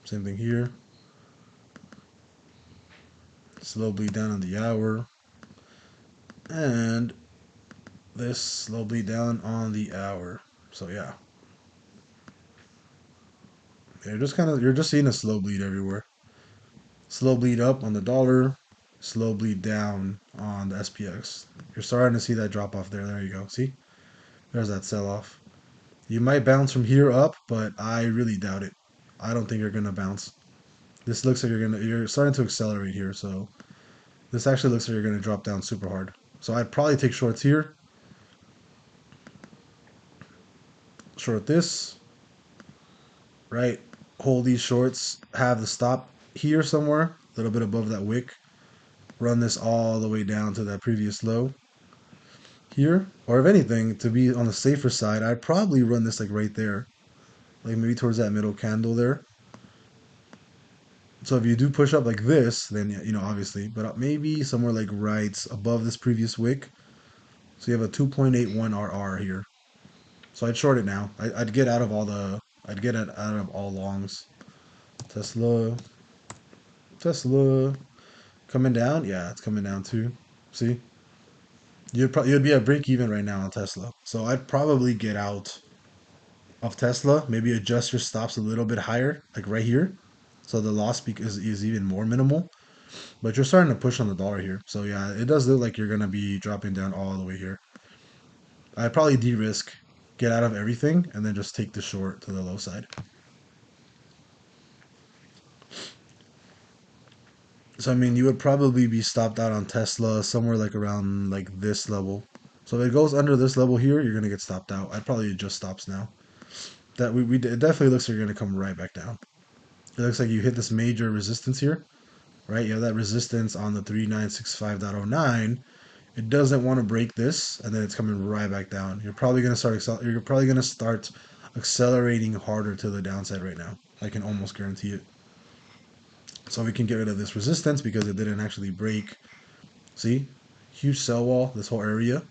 Same thing here. Slow bleed down on the hour. And this slow bleed down on the hour. So yeah. You're just seeing a slow bleed everywhere. Slow bleed up on the dollar, slow bleed down on the SPX. You're starting to see that drop off there. There you go. See? There's that sell off. You might bounce from here up, but I really doubt it. I don't think you're gonna bounce. This looks like you're starting to accelerate here, so this actually looks like you're gonna drop down super hard. So I'd probably take shorts here. Short this, right? Hold these shorts, have the stop here somewhere, a little bit above that wick. Run this all the way down to that previous low here. Or if anything, to be on the safer side, I'd probably run this like right there. Like maybe towards that middle candle there. So if you do push up like this, then obviously, but maybe somewhere like right above this previous wick. So you have a 2.81 RR here. So I'd short it now. I'd get out of I'd get it out of all longs. Tesla, Tesla, coming down. Yeah, it's coming down too. See, you'd be at break even right now on Tesla. So I'd probably get out of Tesla. Maybe adjust your stops a little bit higher, like right here. So the loss is even more minimal. But you're starting to push on the dollar here. So yeah, it does look like you're going to be dropping down all the way here. I'd probably de-risk, get out of everything, and then just take the short to the low side. So I mean, you would probably be stopped out on Tesla somewhere like around like this level. So if it goes under this level here, you're gonna get stopped out. I'd probably adjust stops now. It definitely looks like you're gonna come right back down. It looks like you hit this major resistance here, right? You have that resistance on the 3965.09. It doesn't want to break this, and then it's coming right back down. You're probably gonna start accelerating harder to the downside right now. I can almost guarantee it. So we can get rid of this resistance because it didn't actually break. See, huge sell wall, this whole area,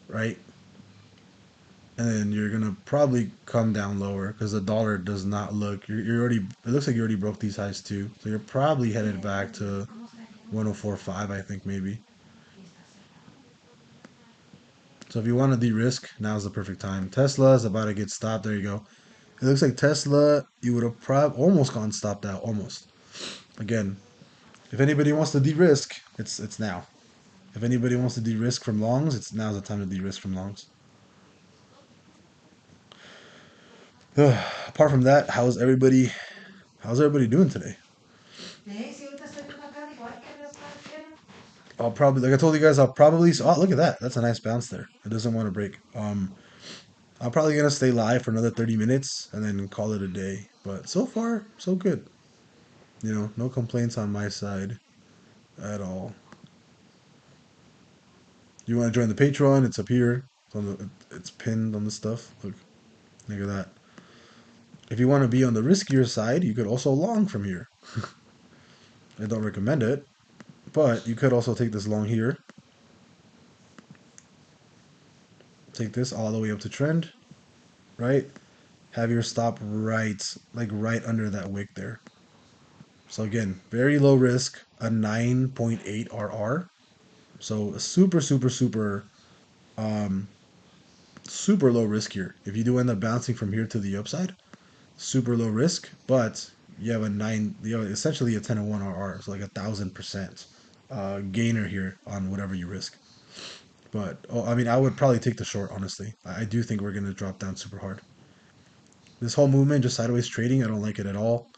right? And then you're gonna probably come down lower because the dollar does not look. You're already. It looks like you already broke these highs too. So you're probably headed back to 104.5, I think maybe. So if you want to de-risk, now's the perfect time. Tesla is about to get stopped. There you go. It looks like Tesla, you would have almost gone stopped out. Almost. Again, if anybody wants to de-risk, it's now. If anybody wants to de-risk from longs, it's now's the time to de-risk from longs. Apart from that, how's everybody doing today? I'll probably, like I told you guys, oh, look at that. That's a nice bounce there. It doesn't want to break. I'm probably gonna stay live for another 30 minutes and then call it a day. But so far, so good. No complaints on my side at all. You want to join the Patreon? It's up here. It's pinned on the stuff. Look at that. If you want to be on the riskier side, you could also long from here. I don't recommend it, but you could also take this long here. Take this all the way up to trend, right? Have your stop right under that wick there. So again, very low risk, a 9.8 RR. So a super, super, super, super low risk here. If you do end up bouncing from here to the upside, super low risk, but you have essentially a 10-1 RR, so like 1,000% gainer here on whatever you risk. But I mean, I would probably take the short, honestly. I do think we're going to drop down super hard. This whole movement, just sideways trading, I don't like it at all.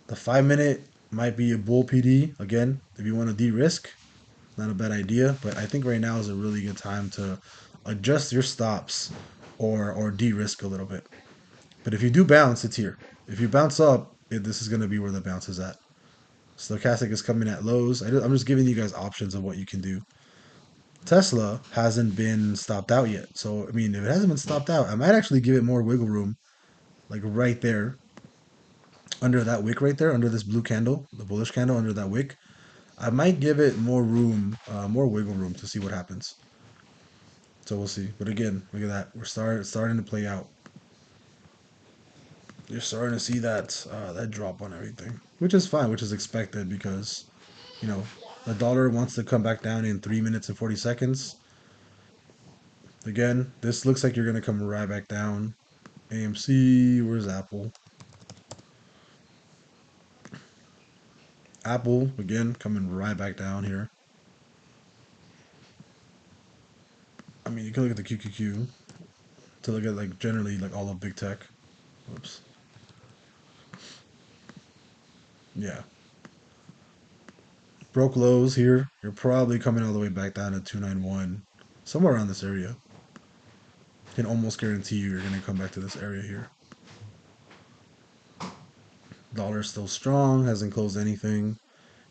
The 5 minute might be a bull PD. Again, if you want to de-risk, not a bad idea. But I think right now is a really good time to adjust your stops or de-risk a little bit. But if you do bounce, it's here. If you bounce up, this is going to be where the bounce is at. Stochastic is coming at lows. I'm just giving you guys options of what you can do. Tesla hasn't been stopped out yet. So, I mean, if it hasn't been stopped out, I might actually give it more wiggle room, like right there. under that wick right there, under this blue candle, the bullish candle under that wick, I might give it more room, more wiggle room to see what happens. So we'll see. But again, look at that. We're starting to play out. You're starting to see that drop on everything, which is fine, which is expected because you know the dollar wants to come back down in 3 minutes and 40 seconds. Again, this looks like you're gonna come right back down. AMC, where's Apple? Apple again coming right back down here. I mean, you can look at the QQQ to look at like generally like all of big tech. Whoops. Yeah. Broke lows here. You're probably coming all the way back down to 291. Somewhere around this area. Can almost guarantee you're going to come back to this area here. Dollar still strong, hasn't closed anything.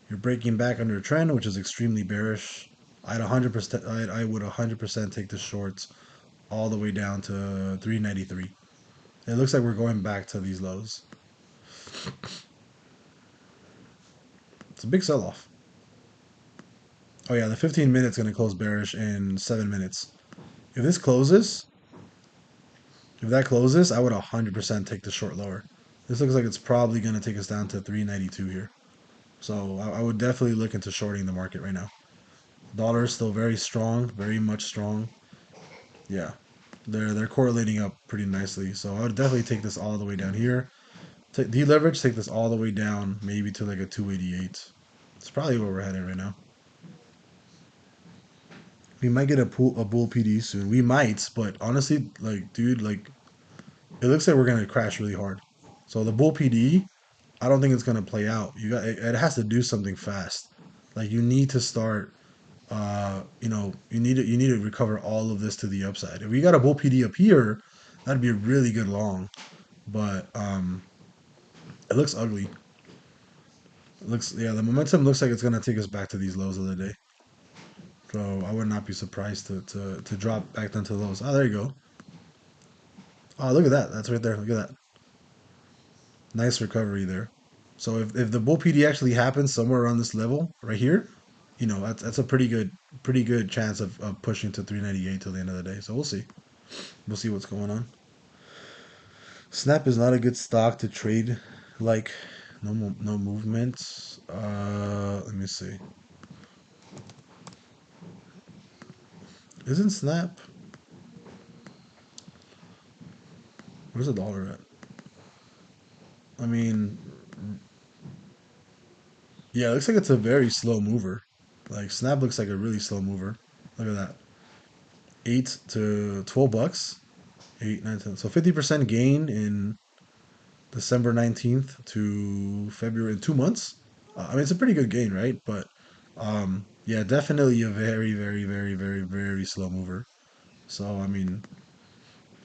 You're breaking back under a trend, which is extremely bearish. I'd 100%. I would 100% take the shorts all the way down to 393. It looks like we're going back to these lows. It's a big sell-off. Oh yeah, the 15 minutes going to close bearish in 7 minutes. If this closes, if that closes, I would 100% take the short lower. This looks like it's probably going to take us down to 392 here. So I would definitely look into shorting the market right now. Dollar is still very strong, very much strong. Yeah, they're correlating up pretty nicely. So I would definitely take this all the way down here. Deleverage, take this all the way down, maybe to like a 288. It's probably where we're headed right now. We might get a bull PD soon. We might, but honestly, like, dude, like, it looks like we're gonna crash really hard. So the bull PD, I don't think it's gonna play out. It has to do something fast. Like you need to start. You need to recover all of this to the upside. If we got a bull PD up here, that'd be a really good long. But it looks ugly. The momentum looks like it's gonna take us back to these lows of the day. So I would not be surprised to drop back down to the lows. Oh, there you go. Oh, look at that. That's right there. Look at that. Nice recovery there. So if the bull PD actually happens somewhere around this level right here, that's a pretty good chance of pushing to 398 till the end of the day. So we'll see. We'll see what's going on. Snap is not a good stock to trade. Like no movements. Let me see. Isn't Snap? Where's the dollar at? I mean, yeah, it looks like it's a very slow mover. Like Snap looks like a really slow mover. Look at that. 8 to $12. 8, 9, 10. So 50% gain in December 19th to February in 2 months. I mean, it's a pretty good gain, right? But yeah, definitely a very, very, very, very, very slow mover. So I mean,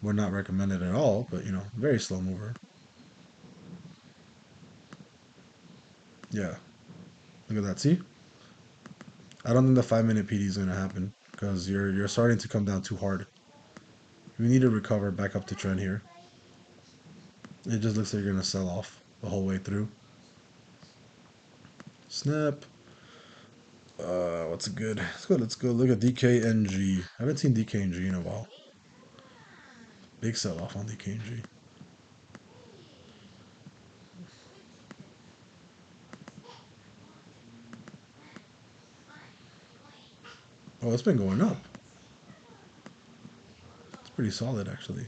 we're not recommended at all, but very slow mover. Yeah, look at that. See, I don't think the 5 minute PD is gonna happen because you're starting to come down too hard. We need to recover back up to trend here. It just looks like you're gonna sell off the whole way through. Snap. What's good? Let's go look at DKNG. I haven't seen DKNG in a while. Big sell off on DKNG. Oh, it's been going up. It's pretty solid actually.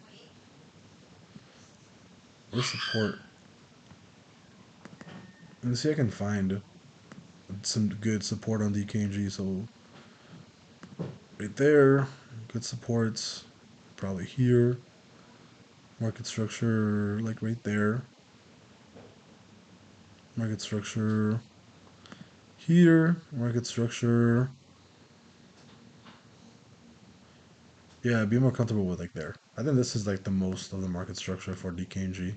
Where's support? Let me see if I can find some good support on DKNG. So right there, good supports. Probably here. Market structure, like right there. Market structure here. Market structure. Yeah, be more comfortable with like there. I think this is like the most of the market structure for DKNG.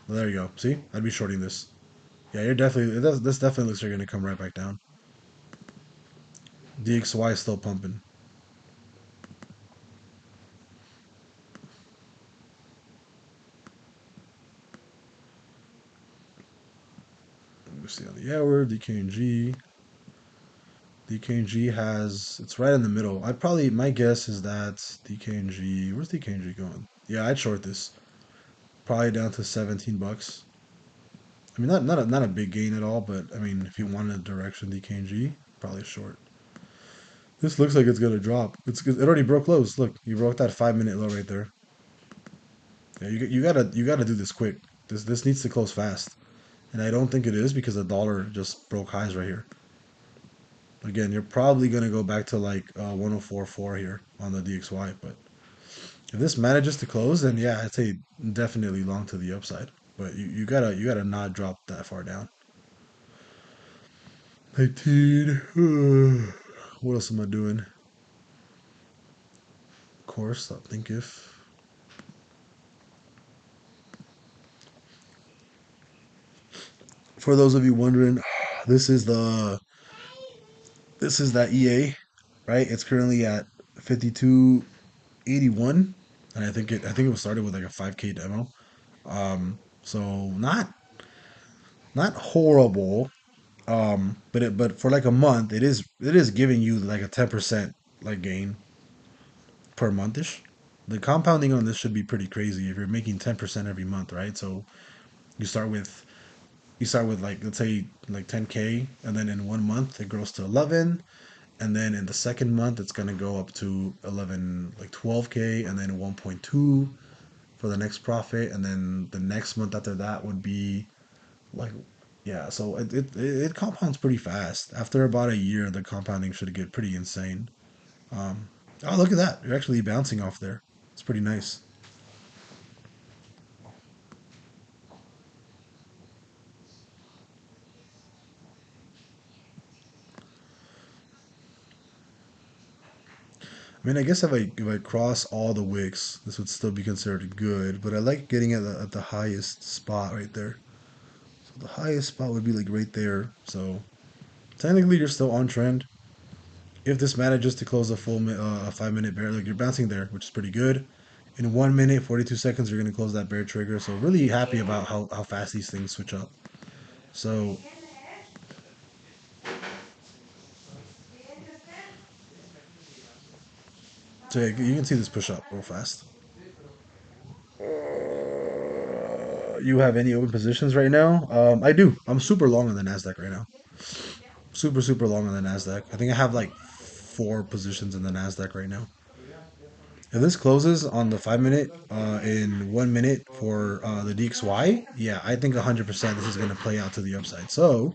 Well, there you go. See, I'd be shorting this. Yeah, you're definitely. This definitely looks like you're gonna come right back down. DXY is still pumping. Yeah, we're DKNG. DKNG has, it's right in the middle. my guess is that DKNG, where's DKNG going? Yeah, I'd short this. Probably down to 17 bucks. I mean, not a big gain at all, but I mean, if you wanted a direction DKNG, probably short. This looks like it's gonna drop. It already broke lows. Look, you broke that 5 minute low right there. Yeah, you gotta do this quick. This needs to close fast, and I don't think it is because the dollar just broke highs right here. Again, you're probably gonna go back to like 104.4 here on the DXY, but if this manages to close, then yeah, I'd say definitely long to the upside. But you gotta not drop that far down. 19. What else am I doing? Of course, I think if for those of you wondering, this is the this is that EA, right? It's currently at 52.81, and I think it was started with like a 5K demo. So not horrible. But for like a month, it is giving you like a 10% like gain per monthish. The compounding on this should be pretty crazy if you're making 10% every month, right? So you start with you start with like let's say like 10K, and then in 1 month it grows to 11, and then in the second month it's gonna go up to 11 like 12K, and then 1.2 for the next profit, and then the next month after that would be like yeah. So it compounds pretty fast. After about a year, the compounding should get pretty insane. Um, oh, look at that! You're actually bouncing off there. It's pretty nice. I mean, I guess if I cross all the wicks, this would still be considered good. But I like getting at the highest spot right there. So the highest spot would be like right there. So technically, you're still on trend. If this manages to close a 5 minute bear, like you're bouncing there, which is pretty good. In 1 minute, 42 seconds, you're going to close that bear trigger. So really happy about how fast these things switch up. So, so yeah, you can see this push up real fast. You have any open positions right now? I do. I'm super long on the Nasdaq right now. Super long on the Nasdaq. I think I have like 4 positions in the Nasdaq right now. If this closes on the 5 minute in 1 minute for the DXY, yeah, I think 100% this is going to play out to the upside. So,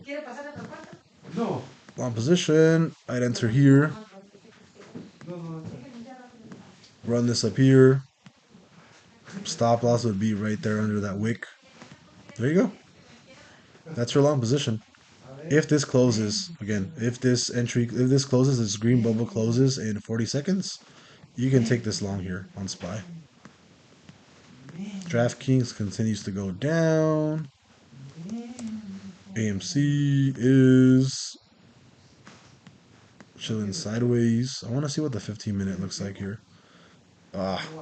long position, I'd enter here, run this up here. Stop loss would be right there under that wick. There you go. That's your long position. If this closes, again, if this closes, this green bubble closes in 40 seconds, you can take this long here on SPY. DraftKings continues to go down. AMC is chilling sideways. I want to see what the 15-minute looks like here.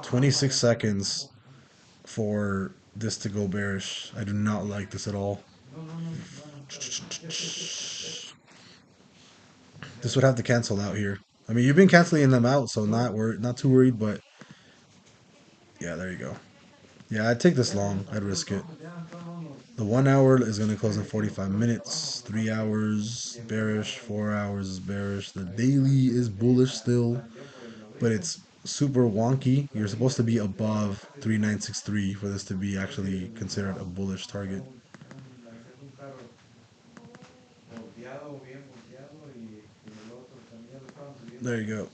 26 seconds for this to go bearish. I do not like this at all. This would have to cancel out here. I mean, you've been canceling them out, so not too worried. But yeah, there you go. Yeah, I'd take this long. I'd risk it. The 1 hour is going to close in 45 minutes. 3 hours bearish. 4 hours is bearish. The daily is bullish still, but it's super wonky. You're supposed to be above 3963 for this to be actually considered a bullish target. There you go.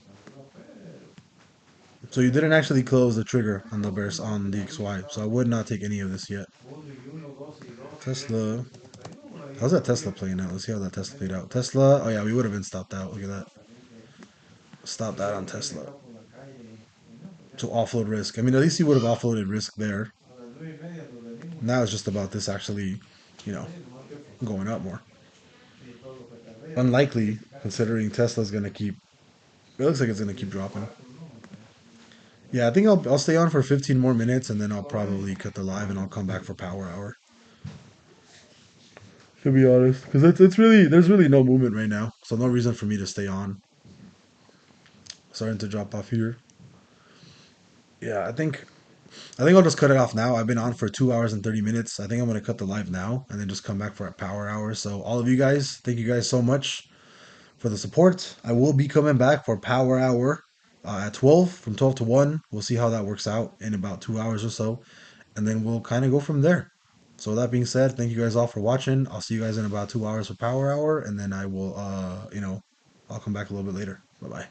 So you didn't actually close the trigger on the bears on the XY. So I would not take any of this yet. Tesla. How's that Tesla playing out? Let's see how that Tesla played out. Tesla. Oh yeah, we would have been stopped out. Look at that. Stop that on Tesla. To offload risk. I mean, at least you would have offloaded risk there. Now it's just about this actually, you know, going up more. Unlikely, considering Tesla's gonna keep. It looks like it's gonna keep dropping. Yeah, I think I'll stay on for 15 more minutes, and then I'll probably cut the live and I'll come back for power hour. To be honest, because it's really there's really no movement right now, so no reason for me to stay on. Starting to drop off here. Yeah, I think I'll just cut it off now. I've been on for 2 hours and 30 minutes. I think I'm gonna cut the live now and then just come back for a power hour. So all of you guys, thank you guys so much for the support. I will be coming back for power hour at 12 from 12 to 1. We'll see how that works out in about 2 hours or so, and then we'll kind of go from there. So that being said, thank you guys all for watching. I'll see you guys in about 2 hours for power hour, and then I will, I'll come back a little bit later. Bye bye.